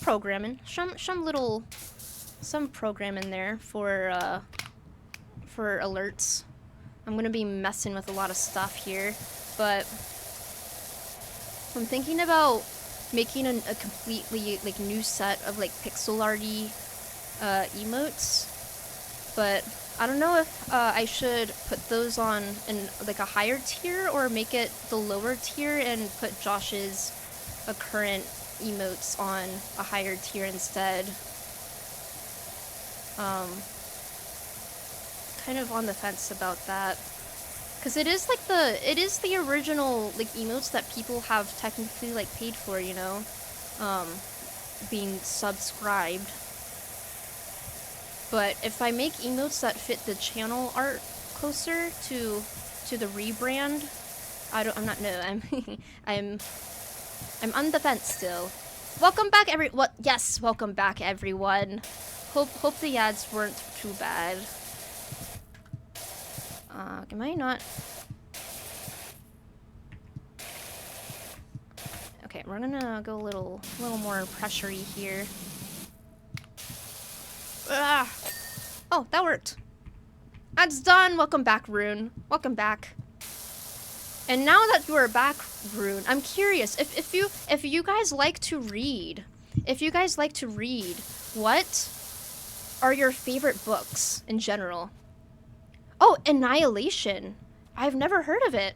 programming, some programming there for alerts. I'm gonna be messing with a lot of stuff here, but I'm thinking about making a completely like new set of like pixel arty emotes, but I don't know if I should put those on in like a higher tier or make it the lower tier and put Josh's current emotes on a higher tier instead. Kind of on the fence about that, because it is the original like emotes that people have technically like paid for, you know, being subscribed. But if I make emotes that fit the channel art closer to the rebrand, I'm on the fence still. Welcome back welcome back everyone. Hope the ads weren't too bad. Am I not? Okay, we're gonna go a little more pressure-y here. Ah! Oh, that worked. That's done. Welcome back, Rune. Welcome back. And now that you are back, Rune, I'm curious if you guys like to read. If you guys like to read, what are your favorite books in general? Oh, Annihilation. I've never heard of it.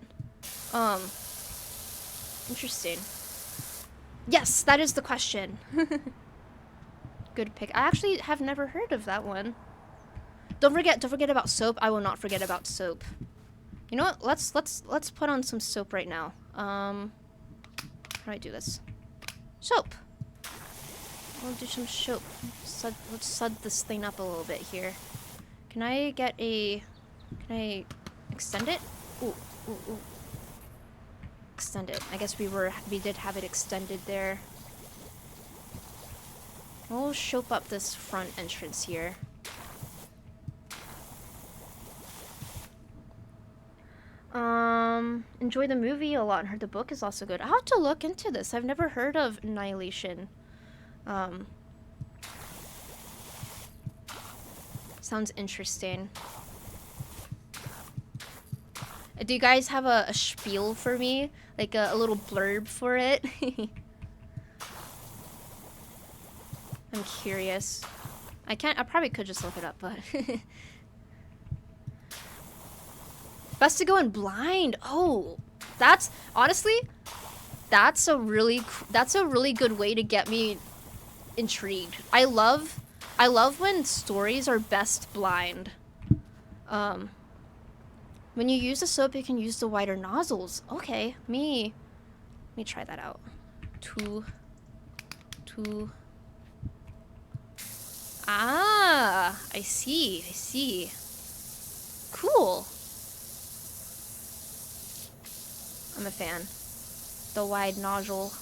Interesting. Yes, that is the question. Good pick. I actually have never heard of that one. Don't forget about soap. I will not forget about soap. You know what? Let's put on some soap right now. How do I do this? Soap. We'll do some soap. Let's sud this thing up a little bit here. Can I extend it? Ooh. Extend it. I guess we did have it extended there. We'll soap up this front entrance here. Enjoy the movie a lot and heard the book is also good. I'll have to look into this. I've never heard of Annihilation. Sounds interesting. Do you guys have a spiel for me? Like a little blurb for it? I'm curious. I probably could just look it up, but... Best to go in blind. Oh, honestly, that's a really good way to get me intrigued. I love when stories are best blind. When you use the soap, you can use the wider nozzles. Okay, let me try that out. Two. Ah, I see. Cool. I'm a fan. The wide nozzle.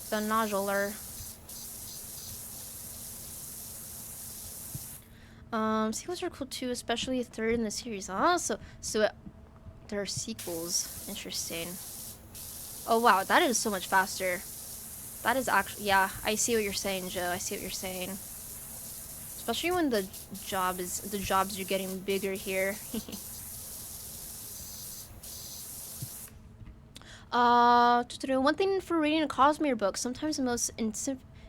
The nozzler. Sequels are cool too, especially a third in the series. Ah, so there are sequels. Interesting. Oh wow, that is so much faster. That is actually, yeah, I see what you're saying, Joe. I see what you're saying. Especially when the jobs are getting bigger here. One thing for reading a Cosmere book, sometimes the most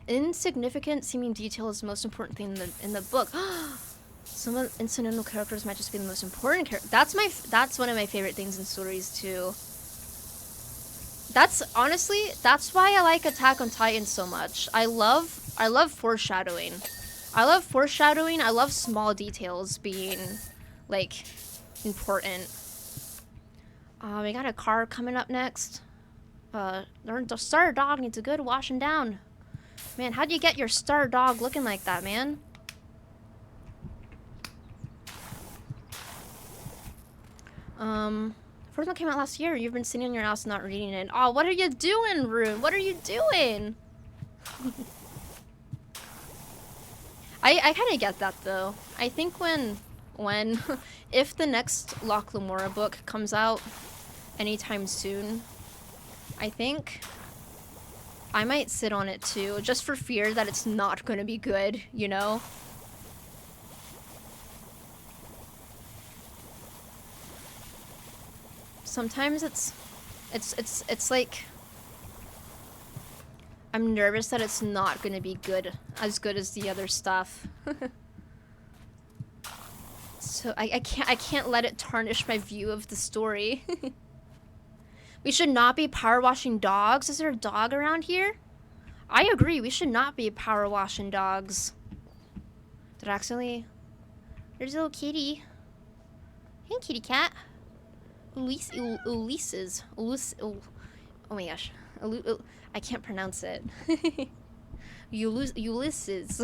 insignificant seeming detail is the most important thing in the book. Some of the incidental characters might just be the most important character. That's one of my favorite things in stories too. That's why I like Attack on Titan so much. I love foreshadowing. I love small details being like important. We got a car coming up next. The starter dog needs a good washing down. Man, how do you get your starter dog looking like that, man? First one came out last year. You've been sitting in your house not reading it. Oh, what are you doing, Rune? What are you doing? I kind of get that, though. I think if the next Loch Lamora book comes out anytime soon, I think I might sit on it too, just for fear that it's not gonna be good, you know? Sometimes it's like I'm nervous that it's not gonna be as good as the other stuff. So I can't let it tarnish my view of the story. We should not be power washing dogs. Is there a dog around here? I agree, we should not be power washing dogs. Did I accidentally... There's a little kitty. Hey, kitty cat. Ulysses. Oh my gosh. I can't pronounce it. Ulysses.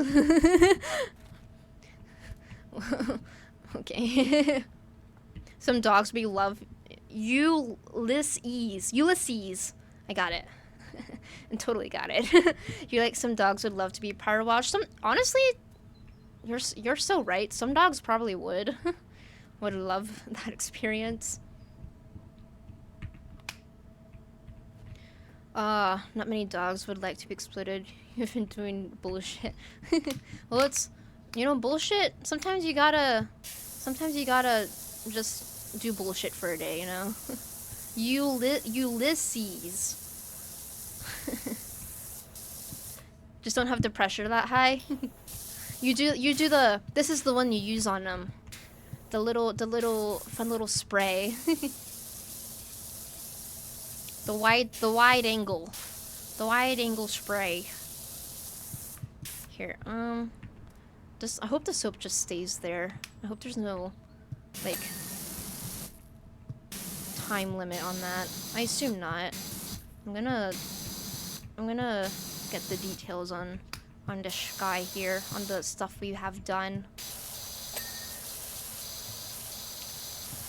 Okay. Some dogs we love. Ulysses. I got it. I totally got it. You like some dogs would love to be power washed. Honestly, you're so right. Some dogs probably would. Would love that experience. Not many dogs would like to be exploded. You've been doing bullshit. Well, it's, bullshit. Sometimes you gotta just do bullshit for a day, you know? Ulysses. Just don't have the pressure that high. You do this is the one you use on them. The little fun little spray. The wide angle spray. Here, I hope the soap just stays there. I hope there's no, like, time limit on that. I assume not. I'm gonna get the details on this guy here, on the stuff we have done.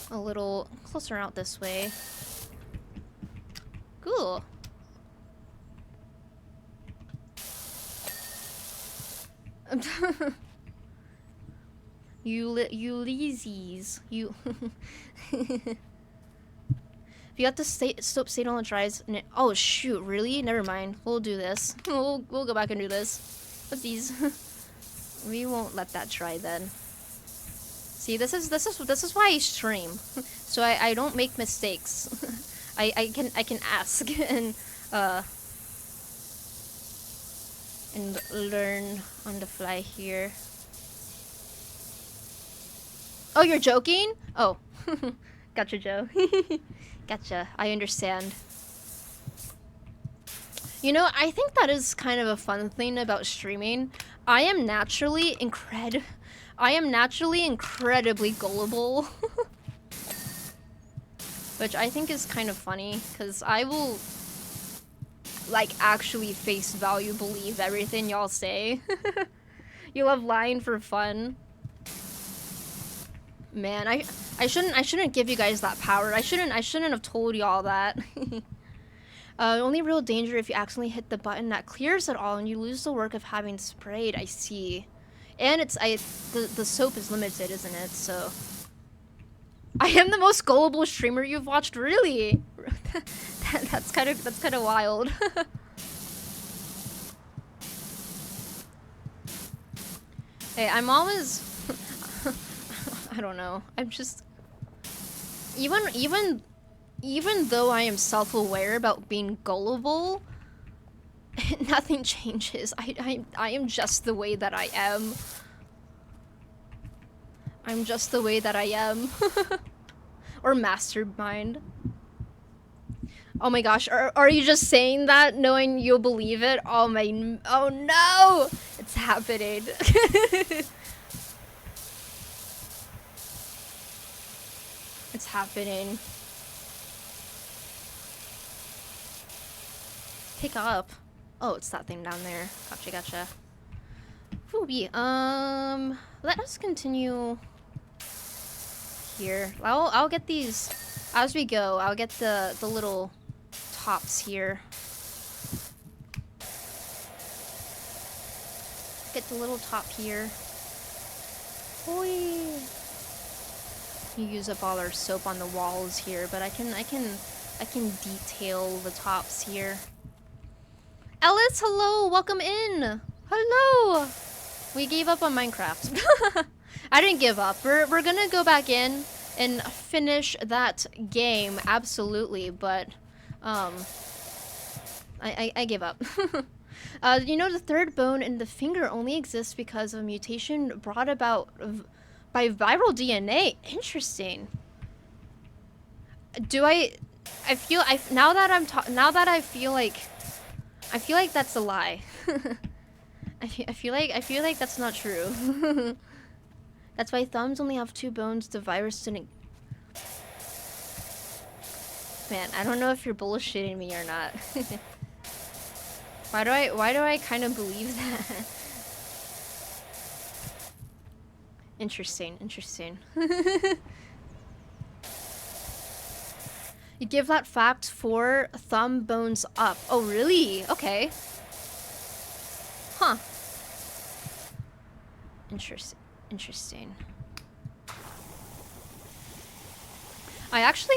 A little closer out this way. Cool. Ulysses. You. If you have to soap stay on the dries. Oh shoot! Really? Never mind. We'll do this. We'll go back and do this. What's these? We won't let that dry then. See, this is why I stream, so I don't make mistakes. I can ask and learn on the fly here. Oh, you're joking? Oh, gotcha, Joe. Gotcha. I understand. I think that is kind of a fun thing about streaming. I am naturally incredibly gullible. Which I think is kind of funny, because I will, like, actually face value believe everything y'all say. You love lying for fun. Man, I shouldn't give you guys that power. I shouldn't have told y'all that. Only real danger if you accidentally hit the button that clears it all and you lose the work of having sprayed. I see. And the soap is limited, isn't it? So I am the most gullible streamer you've watched, really. That's kind of wild. Hey, I'm always I don't know. I'm just even though I am self-aware about being gullible, nothing changes. I am just the way that I am. I'm just the way that I am. Or mastermind. Oh my gosh, are you just saying that knowing you'll believe it? Oh no! It's happening. It's happening. pick up? Oh, it's that thing down there. Gotcha, gotcha. Whoopee. Let us continue here. I'll get these as we go. I'll get the little tops here. Get the little top here. Oi. You use up all our soap on the walls here, but I can detail the tops here. Ellis, hello, welcome in. Hello. We gave up on Minecraft. I didn't give up. We're gonna go back in and finish that game, absolutely. But I give up. You know, the third bone in the finger only exists because of a mutation brought about by viral DNA. Interesting. Now that I feel like that's a lie. I feel like that's not true. That's why thumbs only have 2 bones. The virus didn't. Man, I don't know if you're bullshitting me or not. Why do I kind of believe that? Interesting. You give that fact 4 thumb bones up. Oh, really? Okay. Huh. Interesting. I actually,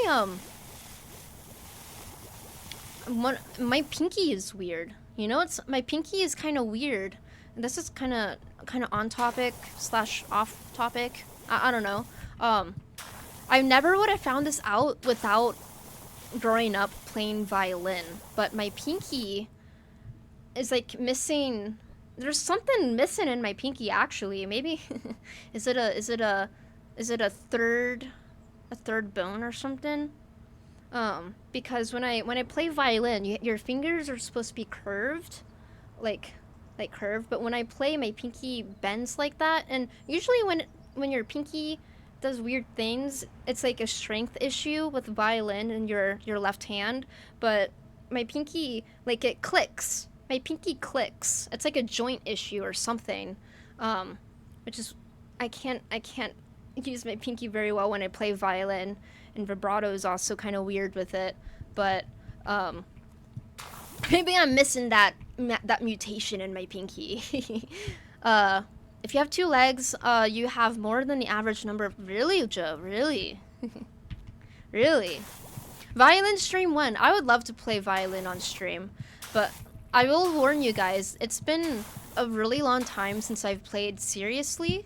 my pinky is weird. You know, my pinky is kind of weird. And this is kind of on topic / off topic. I don't know. I never would have found this out without growing up playing violin, but my pinky is like missing. There's something missing in my pinky, actually. Maybe is it a third bone or something? Because when I play violin, your fingers are supposed to be curved, like curved. But when I play, my pinky bends like that. And usually when your pinky does weird things, it's like a strength issue with violin and your left hand. But my pinky, like, it clicks. My pinky clicks. It's like a joint issue or something, which is I can't use my pinky very well when I play violin, and vibrato is also kind of weird with it. But maybe I'm missing that mutation in my pinky. If you have 2 legs, you have more than the average number of... Really, Joe? Really? Really? Violin stream 1. I would love to play violin on stream, but I will warn you guys, it's been a really long time since I've played seriously.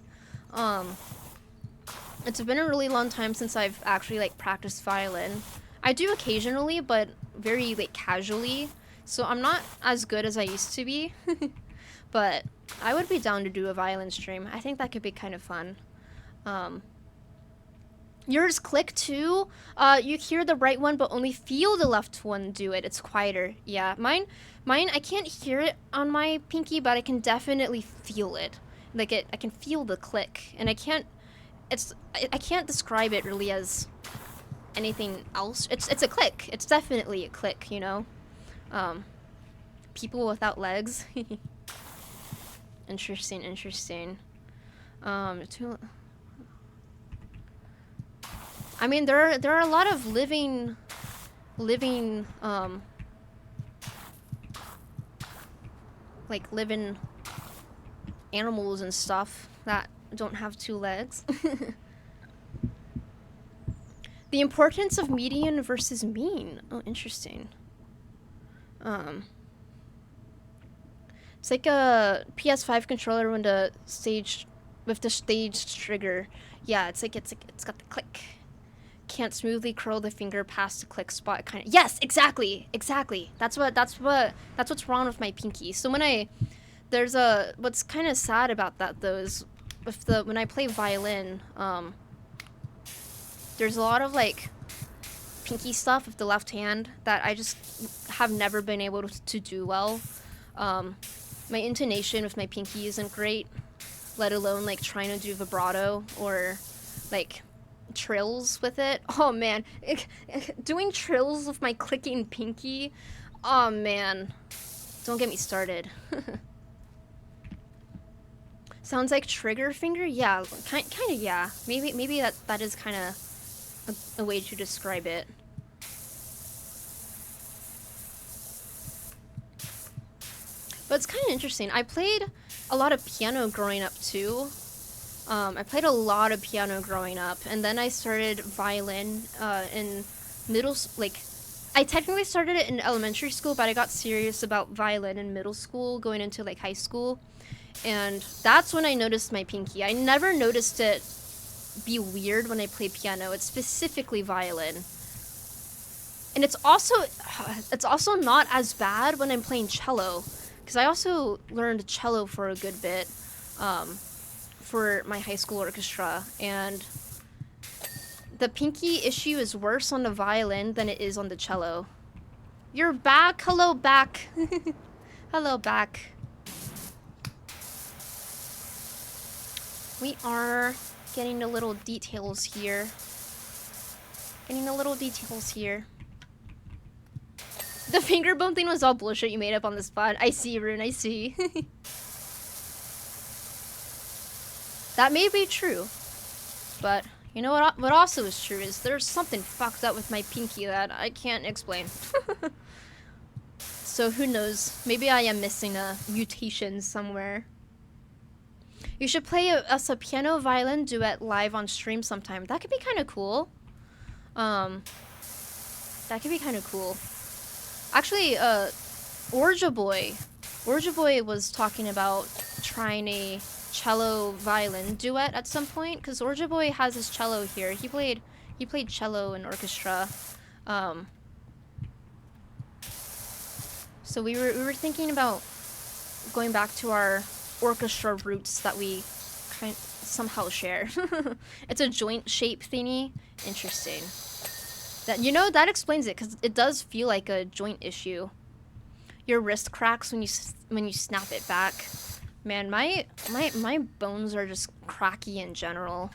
It's been a really long time since I've actually, like, practiced violin. I do occasionally, but very, like, casually, so I'm not as good as I used to be. But I would be down to do a violin stream. I think that could be kind of fun. Yours click too? You hear the right one, but only feel the left one do it. It's quieter. Yeah, mine, I can't hear it on my pinky, but I can definitely feel it. Like, I can feel the click, and I can't describe it really as anything else. It's a click. It's definitely a click, you know? People without legs. Interesting. I mean, there are a lot of living animals and stuff that don't have 2 legs. The importance of median versus mean. Oh, interesting. It's like a PS5 controller with the stage trigger. Yeah, it's got the click. Can't smoothly curl the finger past the click spot. Kind of. Yes, exactly. That's what's wrong with my pinky. So what's kind of sad about that though is when I play violin, there's a lot of like pinky stuff with the left hand that I just have never been able to do well. My intonation with my pinky isn't great, let alone like trying to do vibrato or like trills with it. Oh man, doing trills with my clicking pinky. Oh man, Don't get me started. Sounds like trigger finger? Yeah, kind of, yeah. Maybe that is kind of a way to describe it. But it's kind of interesting. I played a lot of piano growing up too. I played a lot of piano growing up, and then I started violin in like, I technically started it in elementary school, but I got serious about violin in middle school, going into like high school, and that's when I noticed my pinky. I never noticed it be weird when I play piano. It's specifically violin, and it's also not as bad when I'm playing cello, because I also learned cello for a good bit. For my high school orchestra, and the pinky issue is worse on the violin than it is on the cello. You're back? Hello, back. Hello, back. We are getting the little details here. The finger bone thing was all bullshit you made up on the spot. I see, Rune, I see. That may be true, but you know what also is true is there's something fucked up with my pinky that I can't explain. So who knows, maybe I am missing a mutation somewhere. You should play us a piano violin duet live on stream sometime. That could be kind of cool. That could be kind of cool. Actually, Orja Boy was talking about trying a cello violin duet at some point, because Orja Boy has his cello here. He played cello in orchestra. So we were thinking about going back to our orchestra roots that we somehow share. It's a joint shape thingy. Interesting. That explains it, because it does feel like a joint issue. Your wrist cracks when you snap it back. Man, my bones are just cracky in general.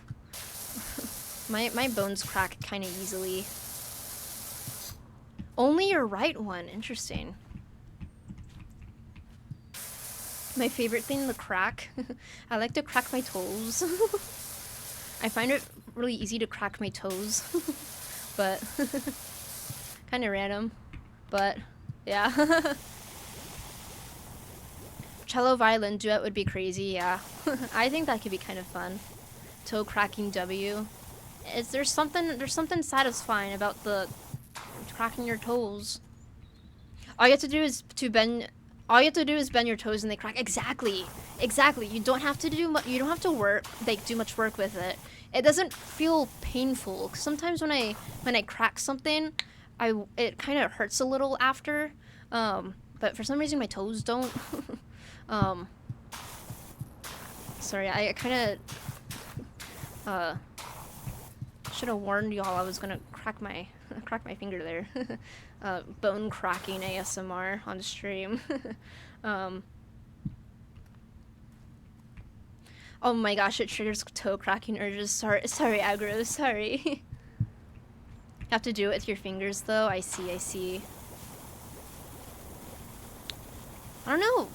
my bones crack kind of easily. Only your right one. Interesting. My favorite thing to crack. I like to crack my toes. I find it really easy to crack my toes. But kind of random. But yeah. Cello violin duet would be crazy, yeah. I think that could be kind of fun. Toe cracking W. There's something satisfying about the cracking your toes. All you have to do is bend your toes and they crack. Exactly. You don't have to do much work with it. It doesn't feel painful. Sometimes when I crack something, it kind of hurts a little after. But for some reason my toes don't. Sorry, I kind of should have warned y'all I was gonna crack my finger there. Bone cracking ASMR on stream. Oh my gosh, it triggers toe cracking urges. Sorry, aggro. Sorry. Have to do it with your fingers though. I see. I don't know.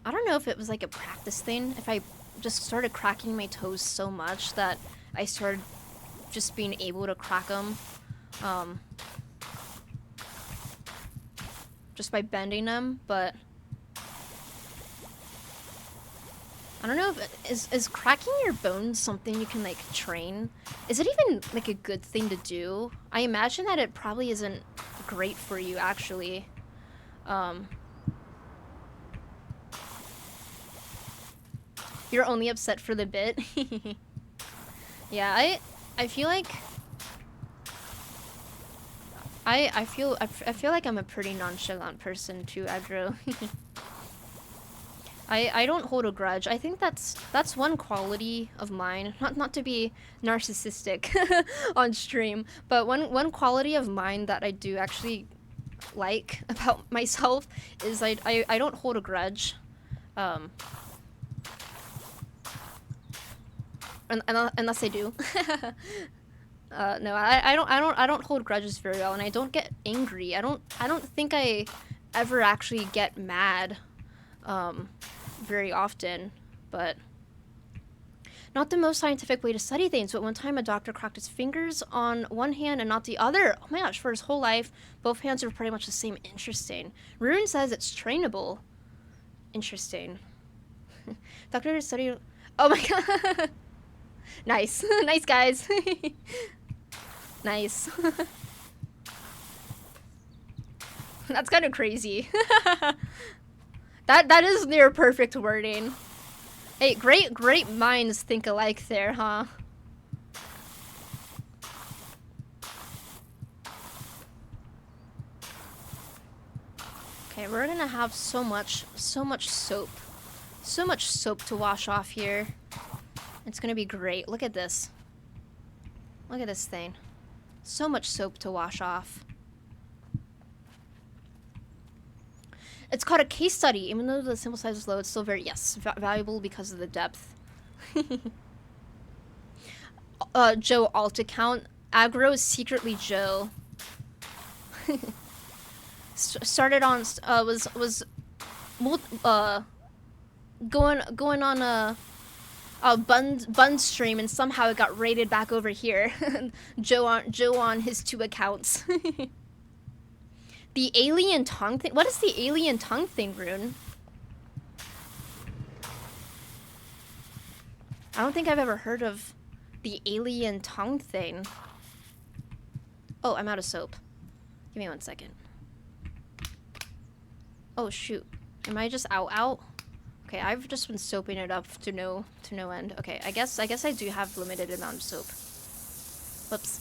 I don't know if it was like a practice thing. If I just started cracking my toes so much that I started just being able to crack them, just by bending them. But I don't know if is cracking your bones something you can like train. Is it even like a good thing to do? I imagine that it probably isn't great for you actually. You're only upset for the bit. Yeah, I feel like I feel like I'm a pretty nonchalant person too, aggro. I don't hold a grudge. I think that's one quality of mine. Not to be narcissistic on stream, but one quality of mine that I do actually like about myself is I don't hold a grudge. Unless I do. No, I don't hold grudges very well, and I don't get angry. I don't think I ever actually get mad very often, but not the most scientific way to study things. But one time a doctor cracked his fingers on one hand and not the other. Oh my gosh, for his whole life, both hands are pretty much the same. Interesting. Rune says it's trainable. Interesting. Doctor study. Oh my god. Nice. Nice, guys. Nice. That's kind of crazy. That is near perfect wording. Hey, great minds think alike there, huh? Okay, we're gonna have so much soap. So much soap to wash off here. It's gonna be great. Look at this. Look at this thing. So much soap to wash off. It's called a case study. Even though the sample size is low, it's still very, yes, valuable because of the depth. Joe alt account. Aggro is secretly Joe. Started on, was going on a bun stream, and somehow it got raided back over here. Joe on his 2 accounts. The alien tongue thing? What is the alien tongue thing, Rune? I don't think I've ever heard of the alien tongue thing. Oh, I'm out of soap. Give me 1 second. Oh shoot. Am I just out? Okay, I've just been soaping it up to no end. Okay, I guess I do have limited amount of soap. Whoops.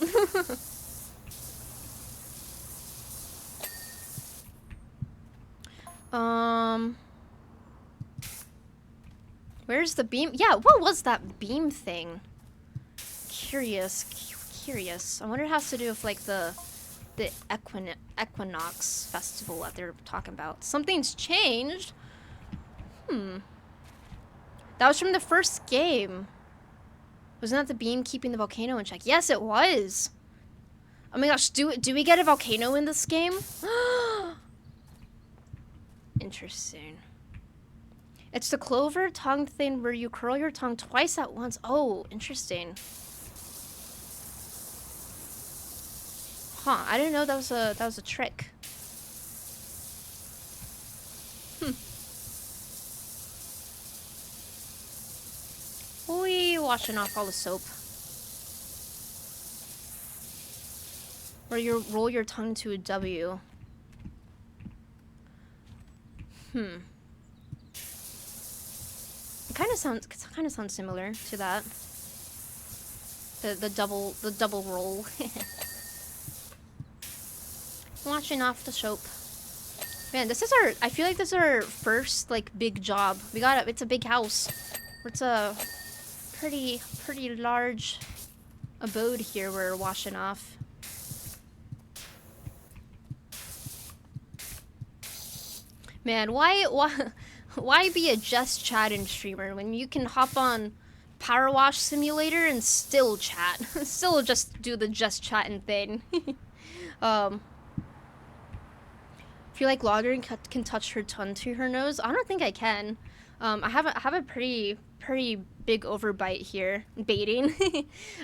Where's the beam? Yeah, what was that beam thing? Curious. I wonder if it has to do with like the equinox festival that they're talking about. Something's changed. That was from the first game. Wasn't that the beam keeping the volcano in check? Yes, it was. Oh my gosh, do we get a volcano in this game? Interesting. It's the clover tongue thing where you curl your tongue twice at once. Oh, interesting. Huh, I didn't know that was a trick. Oi, washing off all the soap. Where you roll your tongue to a W. It kind of sounds similar to that. The double roll. Washing off the soap. Man, I feel like this is our first like big job. It's a big house. It's a pretty large abode here we're washing off. Man, why be a just chatting streamer when you can hop on Power Wash Simulator and still chat? Still just do the just chatting thing. Feel like Loggering can touch her tongue to her nose? I don't think I can. I have a pretty big overbite here. Baiting.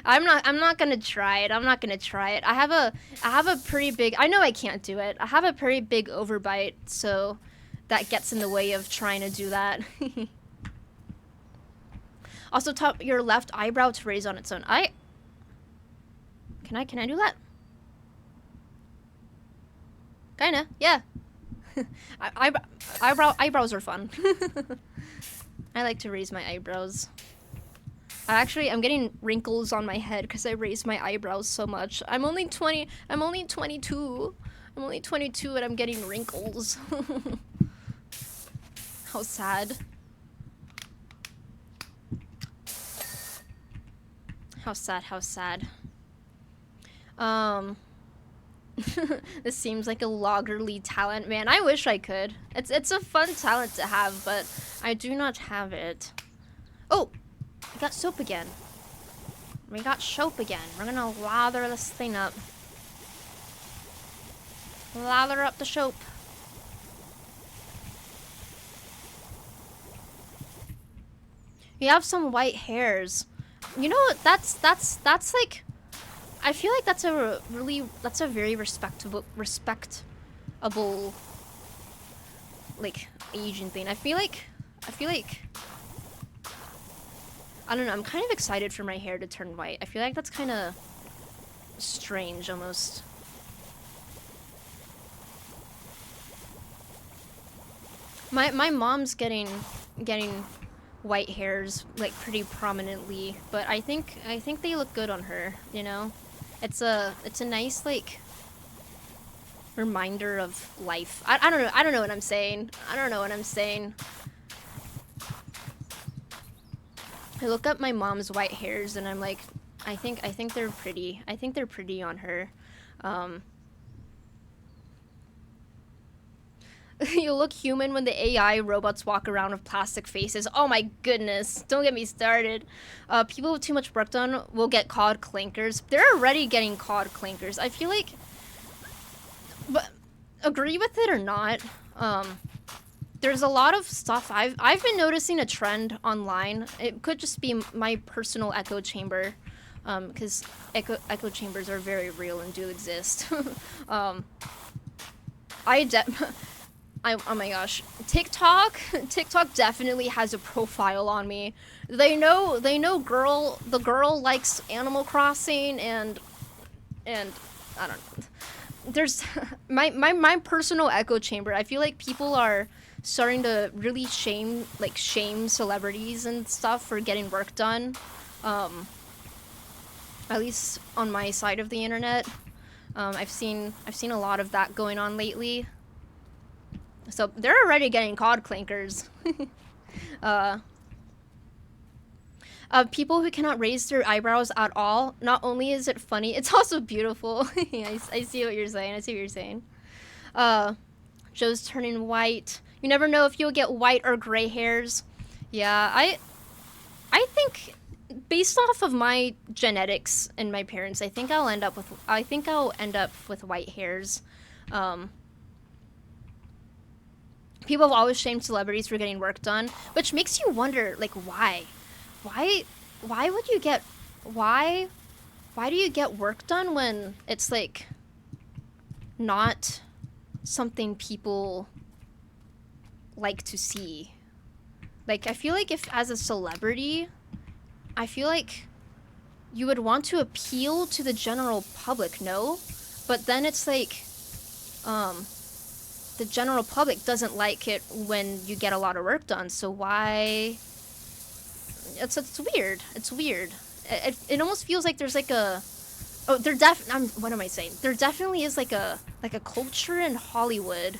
I'm not gonna try it. I have a pretty big, I know I can't do it. I have a pretty big overbite, so that gets in the way of trying to do that. Also, top your left eyebrow to raise on its own. Can I do that? Kinda, yeah. Eyebrows are fun. I like to raise my eyebrows. I'm getting wrinkles on my head because I raise my eyebrows so much. I'm only 22. I'm only 22 and I'm getting wrinkles. How sad. How sad. This seems like a loggerly talent, man. I wish I could. It's a fun talent to have, but I do not have it. Oh, we got soap again. We're gonna lather this thing up. Lather up the soap. You have some white hairs. You know, that's like, I feel like that's a very respectable, like, Asian thing. I feel like, I don't know, I'm kind of excited for my hair to turn white. I feel like that's kind of strange, almost. My mom's getting white hairs, like, pretty prominently, but I think they look good on her, you know? It's a nice, like, reminder of life. I don't know what I'm saying. I don't know what I'm saying. I look up my mom's white hairs and I'm like, I think they're pretty. I think they're pretty on her. Um, you look human when the AI robots walk around with plastic faces. Oh my goodness! Don't get me started. People with too much work done will get called clankers. They're already getting called clankers. I feel like, but agree with it or not, there's a lot of stuff I've been noticing a trend online. It could just be my personal echo chamber, because echo chambers are very real and do exist. um, I de- oh my gosh, TikTok definitely has a profile on me. They know the girl likes Animal Crossing and I don't know. There's my personal echo chamber. I feel like people are starting to really shame celebrities and stuff for getting work done. At least on my side of the internet. I've seen a lot of that going on lately. So they're already getting cod clankers. uh, People who cannot raise their eyebrows at all. Not only is it funny, it's also beautiful. I see what you're saying. I see what you're saying. Uh, Joe's turning white. You never know if you'll get white or gray hairs. Yeah, I think based off of my genetics and my parents, I think I'll end up with white hairs. Um, People have always shamed celebrities for getting work done, which makes you wonder, like, why? Why why would you get why why do you get work done when it's like not something people like to see? Like, I feel like if as a celebrity, I feel like you would want to appeal to the general public, no? But then it's like, the general public doesn't like it when you get a lot of work done, so why? It's weird. It's weird. It almost feels like there's like a, oh, what am I saying? There definitely is like a culture in Hollywood,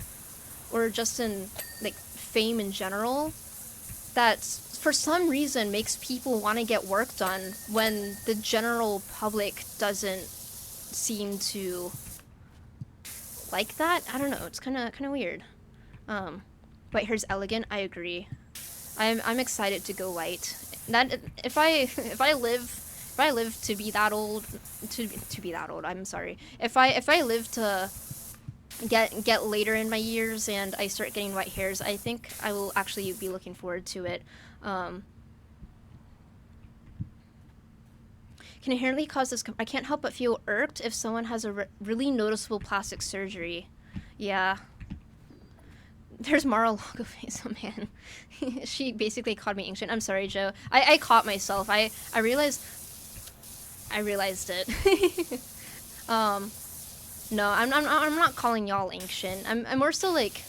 or just in, like, fame in general, that for some reason makes people want to get work done when the general public doesn't seem to like that. I don't know. It's kind of weird. White hair's elegant. I agree. I'm excited to go white. That if I live to be that old, to be that old. I'm sorry. If I live to get later in my years and I start getting white hairs, I think I will actually be looking forward to it. Can inherently cause this. I can't help but feel irked if someone has a really noticeable plastic surgery. Yeah. There's Mar-a-Lago face, oh man. She basically called me ancient. I'm sorry, Joe. I caught myself. I realized it. No, I'm not calling y'all ancient. I'm more so like,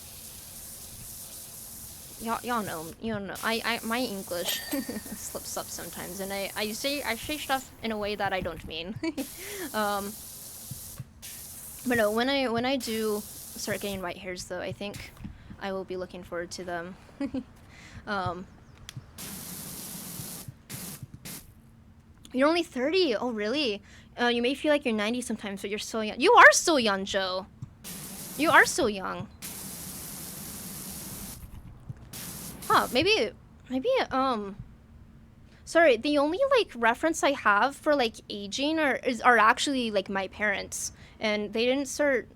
y'all know, my English slips up sometimes, and I say stuff in a way that I don't mean. But no, when I do start getting white hairs, though, I think I will be looking forward to them. You're only 30. Oh, really? You may feel like you're 90 sometimes, but you're so young. You are still young, Joe. You are still young. Huh, maybe, sorry, the only, like, reference I have for, like, aging are actually, like, my parents. And they didn't start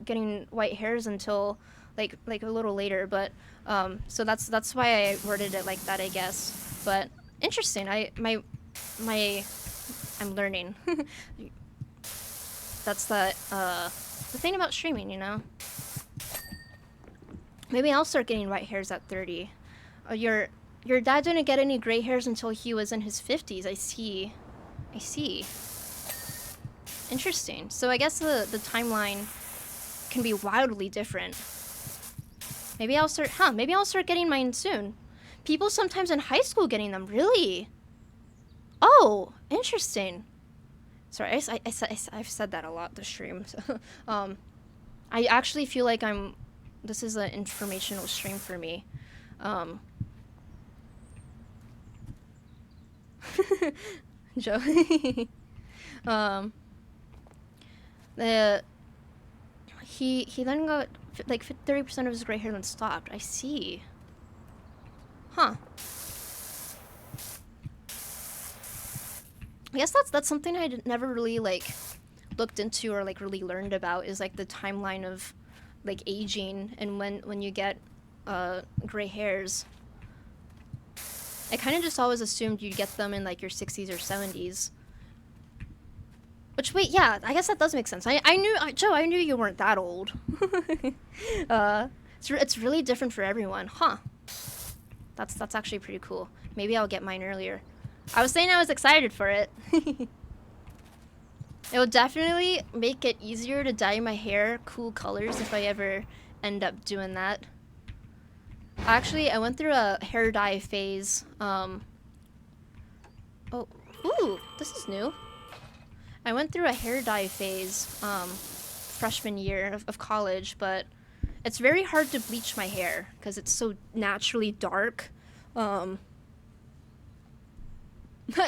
getting white hairs until, like a little later, but, so that's why I worded it like that, I guess. But Interesting. I'm learning. That's the thing about streaming, you know? Maybe I'll start getting white hairs at 30. Your dad didn't get any gray hairs until he was in his 50s. I see. I see. Interesting. So I guess the timeline can be wildly different. Maybe I'll start getting mine soon. People sometimes in high school getting them, really? Oh, interesting. Sorry, I've said that a lot this stream. So, I actually feel like this is an informational stream for me. Joe. He then got like 30% of his gray hair then stopped. I see. Huh. I guess that's something I never really like looked into or like really learned about, is like the timeline of like aging and when you get gray hairs. I kind of just always assumed you'd get them in like your 60s or 70s. Which, wait, yeah, I guess that does make sense. I knew, Joe, I knew you weren't that old. It's really different for everyone, huh? That's actually pretty cool. Maybe I'll get mine earlier. I was saying I was excited for it. It will definitely make it easier to dye my hair cool colors if I ever end up doing that. Actually, I went through a hair dye phase. Oh, ooh, this is new. I went through a hair dye phase freshman year of college, but it's very hard to bleach my hair because it's so naturally dark.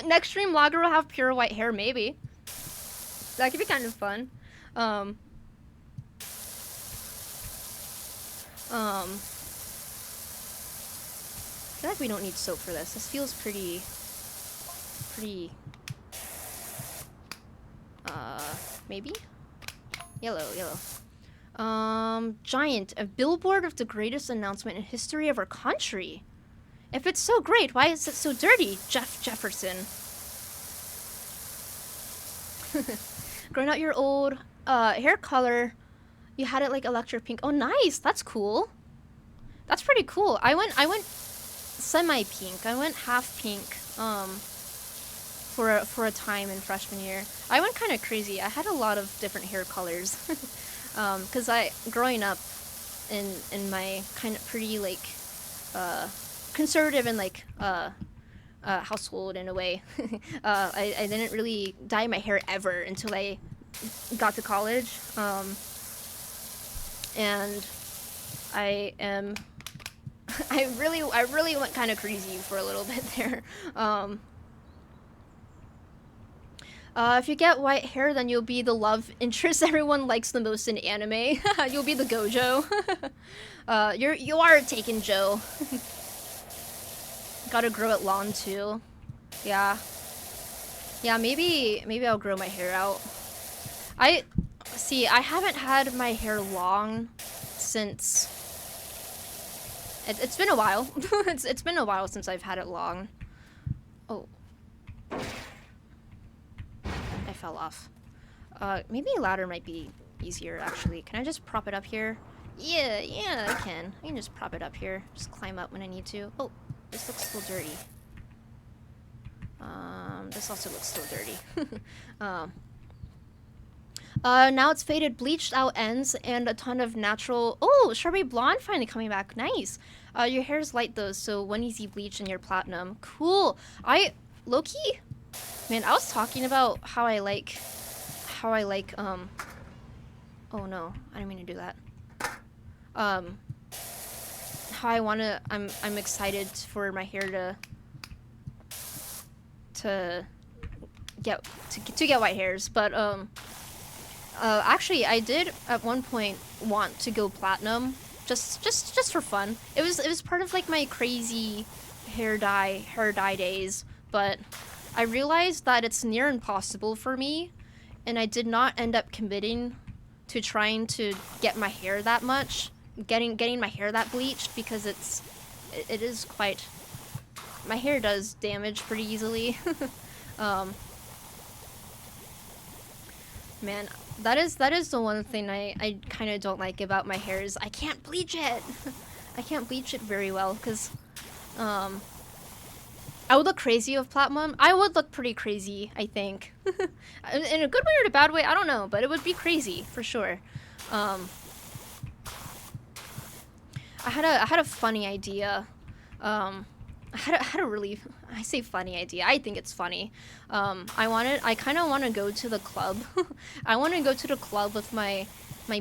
Next stream, Lager will have pure white hair, maybe. That could be kind of fun. I feel like we don't need soap for this. This feels pretty, maybe? Yellow. Giant, a billboard of the greatest announcement in history of our country. If it's so great, why is it so dirty, Jefferson? Growing out your old hair color, you had it like electric pink. Oh, nice. That's cool. That's pretty cool. I went semi-pink. I went half pink for a time in freshman year. I went kind of crazy. I had a lot of different hair colors because growing up in my kind of pretty like conservative and like household in a way. I didn't really dye my hair ever until I got to college, and I really went kind of crazy for a little bit there. If you get white hair, then you'll be the love interest everyone likes the most in anime. You'll be the Gojo. You are a Taken Joe. Gotta grow it long too. Yeah, maybe I'll grow my hair out. I haven't had my hair long since it's been a while. It's been a while since I've had it long. Oh, I fell off. Maybe a ladder might be easier actually. Can I just prop it up here? Yeah, I can. I can just prop it up here. Just climb up when I need to. Oh. This looks still dirty. This also looks still dirty. Now it's faded, bleached out ends, and a ton of natural... Oh, strawberry blonde finally coming back. Nice. Your hair's light though, so one easy bleach and you're platinum. Cool. Low-key? Man, I was talking about how I like, oh no, I didn't mean to do that. How I'm excited for my hair to get white hairs, but actually I did at one point want to go platinum just for fun. It was part of like my crazy hair dye days, but I realized that it's near impossible for me, and I did not end up committing to trying to get my hair that much. Getting my hair that bleached, because it is quite my hair does damage pretty easily. um, Man, that is the one thing I kind of don't like about my hair is I can't bleach it. I can't bleach it very well because um I would look crazy with platinum. I would look pretty crazy, I think. In a good way or a bad way, I don't know, but it would be crazy for sure. Um I had a funny idea. Um I had a really, I say funny idea. I think it's funny. I kind of want to go to the club. I want to go to the club with my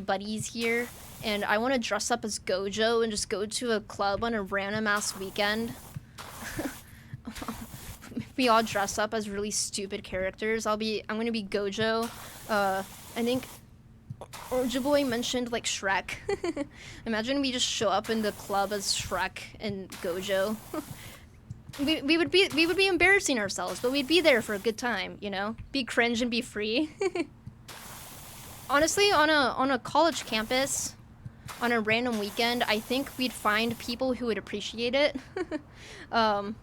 buddies here, and I want to dress up as Gojo and just go to a club on a random ass weekend. We all dress up as really stupid characters. I'm gonna be Gojo. I think Orja Boy mentioned like Shrek. Imagine we just show up in the club as Shrek and Gojo. We would be embarrassing ourselves, but we'd be there for a good time, you know? Be cringe and be free. Honestly, on a college campus, on a random weekend, I think we'd find people who would appreciate it. um,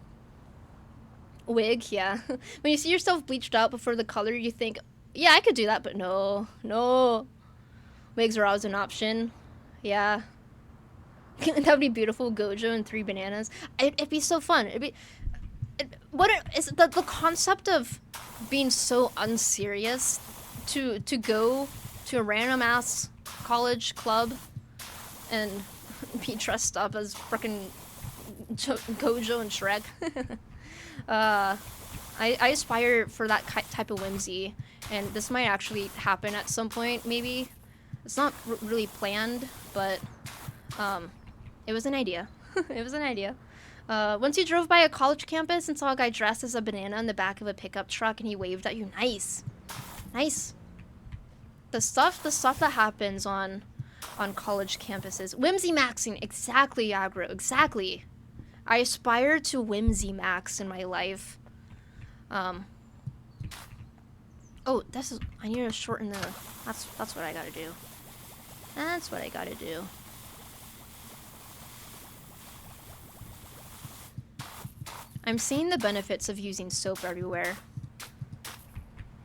Wig, yeah. When you see yourself bleached out before the color, you think, yeah, I could do that, but no, no. Wigs are always an option. Yeah. That would be beautiful. Gojo and 3 bananas. It'd be so fun. Is the concept of being so unserious to go to a random ass college club and be dressed up as frickin' Gojo and Shrek. I aspire for that type of whimsy, and this might actually happen at some point. Maybe it's not really planned, but it was an idea. It was an idea. Once you drove by a college campus and saw a guy dressed as a banana in the back of a pickup truck and he waved at you, nice. Nice. The stuff that happens on college campuses. Whimsy maxing, exactly, Aggro, exactly. I aspire to whimsy max in my life. Oh, I need to shorten the, that's what I gotta do. That's what I gotta do. I'm seeing the benefits of using soap everywhere.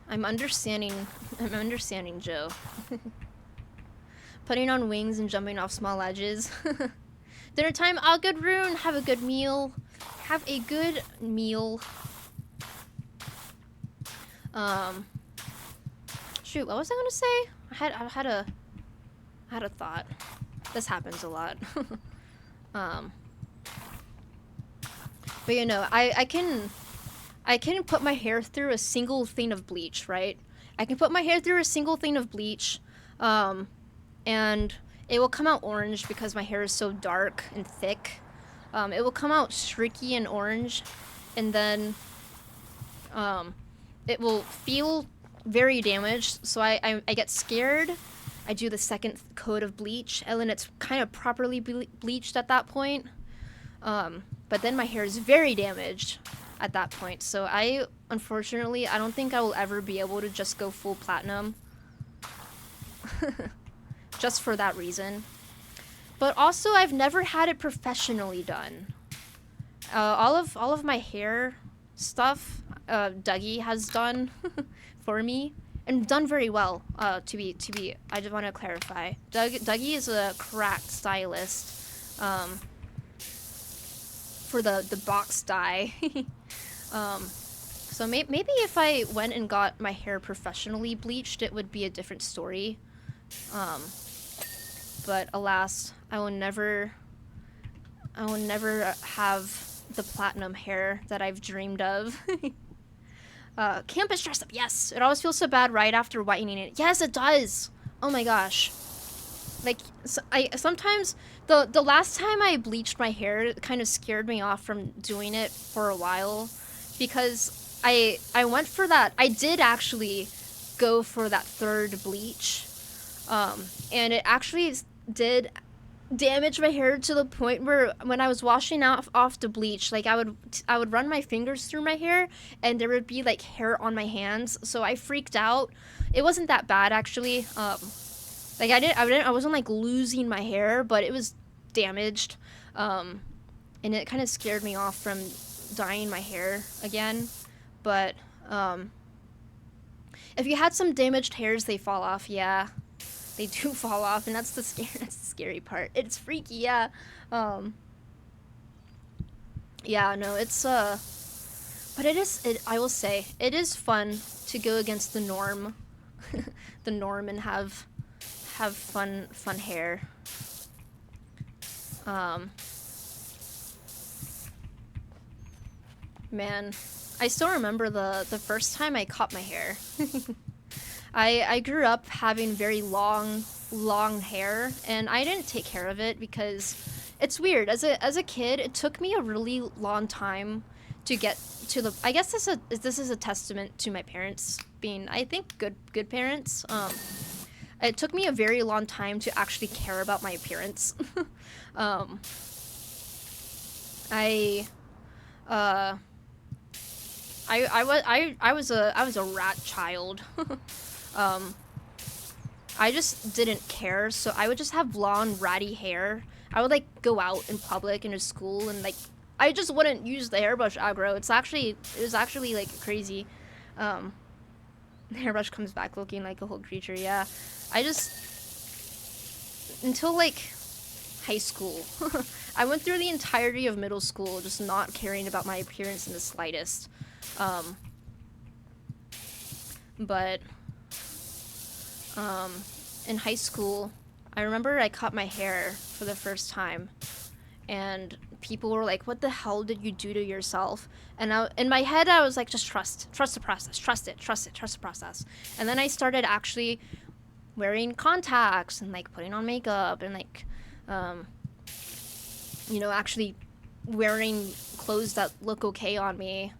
I'm understanding Joe. Putting on wings and jumping off small ledges. Dinner time, all good Rune, have a good meal. Have a good meal. Shoot, what was I gonna say? I had a thought. This happens a lot. But you know, I can put my hair through a single thing of bleach, right? I can put my hair through a single thing of bleach, and it will come out orange because my hair is so dark and thick. It will come out streaky and orange, and then it will feel very damaged. So I get scared. I do the second coat of bleach, and then it's kind of properly bleached at that point. But then my hair is very damaged at that point. So unfortunately, I don't think I will ever be able to just go full platinum. Just for that reason. But also, I've never had it professionally done. All of my hair stuff, Dougie has done for me. And done very well, I just want to clarify. Dougie is a cracked stylist. For the box dye. So maybe if I went and got my hair professionally bleached, it would be a different story. But alas, I will never have the platinum hair that I've dreamed of. Campus dress up, yes. It always feels so bad right after whitening it. Yes, it does. Oh my gosh. Like, sometimes, the last time I bleached my hair, it kind of scared me off from doing it for a while, because I went for that. I did actually go for that third bleach, and it actually did damage my hair to the point where when I was washing off the bleach, like I would run my fingers through my hair, and there would be like hair on my hands, so I freaked out. It wasn't that bad actually. Like I wasn't like losing my hair, but it was damaged, and it kind of scared me off from dyeing my hair again, but if you had some damaged hairs, they fall off. Yeah, they do fall off, and that's the scary part. It's freaky, yeah. Um, yeah, no, it's but I will say it is fun to go against the norm, the norm, and have fun hair. Um, Man, I still remember the first time I cut my hair. I grew up having very long hair, and I didn't take care of it because it's weird. As a kid, it took me a really long time to get to the. I guess this is a testament to my parents being, I think, good parents. It took me a very long time to actually care about my appearance. um, I uh I was a rat child. um, I just didn't care, so I would just have long ratty hair. I would like go out in public into school and like I just wouldn't use the hairbrush aggro. It was actually like crazy. Um, the hairbrush comes back looking like a whole creature. Yeah, I just until like high school. I went through the entirety of middle school just not caring about my appearance in the slightest. Um, but in high school, I remember I cut my hair for the first time, and people were like, "What the hell did you do to yourself?" And in my head, I was like, "Just trust the process, trust the process." And then I started actually wearing contacts and like putting on makeup and like, actually wearing clothes that look okay on me.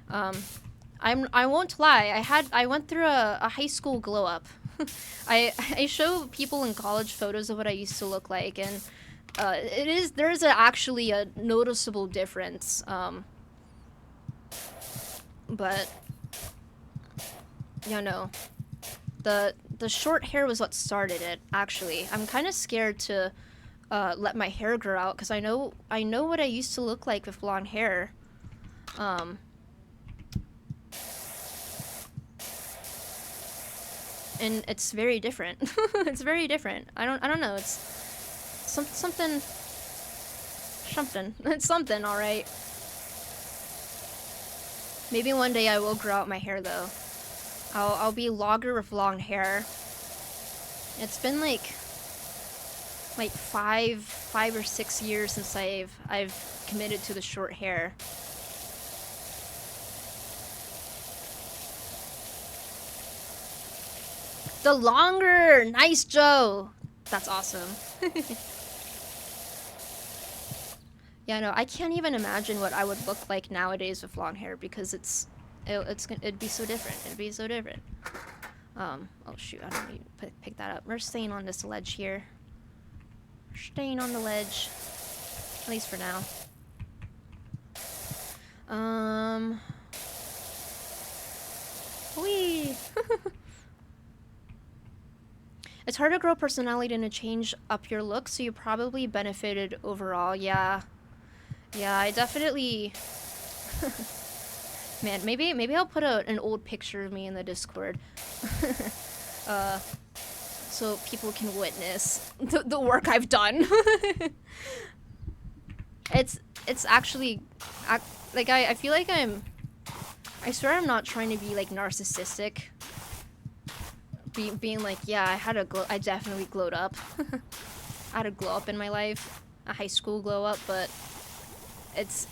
I won't lie. I went through a high school glow up. I show people in college photos of what I used to look like, and there is actually a noticeable difference. But no, the short hair was what started it. Actually, I'm kind of scared to let my hair grow out because I know what I used to look like with blonde hair. And it's very different. It's very different. I don't know. It's something. It's something, all right. Maybe one day I will grow out my hair though. I'll be logger with long hair. It's been like 5 or 6 years since I've committed to the short hair. The longer! Nice, Joe! That's awesome. Yeah, no, I can't even imagine what I would look like nowadays with long hair because it'd be so different. It'd be so different. Oh shoot, I don't need to pick that up. We're staying on this ledge here. We're staying on the ledge. At least for now. Whee! It's hard to grow personality and to change up your look, so you probably benefited overall. Yeah, I definitely. Man, maybe I'll put an old picture of me in the Discord, so people can witness the work I've done. It's actually, like I feel like I swear I'm not trying to be like narcissistic. Being like, yeah, I definitely glowed up. I had a glow up in my life, a high school glow up, but it's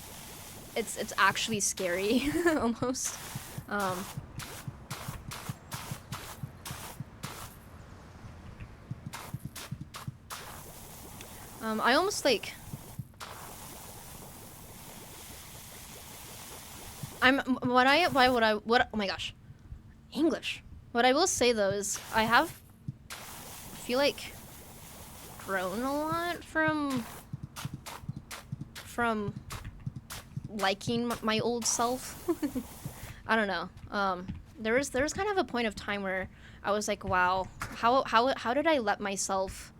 actually scary, almost. I almost like, oh my gosh, English. What I will say though is I feel like grown a lot from liking my old self. I don't know. There was kind of a point of time where I was like, wow, how did I let myself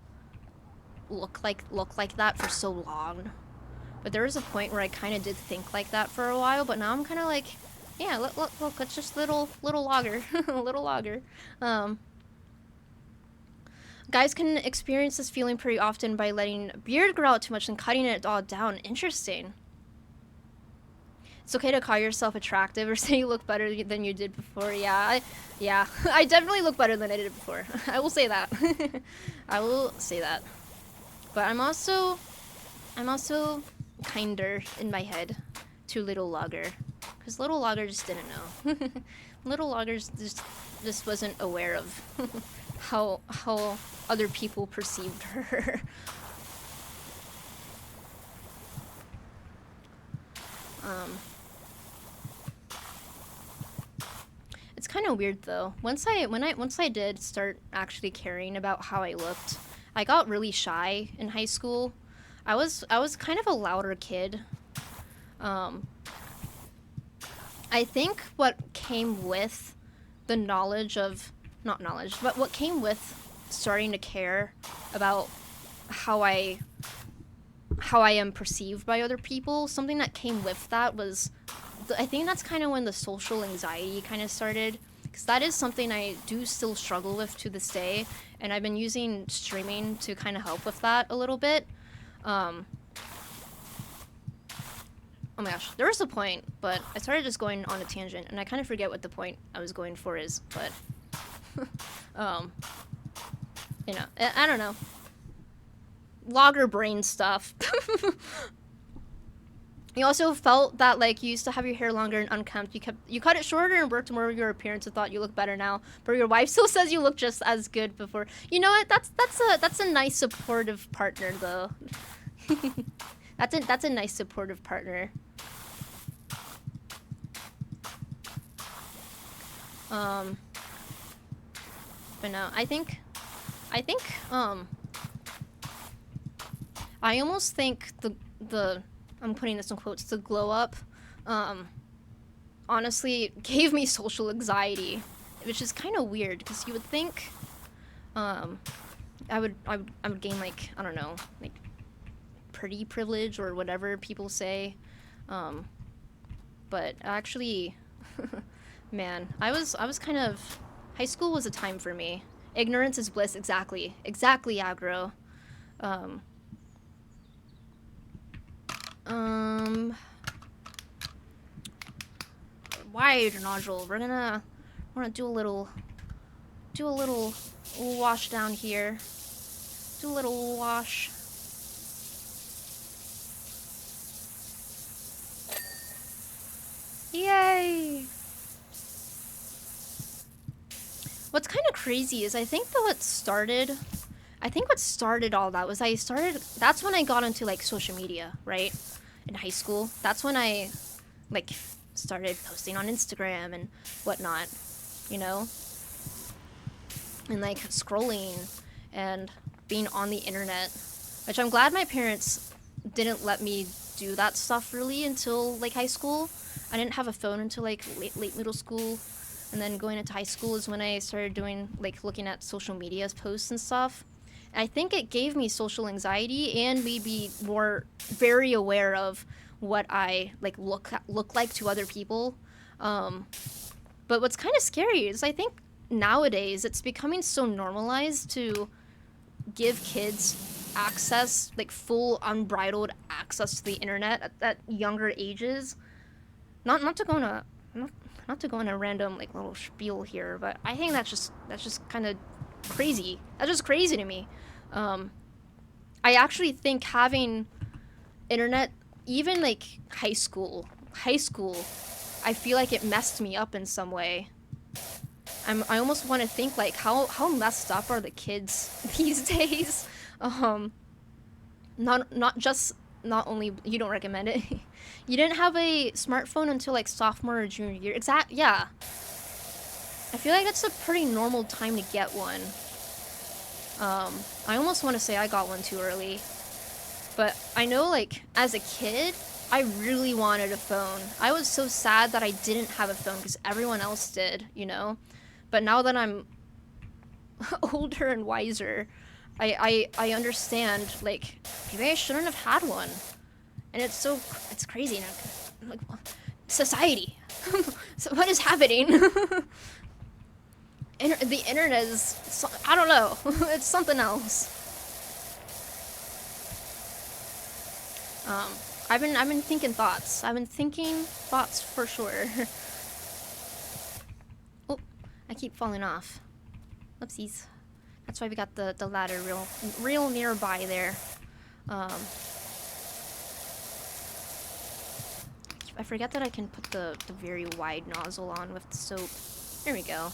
look like that for so long? But there was a point where I kind of did think like that for a while, but now I'm kind of like, yeah, look, it's just little logger, little logger. Um, Guys can experience this feeling pretty often by letting a beard grow out too much and cutting it all down. Interesting. It's okay to call yourself attractive or say you look better than you did before. Yeah, I definitely look better than I did before. I will say that. I will say that. But I'm also kinder in my head to Little Logger, because Little Logger just didn't know. Little Logger just wasn't aware of how other people perceived her. It's kind of weird though. Once I did start actually caring about how I looked, I got really shy in high school. I was kind of a louder kid. I think what came with the knowledge of, not knowledge, but what came with starting to care about how I am perceived by other people, something that came with that was, I think that's kind of when the social anxiety kind of started, because that is something I do still struggle with to this day, and I've been using streaming to kind of help with that a little bit. Oh my gosh, there was a point, but I started just going on a tangent, and I kind of forget what the point I was going for is, but, you know, I don't know. Logger brain stuff. You also felt that, like, you used to have your hair longer and unkempt. You cut it shorter and worked more with your appearance and thought you look better now, but your wife still says you look just as good before. You know what? That's a nice supportive partner, though. That's a nice supportive partner. But no, I think I almost think the I'm putting this in quotes, the glow up, honestly gave me social anxiety, which is kind of weird because you would think, I would gain, like, I don't know, like pretty privilege or whatever people say, but actually, man, I was kind of, high school was a time for me. Ignorance is bliss, exactly aggro. Wide nodule. We're gonna do a little wash down here. Do a little wash. Yay! What's kind of crazy is I think that what started all that was that's when I got into, like, social media, right? In high school. That's when I, like, started posting on Instagram and whatnot, you know? And, like, scrolling and being on the internet, which I'm glad my parents didn't let me do that stuff really until, like, high school. I didn't have a phone until, like, late middle school, and then going into high school is when I started doing, like, looking at social media posts and stuff. I think it gave me social anxiety and made me more very aware of what I, like, look like to other people. But what's kind of scary is I think nowadays it's becoming so normalized to give kids access, like, full unbridled access to the internet at younger ages. Not to go on a random, like, little spiel here, but I think that's just kind of crazy. That's just crazy to me. I actually think having internet, even, like, high school, I feel like it messed me up in some way. I almost want to think, like, how messed up are the kids these days? Not only you don't recommend it. You didn't have a smartphone until, like, sophomore or junior year. Yeah. I feel like that's a pretty normal time to get one. I almost want to say I got one too early. But I know, like, as a kid, I really wanted a phone. I was so sad that I didn't have a phone because everyone else did, you know? But now that I'm older and wiser, I understand, like, maybe I shouldn't have had one. and it's crazy. And I'm like, society. So what is happening? The internet is, I don't know. It's something else. I've been thinking thoughts. I've been thinking thoughts for sure. Oh, I keep falling off. Oopsies. That's why we got the ladder real nearby there. I forget that I can put the very wide nozzle on with the soap. There we go.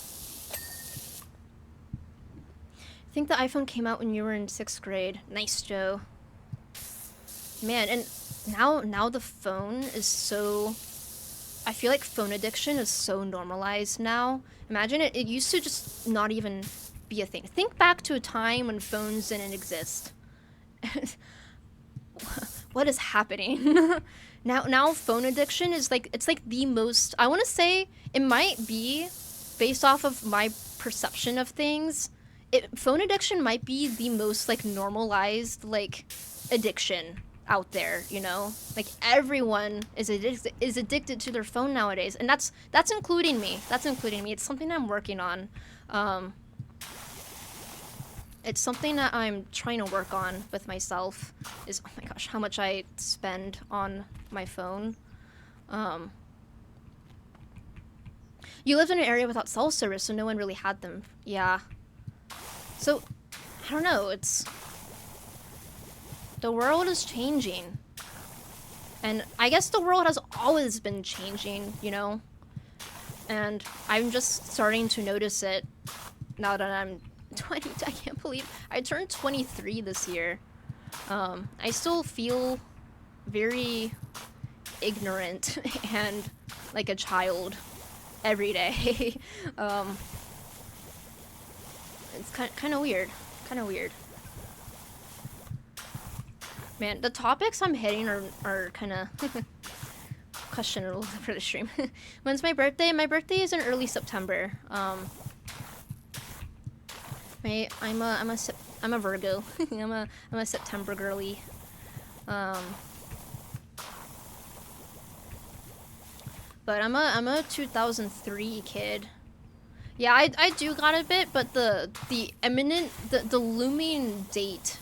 I think the iPhone came out when you were in 6th grade. Nice, Joe. Man, and now the phone is so... I feel like phone addiction is so normalized now. Imagine it used to just not even be a thing. Think back to a time when phones didn't exist. What is happening? Now phone addiction is like, it's like the most... I want to say it might be, based off of my perception of things, phone addiction might be the most like normalized like addiction out there, you know? Like everyone is addicted to their phone nowadays, and that's including me. That's including me. It's something I'm working on. It's something that I'm trying to work on with myself. Is, oh my gosh, how much I spend on my phone. You lived in an area without cell service, so no one really had them. Yeah. So, I don't know, it's... The world is changing. And I guess the world has always been changing, you know? And I'm just starting to notice it now that I'm 20. I can't believe I turned 23 this year. I still feel very ignorant and like a child every day. It's kind of weird. Kind of weird. Man, the topics I'm hitting are kind of questionable for the stream. When's my birthday? My birthday is in early September. I'm a Virgo. I'm a September girly. But I'm a 2003 kid. Yeah, I do got a bit, but the looming date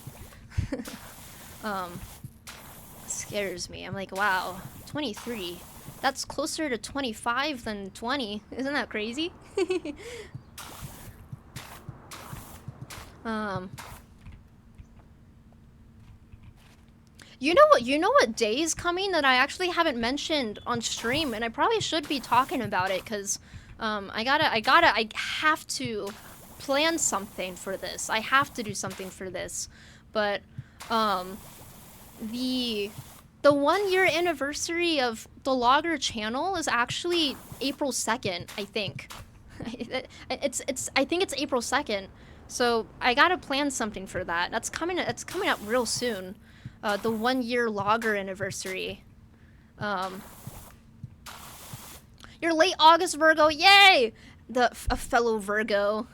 scares me. I'm like, wow, 23. That's closer to 25 than 20. Isn't that crazy? You know what day is coming that I actually haven't mentioned on stream, and I probably should be talking about it, because I have to plan something for this. I have to do something for this. But the 1-year anniversary of the Logger channel is actually April 2nd, I think. I think it's April 2nd. So I gotta plan something for that. It's coming up real soon. The 1-year Logger anniversary. You're late August, Virgo. Yay! A fellow Virgo.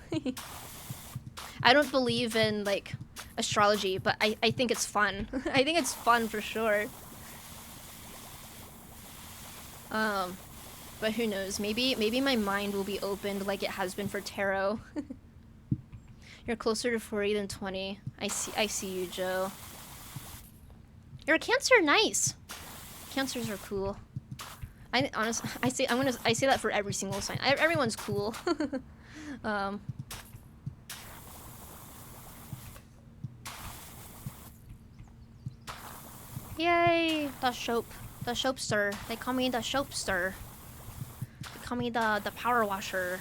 I don't believe in like astrology, but I think it's fun. I think it's fun for sure. But who knows? Maybe my mind will be opened like it has been for tarot. You're closer to 40 than 20. I see you, Joe. You're a Cancer, nice. Cancers are cool. I say that for every single sign. Everyone's cool. Yay, the Shopster. They call me the Shopster. They call me the power washer.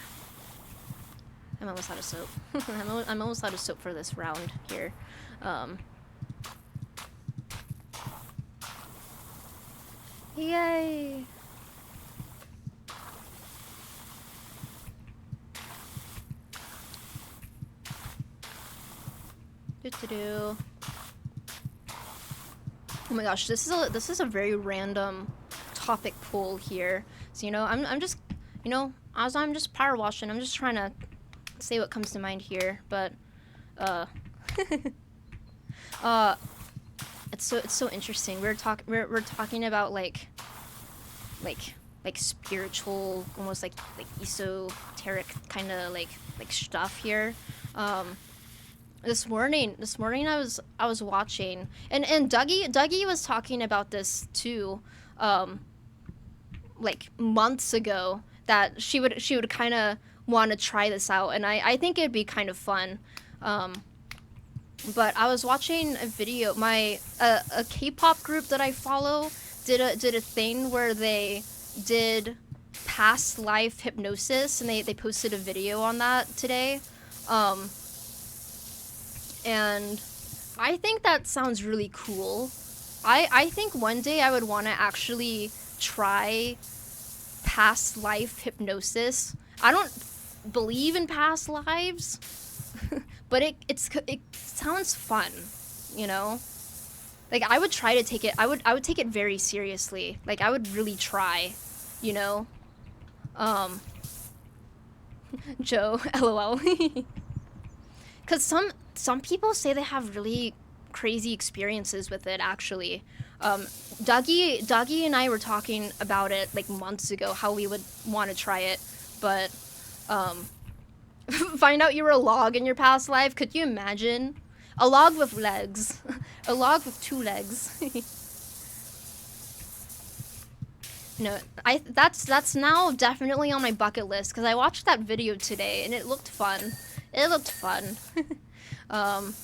I'm almost out of soap. I'm almost out of soap for this round here. Yay! Oh my gosh, this is a very random topic pool here. So I'm just as I'm just power washing, I'm just trying to say what comes to mind here. But it's so interesting. We're talking about like like spiritual, almost like esoteric kind of like stuff here. Um, this morning I was watching, and Dougie was talking about this too, um, like months ago, that she would kind of want to try this out, and I think it'd be kind of fun. Um, but I was watching a video. A K-pop group that I follow did a thing where they did past life hypnosis, and they posted a video on that today. Um, and I think that sounds really cool. I think one day I would want to actually try past life hypnosis. I don't believe in past lives, but it sounds fun, you know? Like I would try to take it. I would take it very seriously. Like I would really try, you know? Um Joe, LOL. Cuz some people say they have really crazy experiences with it actually. Um Dougie and I were talking about it like months ago, how we would want to try it, but um find out you were a log in your past life. Could you imagine? A log with legs. A log with two legs. No, that's now definitely on my bucket list because I watched that video today and it looked fun. It looked fun. um,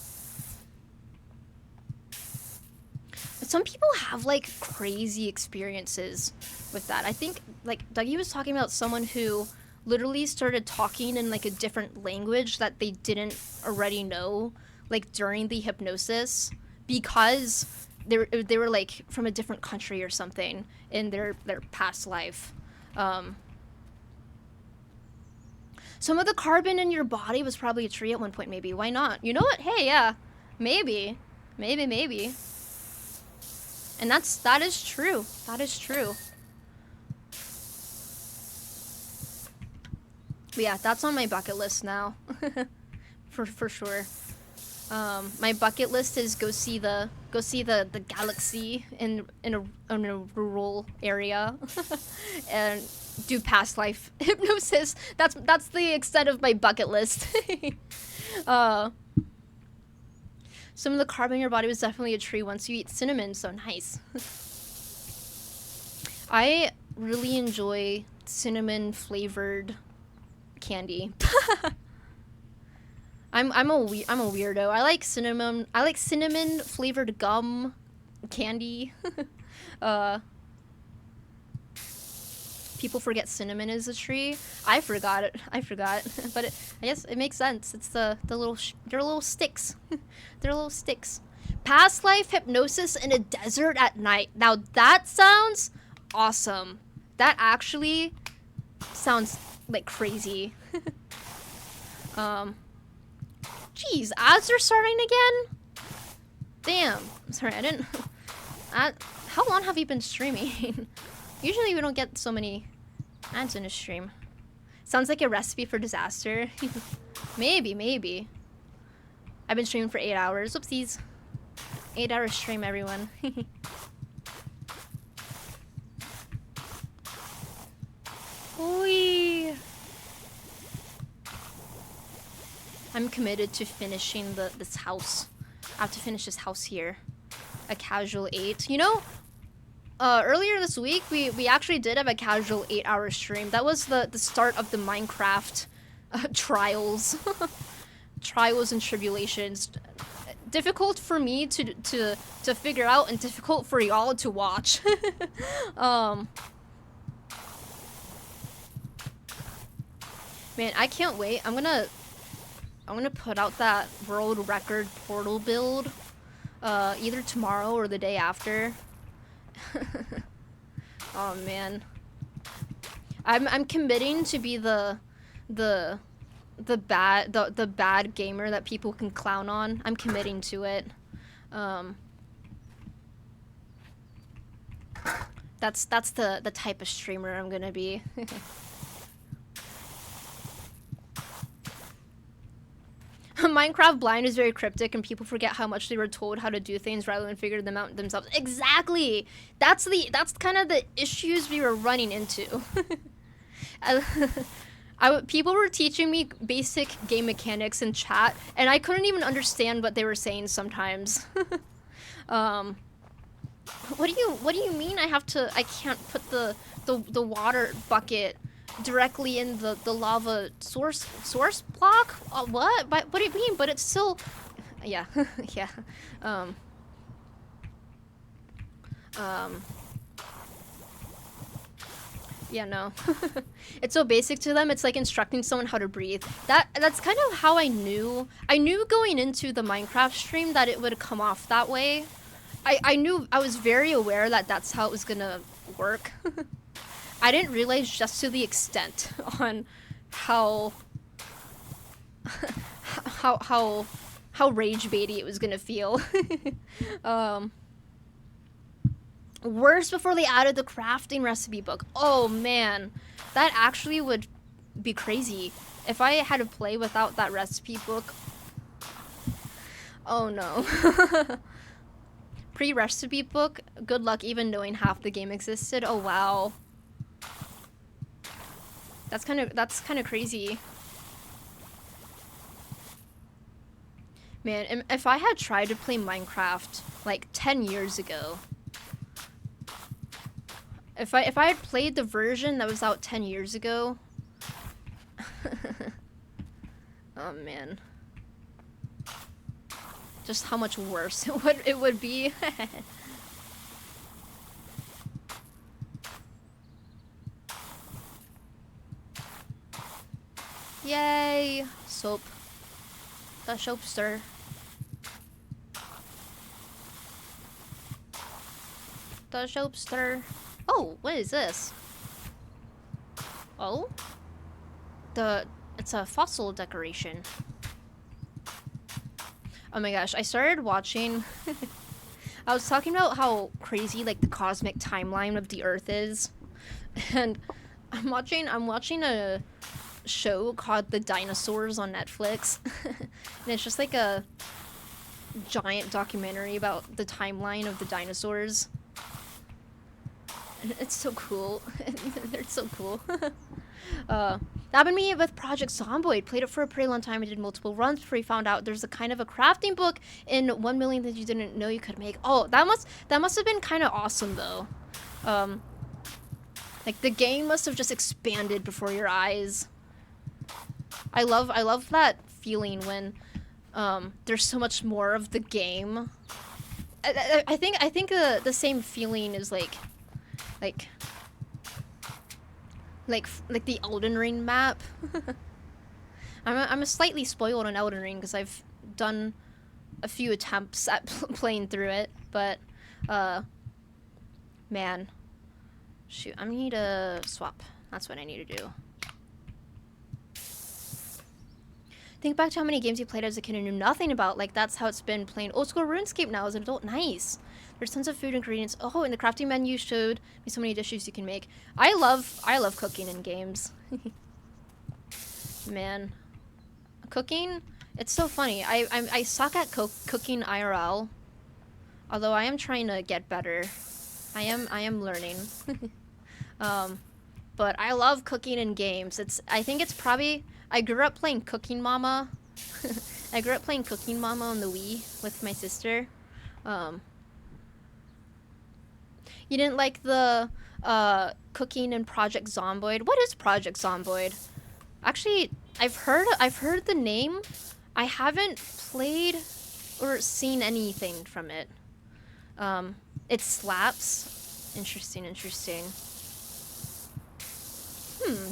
some people have like crazy experiences with that. I think like Dougie was talking about someone who literally started talking in like a different language that they didn't already know, like during the hypnosis, because they were like from a different country or something in their past life. Um, some of the carbon in your body was probably a tree at one point. Maybe, why not? You know what? Hey, yeah, maybe, and that is true. That is true. But yeah, that's on my bucket list now. for sure. My bucket list is go see the galaxy in a rural area, and do past life hypnosis. That's the extent of my bucket list. uh, some of the carbon in your body was definitely a tree once you eat cinnamon. So nice. I really enjoy cinnamon flavored candy. I'm a weirdo. I like cinnamon. I like cinnamon flavored gum candy. uh, People forget cinnamon is a tree. I forgot it. But I guess it makes sense. It's the little they're little sticks. They're little sticks. Past life hypnosis in a desert at night. Now that sounds awesome. That actually sounds like crazy. Jeez, ads are starting again? Damn. Sorry, I didn't... how long have you been streaming? Usually we don't get so many ads in a stream. Sounds like a recipe for disaster. Maybe. I've been streaming for 8 hours. Oopsies. 8-hour stream, everyone. Wee. I'm committed to finishing this house. I have to finish this house here. A casual 8. You know, earlier this week we actually did have a casual 8-hour stream. That was the start of the Minecraft trials. Trials and tribulations. Difficult for me to figure out and difficult for y'all to watch. Man, I can't wait. I'm gonna put out that world record portal build either tomorrow or the day after. Oh man. I'm committing to be the bad gamer that people can clown on. I'm committing to it. That's the type of streamer I'm gonna be. Minecraft blind is very cryptic, and people forget how much they were told how to do things rather than figure them out themselves. Exactly. That's kind of the issues we were running into. I, people were teaching me basic game mechanics in chat, and I couldn't even understand what they were saying sometimes. um, what do you mean I can't put the water bucket directly in the lava source block? What? But what do you mean? But it's still, yeah, yeah. Um, um, yeah, no. It's so basic to them. It's like instructing someone how to breathe. That's kind of how I knew. I knew going into the Minecraft stream that it would come off that way. I knew, I was very aware that that's how it was gonna work. I didn't realize just to the extent on how how rage baity it was gonna feel. Worse before they added the crafting recipe book. Oh man, that actually would be crazy if I had to play without that recipe book. Oh no. Pre-recipe book, good luck even knowing half the game existed. Oh wow. That's kind of crazy. Man, if I had tried to play Minecraft like 10 years ago, if I had played the version that was out 10 years ago, oh man, just how much worse it would be. Yay, soap. The soapster. The soapster. Oh, what is this? Oh? It's a fossil decoration. Oh my gosh, I started watching I was talking about how crazy like the cosmic timeline of the Earth is. And I'm watching a show called The Dinosaurs on Netflix. And it's just like a giant documentary about the timeline of the dinosaurs. And it's so cool. They're so cool. That happened to me with Project Zomboid. Played it for a pretty long time. I did multiple runs before he found out there's a kind of a crafting book in 1 million that you didn't know you could make. Oh, that must have been kind of awesome though. Like the game must have just expanded before your eyes. I love that feeling when there's so much more of the game. I think the same feeling is like the Elden Ring map. I'm a slightly spoiled on Elden Ring because I've done a few attempts at playing through it, but man, shoot, I need to swap. That's what I need to do. Think back to how many games you played as a kid and knew nothing about. Like, that's how it's been playing old school RuneScape now as an adult. Nice. There's tons of food ingredients. Oh, and the crafting menu showed me so many dishes you can make. I love cooking in games. Man. Cooking, it's so funny. I suck at cooking IRL. Although I am trying to get better. I am learning. But I love cooking in games. I think it's probably, I grew up playing Cooking Mama. I grew up playing Cooking Mama on the Wii with my sister. You didn't like the cooking in Project Zomboid? What is Project Zomboid? Actually, I've heard the name. I haven't played or seen anything from it. It slaps. Interesting.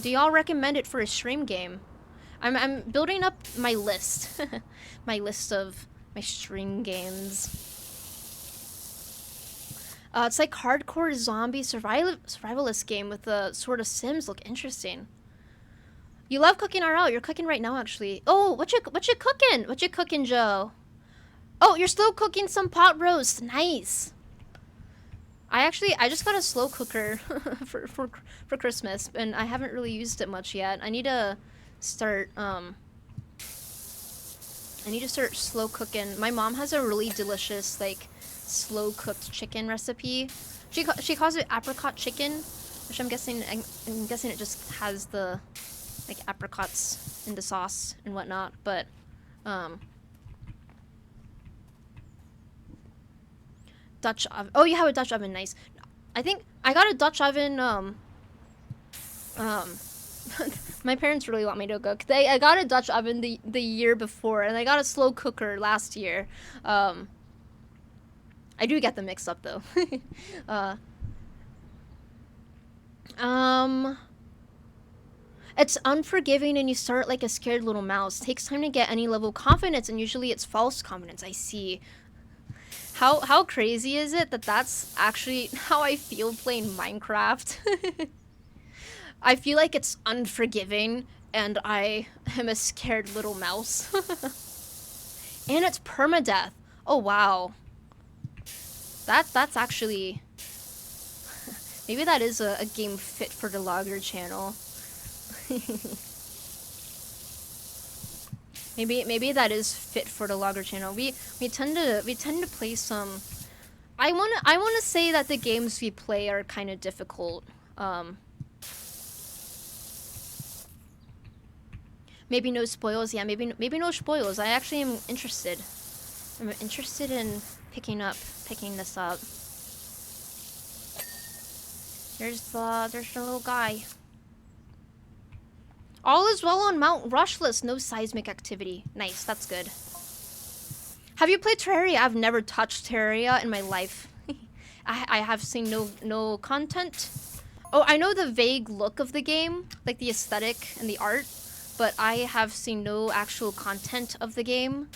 Do y'all recommend it for a stream game? I'm building up my list. My list of my stream games. It's like hardcore zombie survivalist game with the sort of Sims. Look interesting. You love cooking RL. You're cooking right now, actually. Oh, what you cooking? What you cooking, Joe? Oh, you're still cooking some pot roast. Nice. I just got a slow cooker for Christmas, and I haven't really used it much yet. I need to start I need to start slow cooking. My mom has a really delicious like slow cooked chicken recipe. She calls it apricot chicken, which I'm guessing it just has the like apricots in the sauce and whatnot. But um, Dutch oven. Oh, you have a Dutch oven. Nice. I think I got a Dutch oven. Um, my parents really want me to cook. I got a Dutch oven the year before, and I got a slow cooker last year. I do get them mixed up though. uh, um, it's unforgiving, and you start like a scared little mouse. Takes time to get any level of confidence, and usually it's false confidence. I see. How crazy is it that that's actually how I feel playing Minecraft? I feel like it's unforgiving, and I am a scared little mouse. And it's permadeath. Oh wow. That's actually maybe that is a game fit for the logger channel. maybe that is fit for the logger channel. We tend to play some. I wanna say that the games we play are kind of difficult. Maybe no spoils. Yeah, maybe no spoils. I actually am interested. I'm interested in picking this up. There's the little guy. All is well on Mount Rushless. No seismic activity. Nice. That's good. Have you played Terraria? I've never touched Terraria in my life. I have seen no content. Oh, I know the vague look of the game, like the aesthetic and the art, but I have seen no actual content of the game.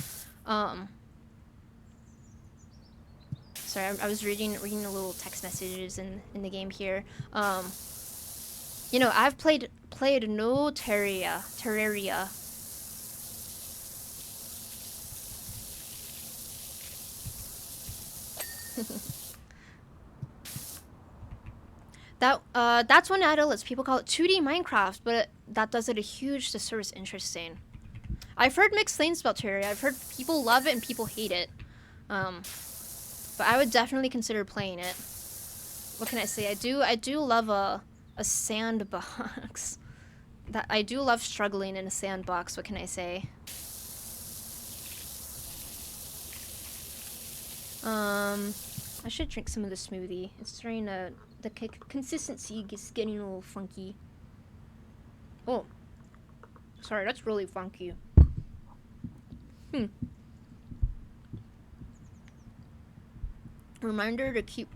Sorry, I was reading the little text messages in the game here. You know, I've played no Terraria. That's one adults. People call it 2D Minecraft, but that does it a huge disservice. Interesting. I've heard mixed things about Terraria. I've heard people love it and people hate it. But I would definitely consider playing it. What can I say? I do love a sandbox. That I do love struggling in a sandbox. What can I say? I should drink some of the smoothie. It's starting to the consistency is getting a little funky. Oh, sorry, that's really funky. Reminder to keep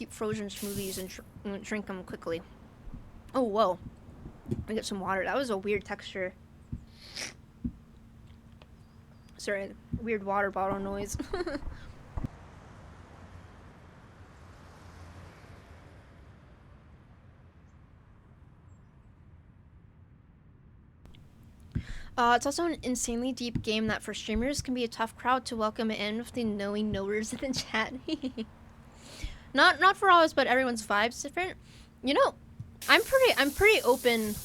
frozen smoothies and drink them quickly. Oh, whoa. I get some water. That was a weird texture. Sorry, weird water bottle noise. It's also an insanely deep game that for streamers can be a tough crowd to welcome in with the knowing knowers in the chat. Not for always, but everyone's vibe's different. You know, I'm pretty open.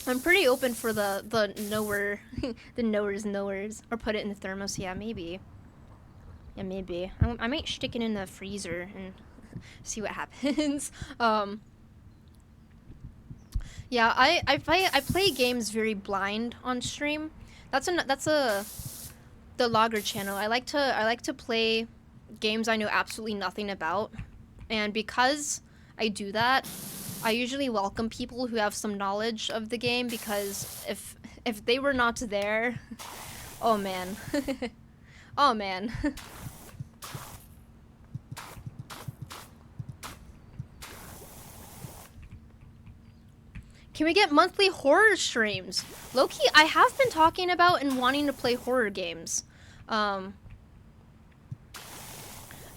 I'm pretty open for the knower, the knowers, or put it in the thermos. Yeah, maybe. Yeah, maybe. I might stick it in the freezer and see what happens. Yeah, I play games very blind on stream. That's the logger channel. I like to play games I know absolutely nothing about, and because I do that, I usually welcome people who have some knowledge of the game, because if they were not there, oh man, oh man. Can we get monthly horror streams? Low-key, I have been talking about and wanting to play horror games.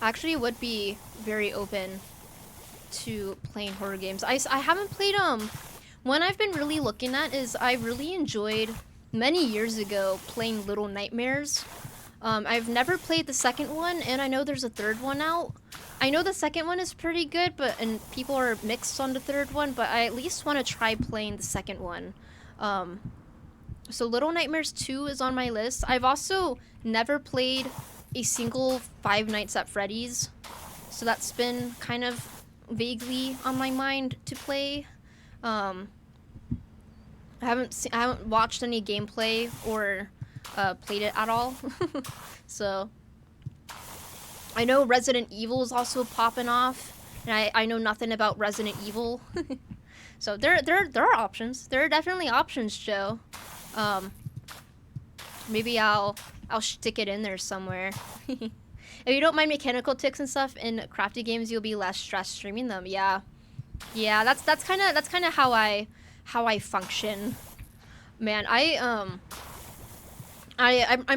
Actually would be very open to playing horror games. I haven't played, one I've been really looking at is I really enjoyed, many years ago, playing Little Nightmares. I've never played the second one, and I know there's a third one out. I know the second one is pretty good, and people are mixed on the third one, but I at least want to try playing the second one. So Little Nightmares 2 is on my list. I've also never played a single Five Nights at Freddy's. So that's been kind of vaguely on my mind to play. I haven't watched any gameplay or played it at all. So I know Resident Evil is also popping off, and I know nothing about Resident Evil. So there are options. There are definitely options, Joe. Maybe I'll stick it in there somewhere. If you don't mind mechanical ticks and stuff in crafty games, you'll be less stressed streaming them. Yeah, yeah. That's kind of how I function. Man, I'm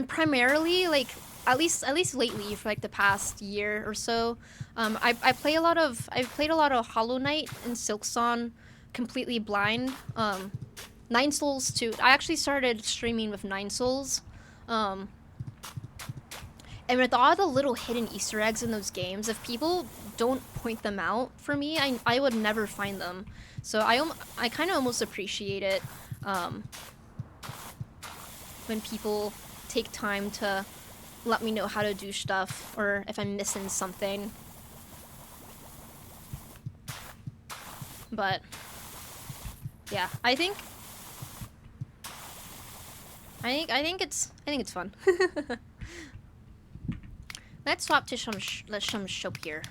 primarily like at least lately for like the past year or so. I've played a lot of Hollow Knight and Silksong completely blind. Nine Souls too. I actually started streaming with Nine Souls. And with all the little hidden Easter eggs in those games, if people don't point them out for me, I would never find them. So I kind of almost appreciate it when people take time to let me know how to do stuff or if I'm missing something. But yeah, I think it's fun. Let's swap to some soap here.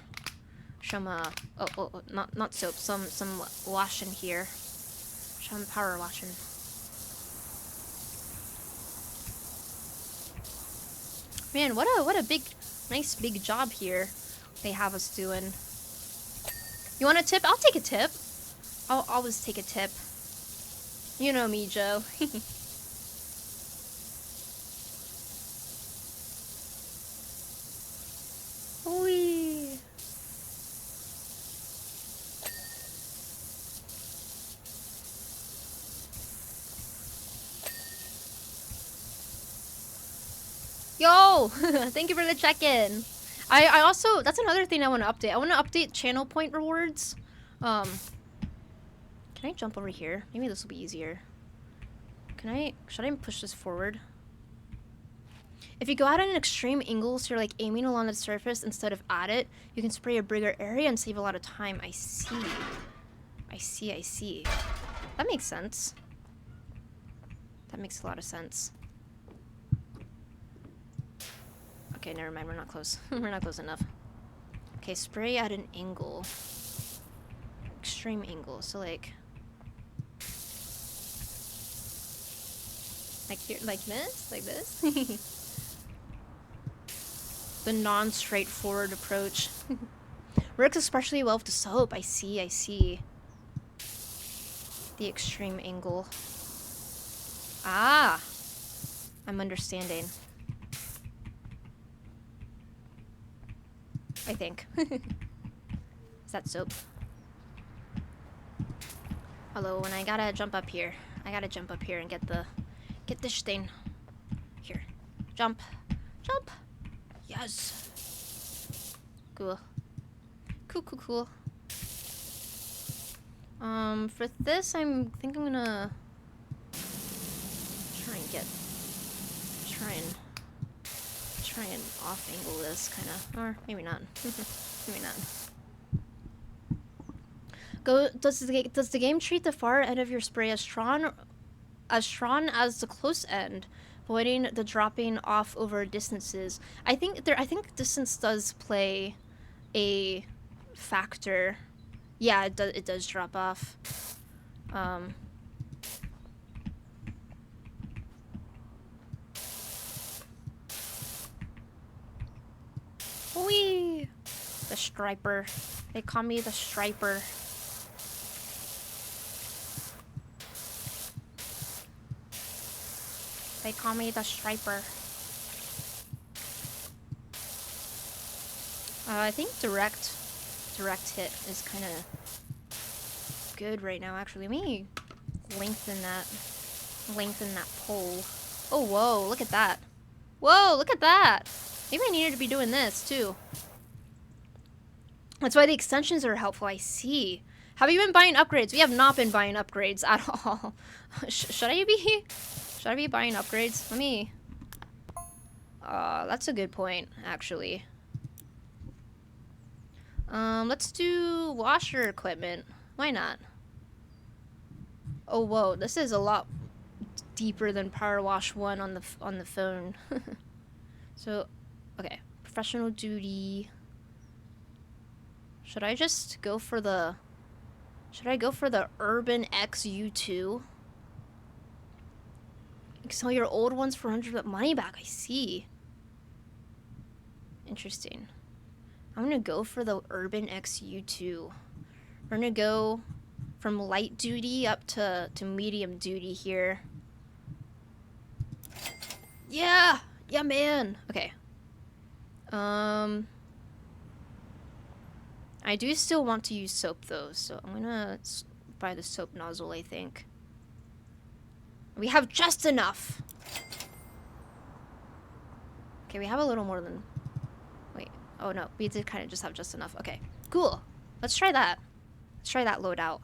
Some not soap. Some washing here. Some power washing. Man, what a nice big job here they have us doing. You want a tip? I'll take a tip. I'll always take a tip. You know me, Joe. Wee. Yo! Thank you for the check-in. I also, that's another thing I want to update. I want to update channel point rewards. Can I jump over here? Maybe this will be easier. Should I push this forward? If you go out at an extreme angle, so you're like aiming along the surface instead of at it, you can spray a bigger area and save a lot of time. I see. I see. That makes sense. That makes a lot of sense. Okay, never mind. We're not close. We're not close enough. Okay, spray at an angle. Extreme angle. So like here, like this. The non-straightforward approach. Works especially well with the soap. I see. The extreme angle. Ah! I'm understanding. I think. Is that soap? Hello, and I gotta jump up here. I gotta jump up here and get this thing. Here. Jump. Yes. Cool. Cool. For this, I think I'm gonna try and off-angle this, kinda. Or maybe not. Maybe not. Does the game treat the far end of your spray as strong as the close end, avoiding the dropping off over distances? I think distance does play a factor. Yeah, it does drop off. Whee! The striper. They call me the striper. They call me the striper. I think direct hit is kind of good right now. Actually, let me lengthen that pole. Oh, whoa! Look at that. Whoa! Look at that. Maybe I needed to be doing this too. That's why the extensions are helpful. I see. Have you been buying upgrades? We have not been buying upgrades at all. Should I be? Should I be buying upgrades? Let me... that's a good point, actually. Let's do washer equipment. Why not? Oh, whoa, this is a lot deeper than Power Wash 1 on the phone. So, okay. Professional duty. Should I just go for the... Should I go for the Urban X U2? You can sell your old ones for 100 money back, I see. Interesting. I'm gonna go for the Urban X U2. We're gonna go from light duty up to medium duty here. Yeah! Yeah, man! Okay. I do still want to use soap, though, so I'm gonna buy the soap nozzle, I think. We have just enough! Okay, we have a little more than... Wait. Oh, no. We did kind of just have just enough. Okay. Cool. Let's try that. Let's try that loadout.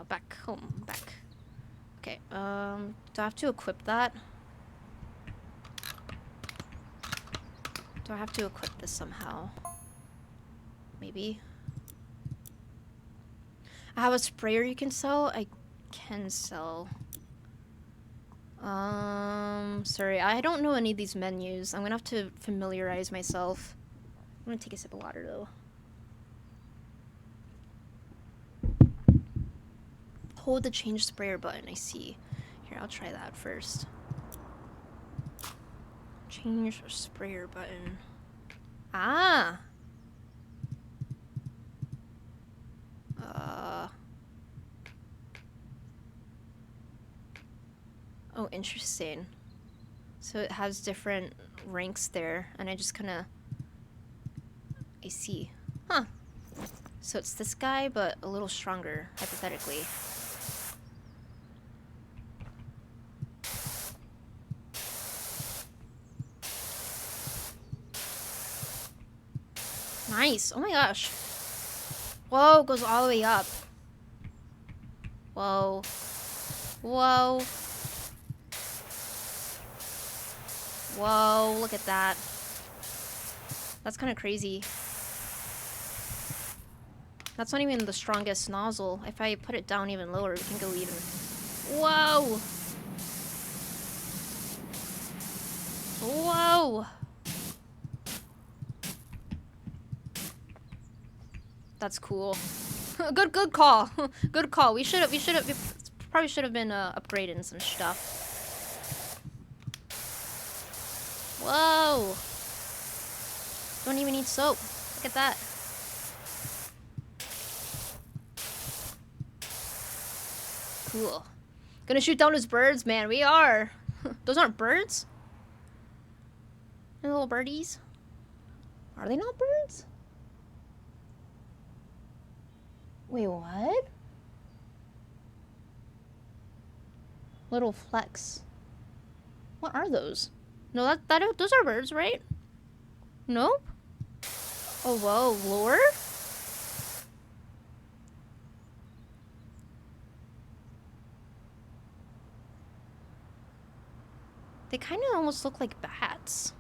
Back home. Back. Okay. Do I have to equip that? Do I have to equip this somehow? Maybe. I have a sprayer you can sell? I can sell. Sorry, I don't know any of these menus. I'm gonna have to familiarize myself. I'm gonna take a sip of water, though. Hold the change sprayer button, I see. Here, I'll try that first. Change sprayer button. Ah! Oh, interesting. So it has different ranks there, and I just kinda... I see. Huh. So it's this guy, but a little stronger, hypothetically. Nice! Oh my gosh! Whoa, it goes all the way up. Whoa. Whoa. Whoa, look at that. That's kind of crazy. That's not even the strongest nozzle. If I put it down even lower, we can go even... Whoa! Whoa! That's cool. Good call. Good call. We probably should have been upgrading some stuff. Whoa! Don't even need soap. Look at that. Cool. Gonna shoot down those birds, man. We are. Those aren't birds? They're little birdies. Are they not birds? Wait, what? Little flecks. What are those? No, those are birds, right? Nope. Oh, whoa, lure? They kind of almost look like bats.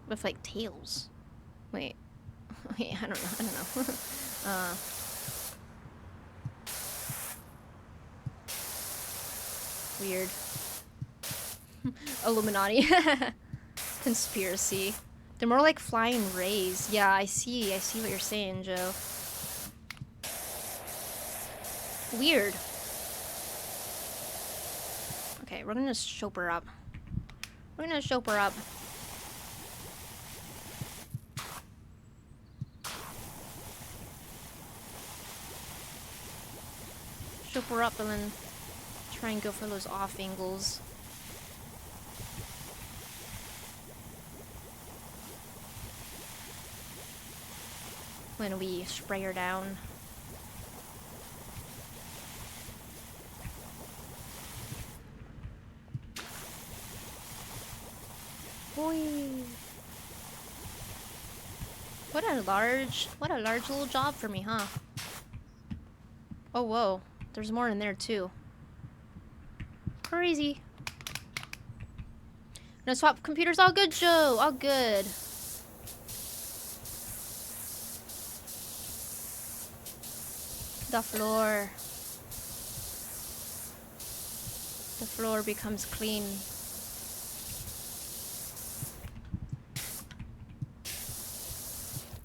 With, like, tails. Wait. Wait, I don't know. Weird. Illuminati. Conspiracy. They're more like flying rays. Yeah, I see what you're saying, Joe. Weird. Okay, we're gonna soap her up. We're gonna soap her up. Soap her up and then try and go for those off angles. When we spray her down. Boy. What a large little job for me, huh? Oh, whoa. There's more in there, too. Crazy. Gonna swap computers. All good, Joe. All good. The floor. The floor becomes clean.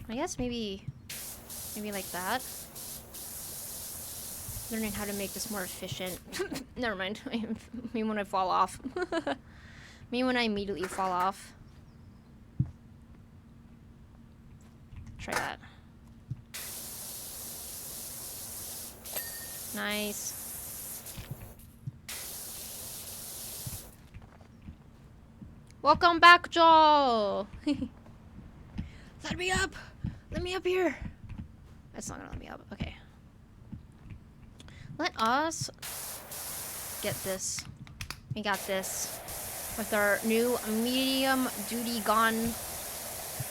I guess maybe like that. Learning how to make this more efficient. Never mind. Me when I fall off. Me when I immediately fall off. Try that. Nice. Welcome back, Joe. Let me up. Let me up here. That's not gonna let me up. Okay. Let us get this. We got this. With our new medium duty gun.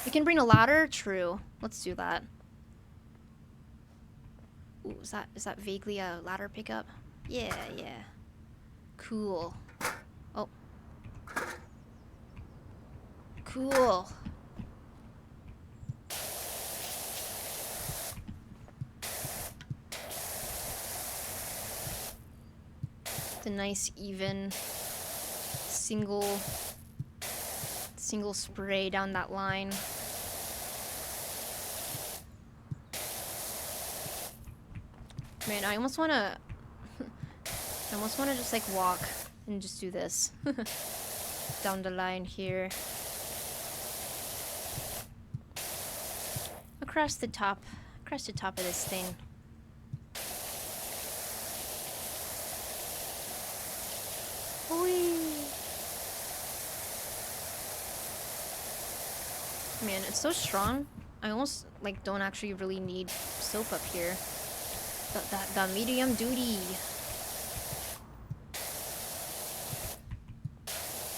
We can bring a ladder? True. Let's do that. Ooh, is that vaguely a ladder pickup? Yeah, yeah. Cool. Oh. Cool. The nice even single spray down that line. Man, I almost wanna just like walk and just do this down the line here. Across the top of this thing. Whee! Man, it's so strong. I almost like don't actually really need soap up here. The medium duty.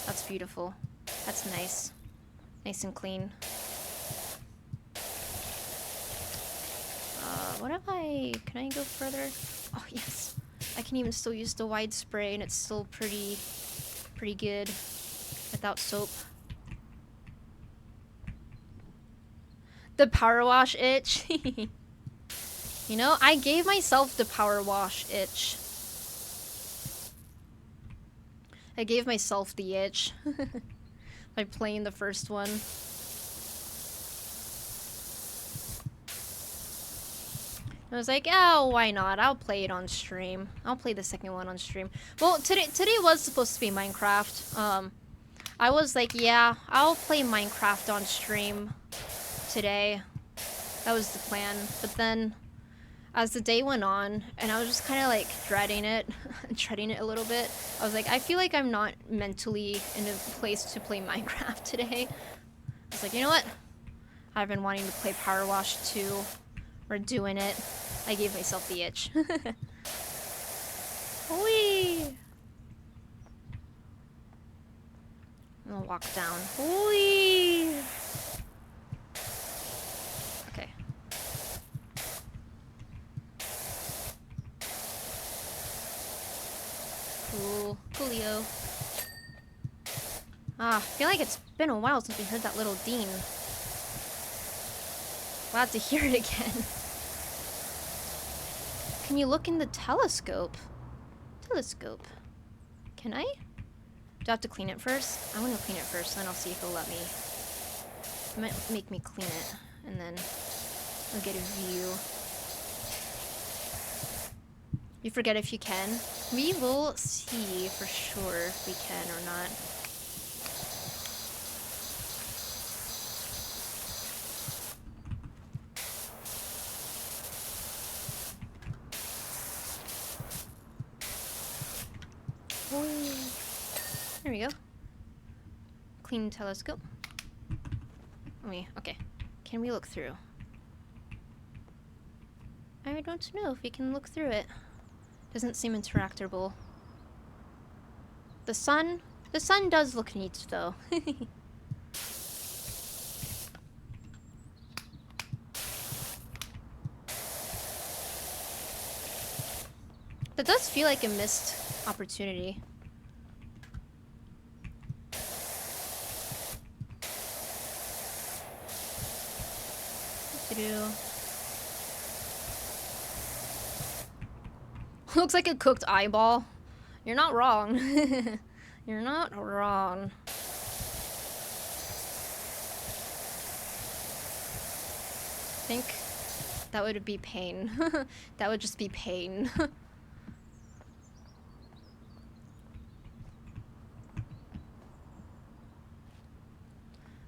That's beautiful. That's nice. Nice and clean. What if can I go further? Oh yes. I can even still use the wide spray and it's still pretty good without soap. The power wash itch. You know, I gave myself the power wash itch. I gave myself the itch by playing the first one. I was like, oh, why not? I'll play it on stream. I'll play the second one on stream. Well, today was supposed to be Minecraft. I was like, yeah, I'll play Minecraft on stream today. That was the plan. But then, as the day went on, and I was just kind of like dreading it a little bit. I was like, I feel like I'm not mentally in a place to play Minecraft today. I was like, you know what? I've been wanting to play Power Wash 2. We're doing it. I gave myself the itch. Whee! I'll walk down. Whee! Okay. Cool. Coolio. Ah, I feel like it's been a while since we heard that little Dean. Glad to hear it again. Can you look in the telescope? Telescope. Can I? Do I have to clean it first? I want to clean it first, then I'll see if it'll let me. It might make me clean it, and then I'll get a view. You forget if you can. We will see for sure if we can or not. There we go. Clean telescope. Okay. Can we look through? I don't know if we can look through it. Doesn't seem interactable. The sun does look neat though. That does feel like a missed opportunity. Do. Looks like a cooked eyeball. You're not wrong. You're not wrong. I think that would be pain. That would just be pain.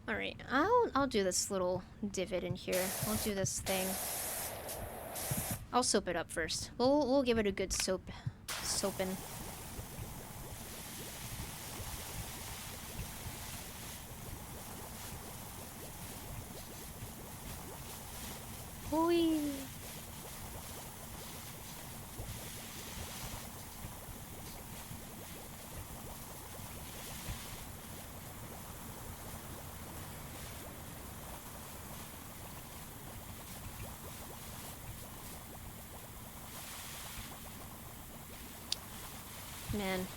All right, I'll do this little divot in here. I'll do this thing. I'll soap it up first. We'll give it a good soaping. Oi. Man.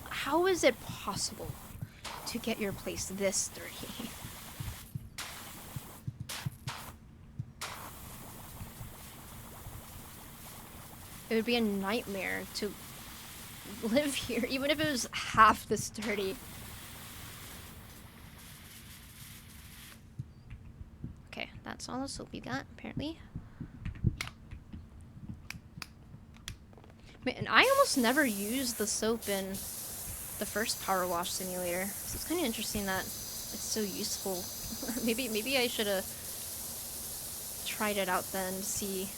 How is it possible to get your place this dirty? It would be a nightmare to live here, even if it was half this dirty. Okay, that's all the soap you got, apparently. Man, I almost never used the soap in the first power wash simulator, so it's kind of interesting that it's so useful. maybe I should have tried it out then to see.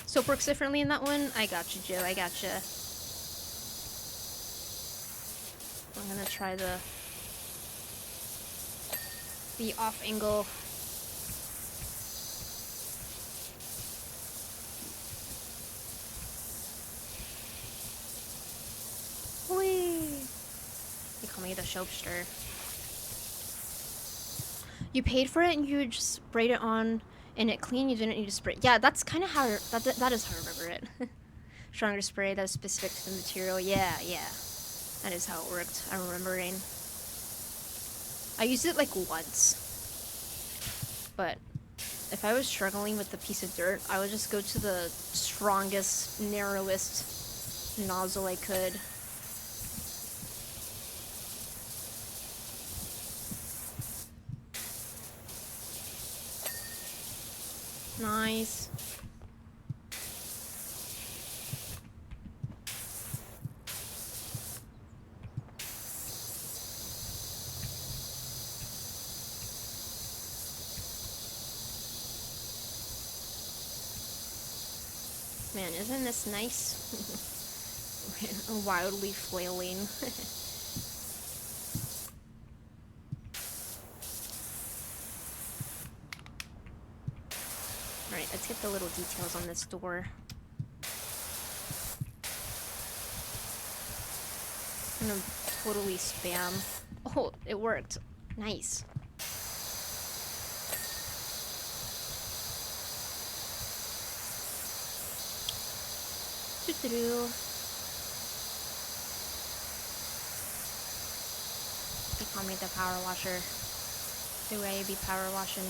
Soap works differently in that one? I got you, Joe. I got you. I'm gonna try the off angle. Whee! They call me the soapster. You paid for it and you just sprayed it on and it clean. You didn't need to spray. Yeah, that's kind of how that is how I remember it. Stronger spray that is specific to the material. Yeah. That is how it worked. I'm remembering. I used it like once, but if I was struggling with a piece of dirt, I would just go to the strongest, narrowest nozzle I could. Nice. Man, isn't this nice? Wildly flailing. Alright, let's get the little details on this door. I'm gonna totally spam. Oh, it worked. Nice. Doo-doo-doo. They call me the power washer. The way I be power washing.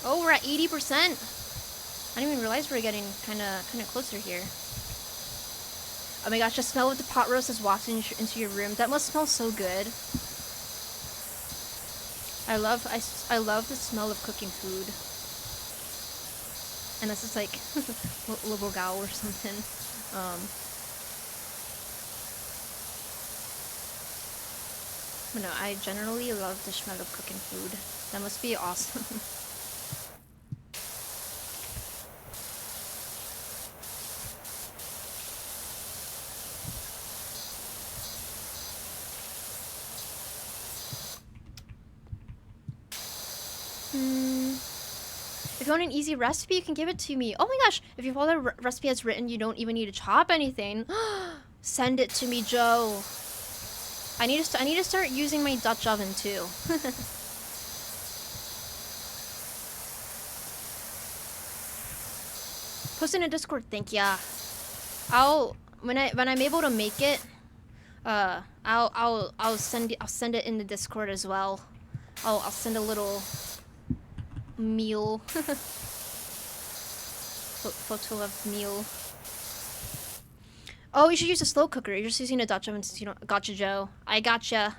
Oh, we're at 80%. I didn't even realize we were getting kind of closer here. Oh my gosh, the smell of the pot roast is wafting into your room. That must smell so good. I love the smell of cooking food. And this is like Lobogao or something. But no, I generally love the smell of cooking food. That must be awesome. If you want an easy recipe, you can give it to me. Oh my gosh, if you follow the recipe as written, you don't even need to chop anything. Send it to me, Joe. I need to start using my Dutch oven too. Post in a Discord, thank ya. When I'm able to make it, I'll send it in the Discord as well. I'll send a little meal photo of meal. Oh, you should use a slow cooker. You're just using a Dutch oven since you don't. Gotcha, Joe. I gotcha.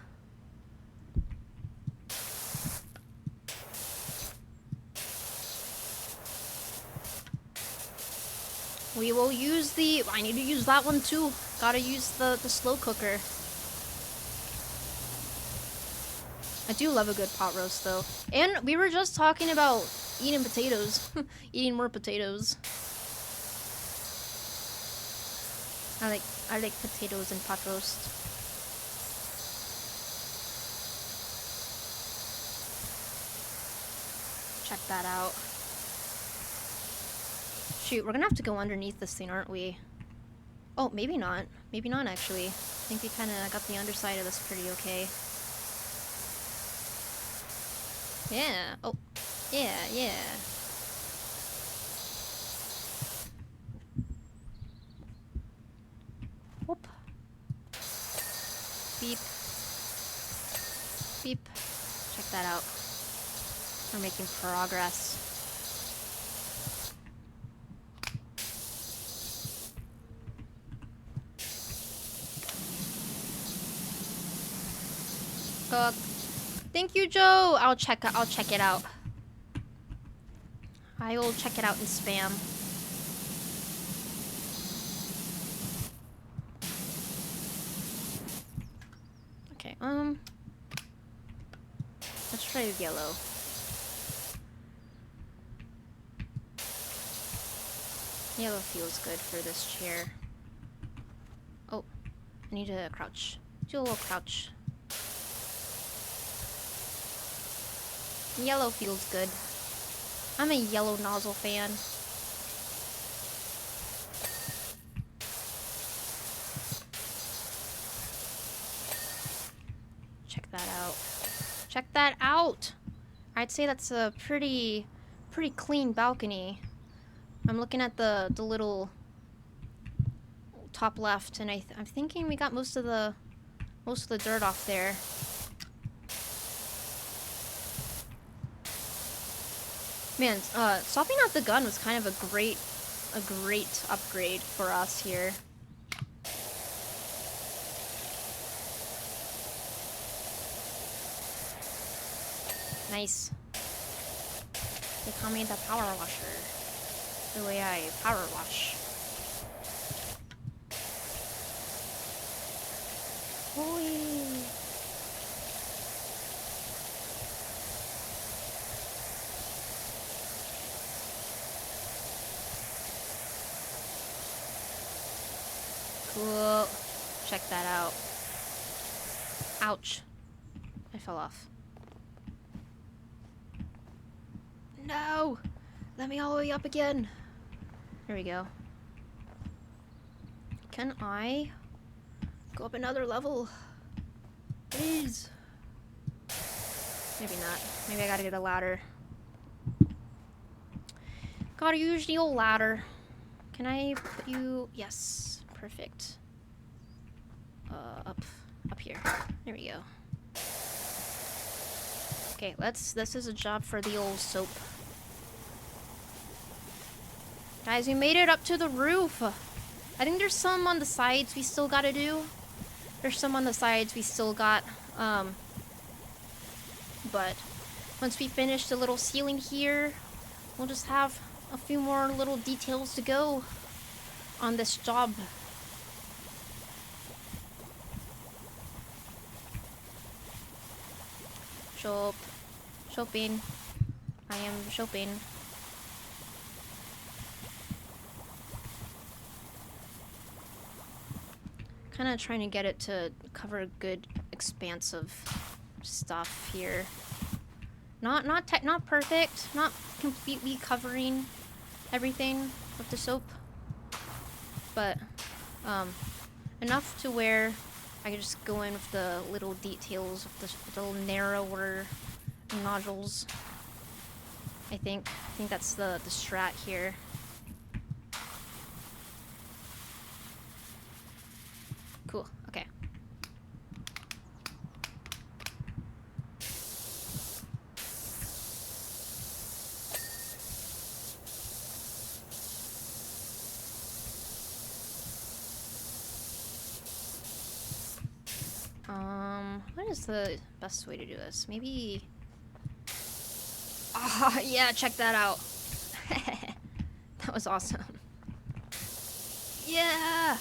We will use the. I need to use that one too. Gotta use the slow cooker. I do love a good pot roast though. And we were just talking about eating potatoes. Eating more potatoes. I like potatoes and pot roast. Check that out. Shoot, we're gonna have to go underneath this thing, aren't we? Oh, maybe not. Maybe not actually. I think we kinda got the underside of this pretty okay. Yeah. Oh. Yeah, yeah. Whoop. Beep. Beep. Check that out. We're making progress. Cook. Thank you, Joe. I'll check it out. I will check it out in spam. Okay, let's try yellow. Yellow feels good for this chair. Oh, I need to crouch. Do a little crouch. Yellow feels good. I'm a yellow nozzle fan. Check that out. Check that out! I'd say that's a pretty clean balcony. I'm looking at the little top left, and I'm thinking we got most of the dirt off there. Man, swapping out the gun was kind of a great upgrade for us here. Nice. They call me the power washer. The way I power wash. Holy. Cool. Check that out. Ouch. I fell off. No! Let me all the way up again. There we go. Can I go up another level? Please. Maybe not. Maybe I gotta get a ladder. Gotta use the old ladder. Can I put you... Yes. Perfect. Up here. There we go. Okay, this is a job for the old soap. Guys, we made it up to the roof. I think there's some on the sides we still gotta do. There's some on the sides we still got, but once we finish the little ceiling here, we'll just have a few more little details to go on this job. Shopping. I am shopping. Kind of trying to get it to cover a good expanse of stuff here. Not perfect, not completely covering everything with the soap, but enough to where I can just go in with the little details of the little narrower nodules. I think that's the strat here. Cool. Okay. What is the best way to do this? Maybe... Ah, yeah, check that out. That was awesome. Yeah!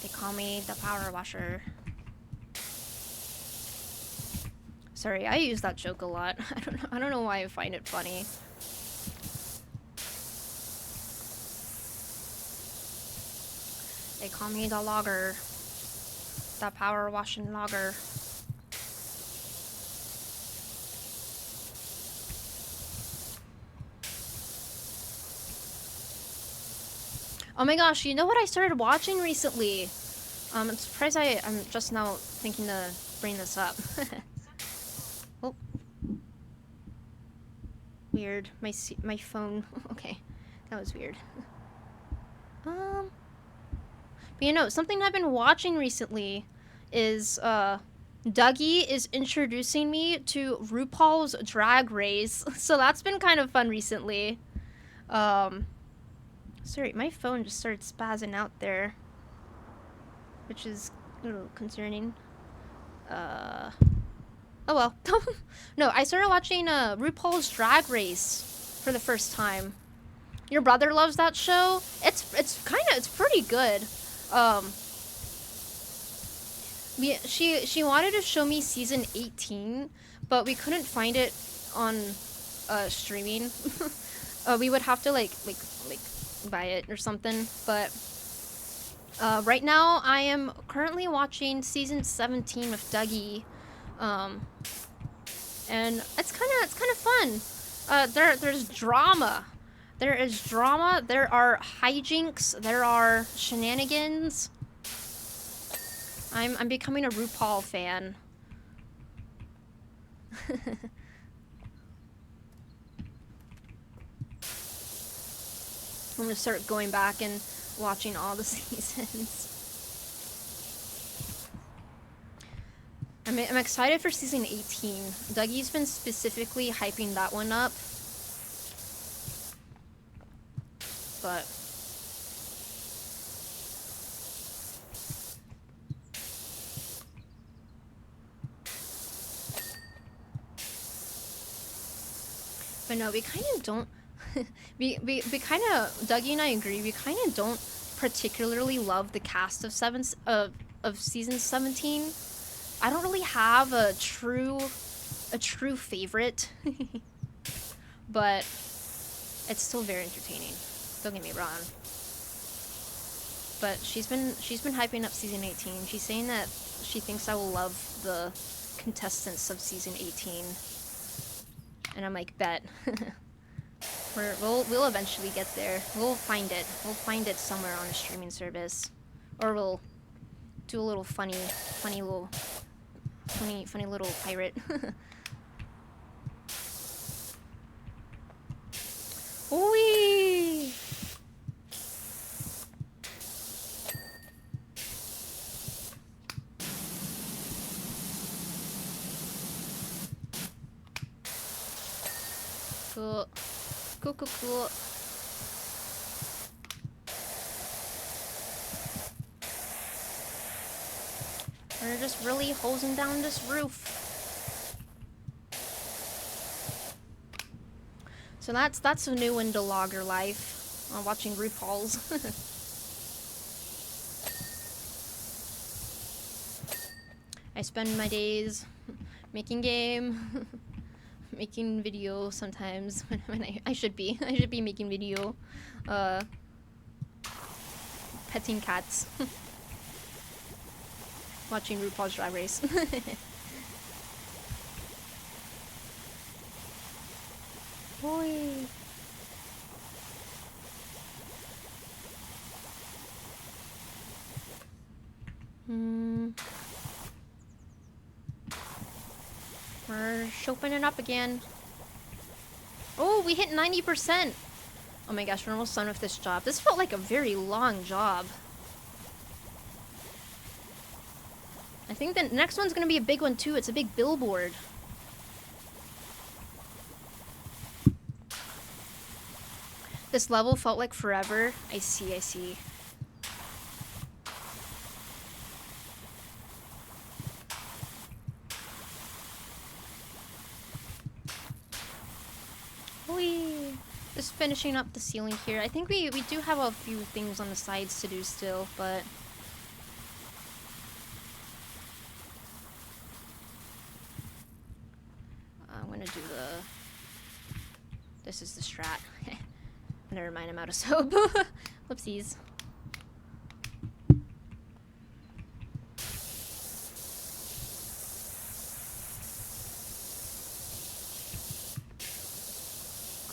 They call me the power washer. Sorry, I use that joke a lot. I don't know why I find it funny. They call me the logger. The power washing logger. Oh my gosh, you know what I started watching recently? I'm surprised I'm just now thinking to bring this up. Oh. Weird. My phone. Okay. That was weird. But you know, something I've been watching recently is, Dougie is introducing me to RuPaul's Drag Race. So that's been kind of fun recently. Sorry, my phone just started spazzing out there, which is a little concerning. Oh well. No, I started watching RuPaul's Drag Race for the first time. Your brother loves that show. It's pretty good. She wanted to show me season 18, but we couldn't find it on streaming. We would have to like buy it or something. But right now I am currently watching season 17 with Dougie, and it's kind of fun. There's drama. There is drama. There are hijinks. There are shenanigans. I'm becoming a RuPaul fan. I'm gonna start going back and watching all the seasons. I'm excited for season 18. Dougie's been specifically hyping that one up. But no, we kind of don't. we kind of, Dougie and I agree. We kind of don't particularly love the cast of season 17. I don't really have a true favorite, but it's still very entertaining. Don't get me wrong. But she's been hyping up season 18. She's saying that she thinks I will love the contestants of season 18. And I'm like, bet. We'll eventually get there. We'll find it. We'll find it somewhere on a streaming service, or we'll do a little funny little pirate. Wee! Cool. Cool. We're just really hosing down this roof. So that's a new into logger life. Watching RuPaul's. I spend my days making game, making video sometimes when I should be making video, petting cats, watching RuPaul's Drag Race. Boy. We're opening up again. Oh, we hit 90%. Oh my gosh, we're almost done with this job. This felt like a very long job. I think the next one's gonna be a big one too. It's a big billboard. This level felt like forever. I see. Just finishing up the ceiling here. I think we do have a few things on the sides to do still, but I'm gonna do the... This is the strat. Never mind, I'm out of soap. Whoopsies.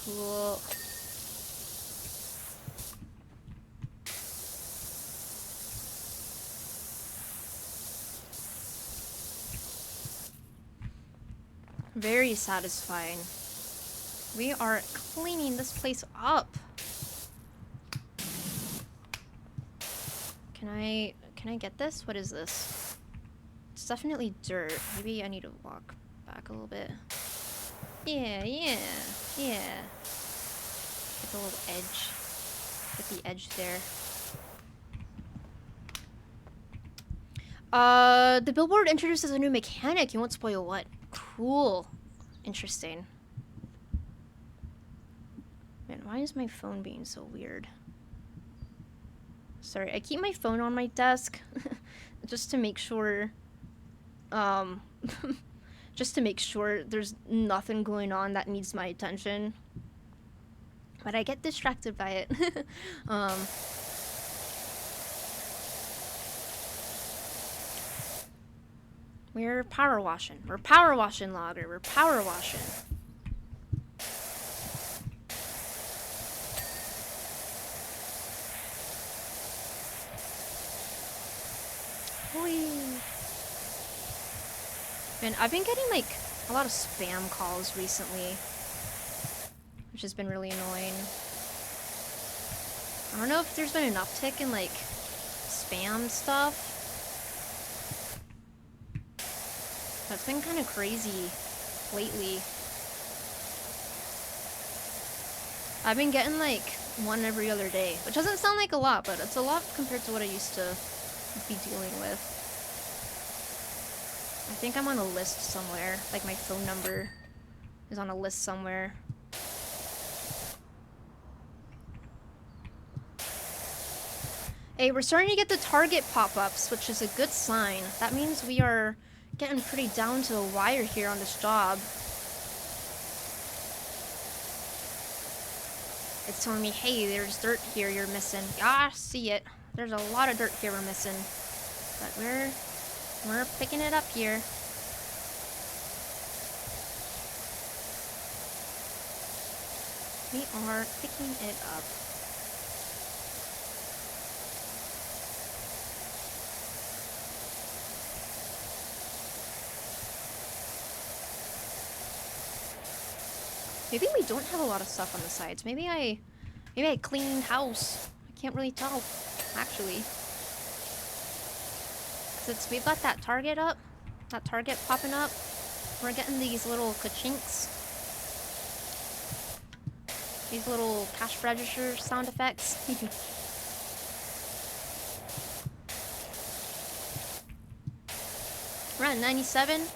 Cool. Very satisfying. We are cleaning this place up. Can I get this? What is this? It's definitely dirt. Maybe I need to walk back a little bit. Yeah. Get the little edge. Get the edge there. The billboard introduces a new mechanic. You won't spoil what? Cool. Interesting. Man, why is my phone being so weird? Sorry, I keep my phone on my desk just to make sure, just to make sure there's nothing going on that needs my attention. But I get distracted by it. We're power washing. We're power washing, Logger. We're power washing. Whee. Man, I've been getting like a lot of spam calls recently, which has been really annoying. I don't know if there's been an uptick in like spam stuff. That's been kind of crazy lately. I've been getting like one every other day, which doesn't sound like a lot, but it's a lot compared to what I used to be dealing with. I think I'm on a list somewhere, like my phone number is on a list somewhere. Hey, we're starting to get the target pop-ups, which is a good sign. That means we are getting pretty down to the wire here on this job. It's telling me, hey, there's dirt here you're missing. Ah, see it. There's a lot of dirt here we're missing. But we're picking it up here. We are picking it up. Maybe we don't have a lot of stuff on the sides. Maybe I cleaned house. I can't really tell, actually. 'Cause we've got that target up, that target popping up. We're getting these little ka-chinks. These little cash register sound effects. We're at 97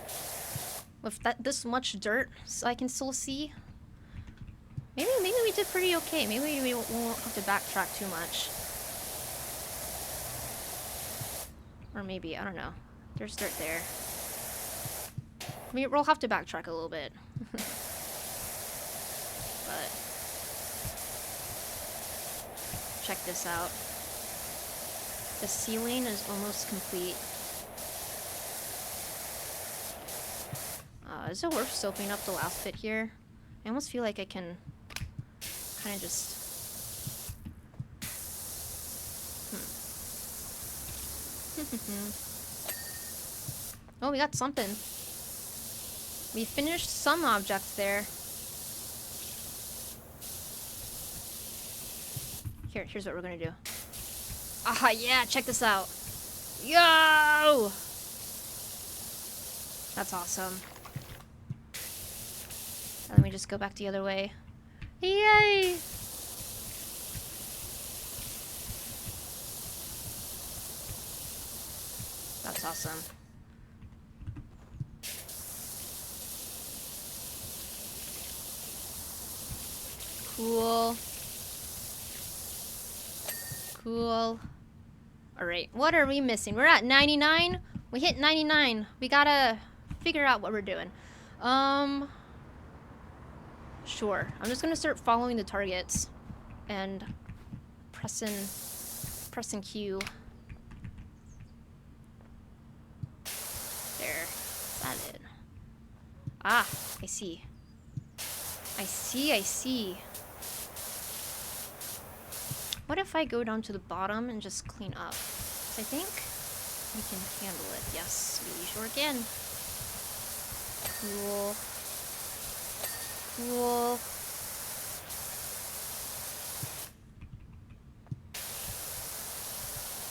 with this much dirt, so I can still see. Maybe we did pretty okay. Maybe we won't have to backtrack too much. Or maybe, I don't know. There's dirt there. We'll have to backtrack a little bit. But check this out. The ceiling is almost complete. Is it worth soaping up the last bit here? I almost feel like I can kind of just... Oh, we got something. We finished some objects there. Here's what we're gonna do. Ah, yeah, check this out. Yo! That's awesome. Let me just go back the other way. Yay! That's awesome. Cool. Cool. Alright, what are we missing? We're at 99. We hit 99. We gotta figure out what we're doing. Sure. I'm just gonna start following the targets and pressing Q. There. Is that it? Ah, I see. I see. What if I go down to the bottom and just clean up? 'Cause I think we can handle it. Yes, we sure can. Cool. Cool.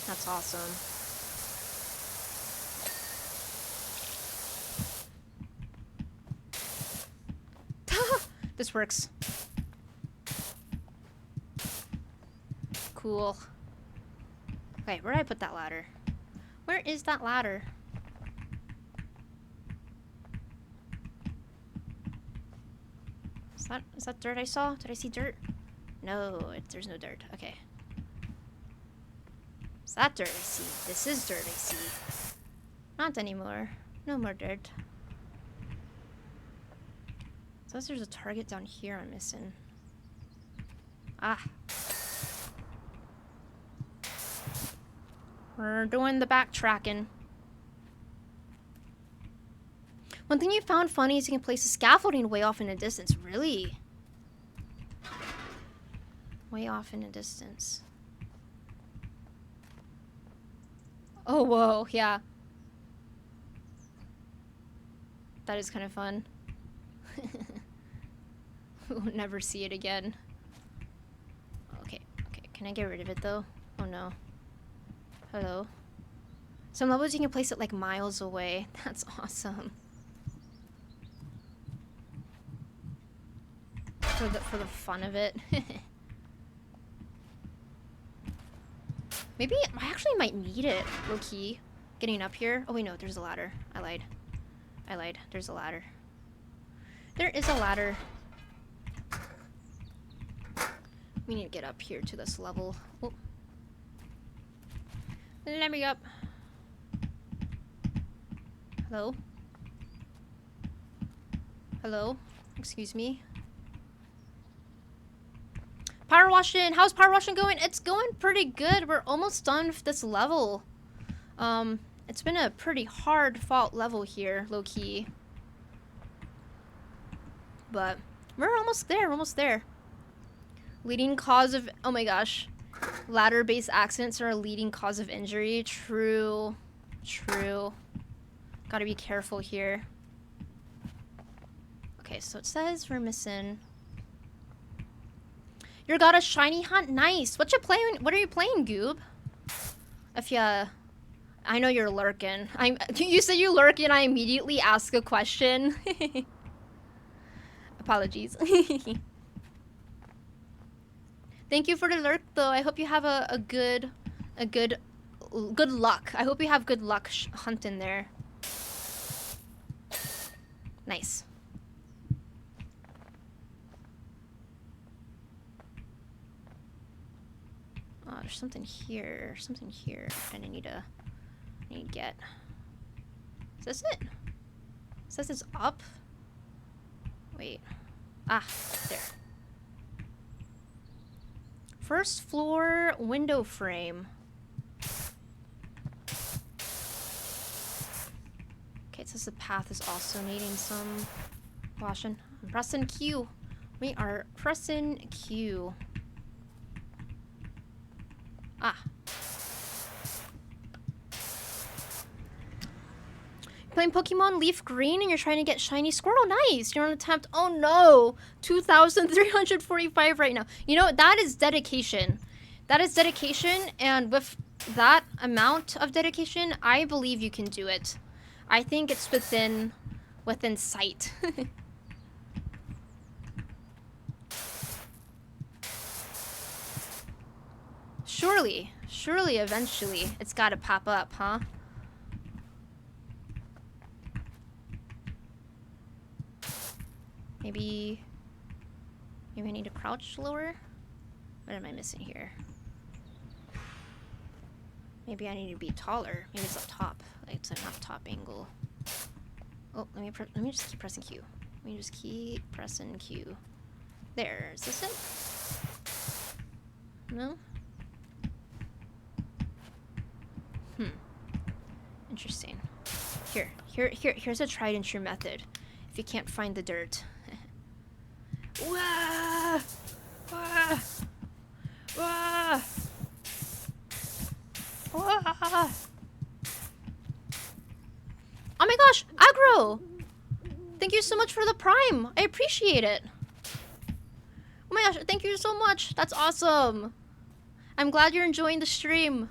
That's awesome. This works. Cool. Okay, where did I put that ladder? Where is that ladder? Is that dirt I saw? Did I see dirt? No, there's no dirt. Okay. Is that dirt I see? This is dirt I see. Not anymore. No more dirt. Says there's a target down here I'm missing. Ah. We're doing the backtracking. One thing you found funny is you can place the scaffolding way off in the distance. Really? Way off in the distance. Oh, whoa, yeah. That is kind of fun. We'll never see it again. Okay, can I get rid of it though? Oh no. Hello? Some levels you can place it like miles away. That's awesome. For the fun of it. Maybe I actually might need it, low key. Getting up here. Oh wait, no, there's a ladder. I lied. There's a ladder. There is a ladder. We need to get up here to this level. Oh. Let me up. Hello? Hello? Excuse me. Power washing! How's power washing going? It's going pretty good. We're almost done with this level. It's been a pretty hard fought level here, low key. But we're almost there. Leading cause of, oh my gosh. Ladder-based accidents are a leading cause of injury. True. Gotta be careful here. Okay, so it says we're missing. You got a shiny hunt? Nice. What are you playing, Goob? If ya, I know you're lurking. You said you lurk and I immediately ask a question. Apologies. Thank you for the lurk though. I hope you have a good luck. I hope you have good luck hunting there. Nice. Oh, there's something here. I need to get. Is this it? It says it's up. Wait. Ah, there. First floor window frame. Okay, it says the path is also needing some washing. I'm pressing Q. We are pressing Q. Ah. Playing Pokemon Leaf Green and you're trying to get shiny Squirtle. Nice. You're on attempt. Oh no. 2,345 right now. You know, that is dedication. That is dedication, and with that amount of dedication, I believe you can do it. I think it's within sight. Surely, eventually, it's gotta pop up, huh? Maybe Maybe I need to crouch lower? What am I missing here? Maybe I need to be taller. Maybe it's up top. Like it's an up top angle. Oh, let me just keep pressing Q. Let me just keep pressing Q. There. Is this it? No? Interesting. Here's a tried and true method. If you can't find the dirt. Wah! Wah! Wah! Wah! Oh my gosh, aggro! Thank you so much for the prime. I appreciate it. Oh my gosh, thank you so much. That's awesome. I'm glad you're enjoying the stream.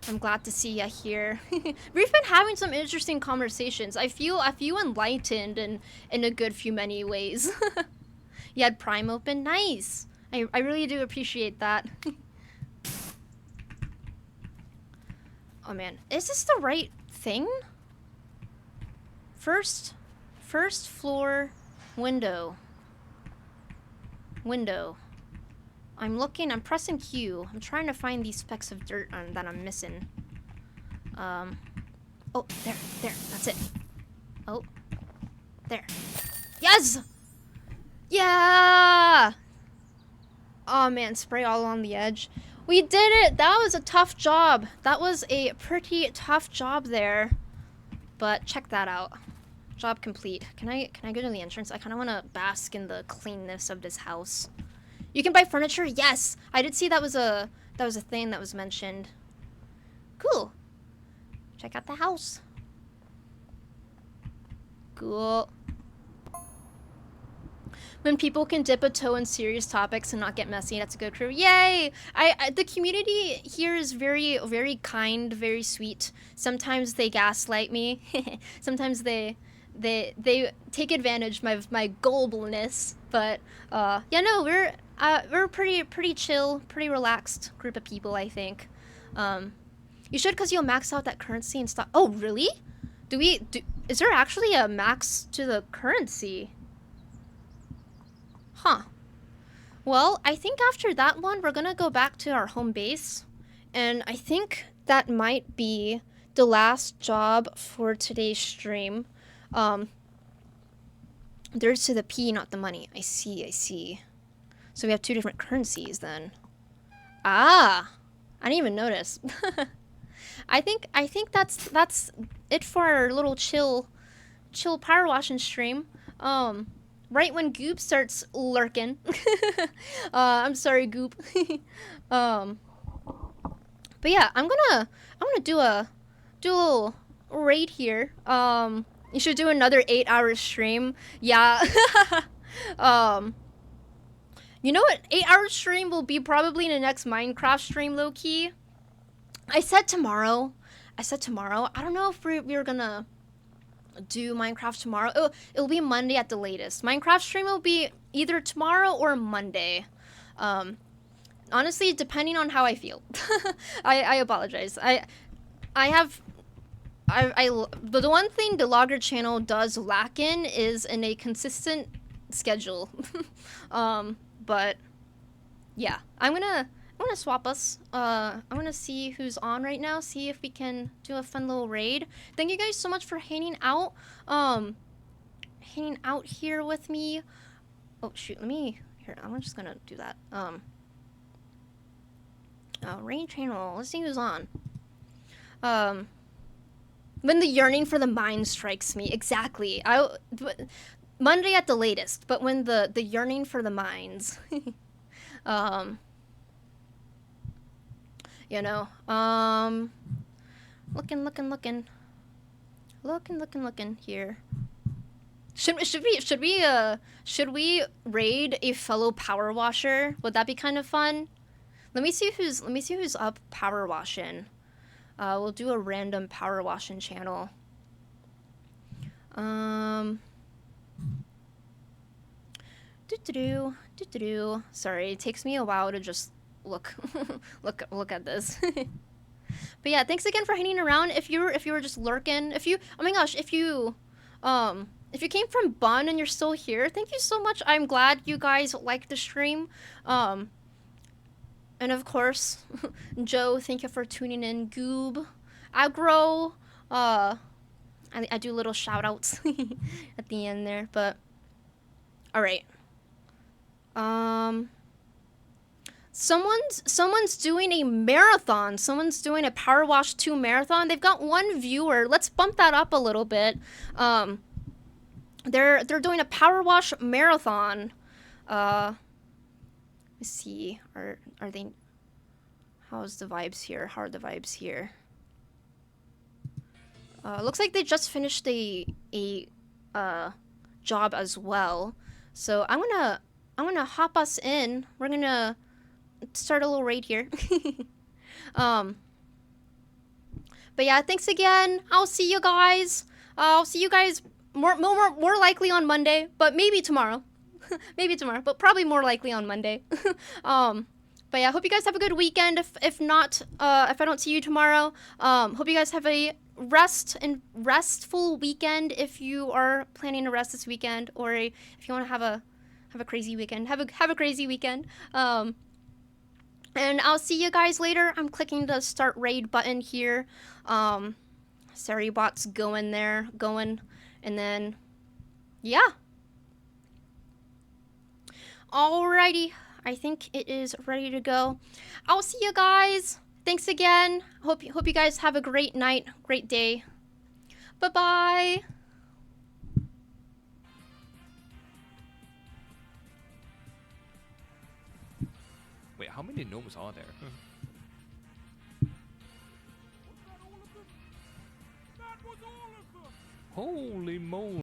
I'm glad to see you here. We've been having some interesting conversations. I feel enlightened in a good few many ways. You had Prime open? Nice. I really do appreciate that. Oh man, is this the right thing? First floor window. I'm pressing Q. I'm trying to find these specks of dirt that I'm missing. Oh, there, that's it. Oh, there. Yes! Yeah! Oh man, spray all on the edge. We did it! That was a tough job. That was a pretty tough job there. But check that out. Job complete. Can I go to the entrance? I kind of want to bask in the cleanness of this house. You can buy furniture? Yes! I did see that was a thing that was mentioned. Cool. Check out the house. Cool. When people can dip a toe in serious topics and not get messy, that's a good crew. Yay! The community here is very, very kind, very sweet. Sometimes they gaslight me. Sometimes they take advantage of my gullibility. But yeah, no, we're pretty chill, pretty relaxed group of people, I think. You should, cause you'll max out that currency and stuff. Oh, really? Is there actually a max to the currency? Huh. Well, I think after that one, we're gonna go back to our home base. And I think that might be the last job for today's stream. There's to the P, not the money. I see. So we have two different currencies then. Ah! I didn't even notice. I think that's it for our little chill power washing stream. Right when Goop starts lurking. I'm sorry, Goop. But yeah, I'm gonna do a little raid here. You should do another 8-hour stream. Yeah. You know what? 8-hour stream will be probably in the next Minecraft stream, low key. I said tomorrow. I don't know if we're gonna do Minecraft tomorrow. It'll be Monday at the latest. Minecraft stream will be either tomorrow or Monday. Honestly, depending on how I feel. I apologize. The one thing the Logger channel does lack is in a consistent schedule. But yeah, I'm gonna swap us. I'm gonna see who's on right now, see if we can do a fun little raid. Thank you guys so much for hanging out here with me. Oh shoot, I'm just gonna do that. Raid channel, let's see who's on. When the yearning for the mine strikes me, exactly. Monday at the latest, but when the yearning for the mines. You know, looking here. Should we raid a fellow power washer? Would that be kind of fun? Let me see who's up power washing. We'll do a random power washing channel. Sorry, it takes me a while to just look at this. But yeah, thanks again for hanging around. If you were just lurking, oh my gosh, if you If you came from Bun and you're still here, thank you so much. I'm glad you guys liked the stream. Um, and of course, Joe, thank you for tuning in. Goob, Agro, I do little shout outs at the end there, but all right. Um, someone's doing a marathon. Someone's doing a Power Wash 2 marathon. They've got one viewer. Let's bump that up a little bit. They're doing a Power Wash marathon. Let's see. Are they? How's the vibes here? How are the vibes here? Looks like they just finished a job as well. So I'm gonna hop us in. We're gonna start a little raid here. um. But yeah, thanks again. I'll see you guys. I'll see you guys more likely on Monday, but maybe tomorrow. Maybe tomorrow, but probably more likely on Monday. But yeah, hope you guys have a good weekend. If not, if I don't see you tomorrow, hope you guys have a restful weekend. If you are planning to rest this weekend, or if you want to have a crazy weekend, have a crazy weekend. And I'll see you guys later. I'm clicking the start raid button here. Saribot's going, and then yeah. Alrighty, I think it is ready to go. I'll see you guys. Thanks again. Hope you guys have a great night, great day. Bye-bye. Wait, how many gnomes are there? Holy moly.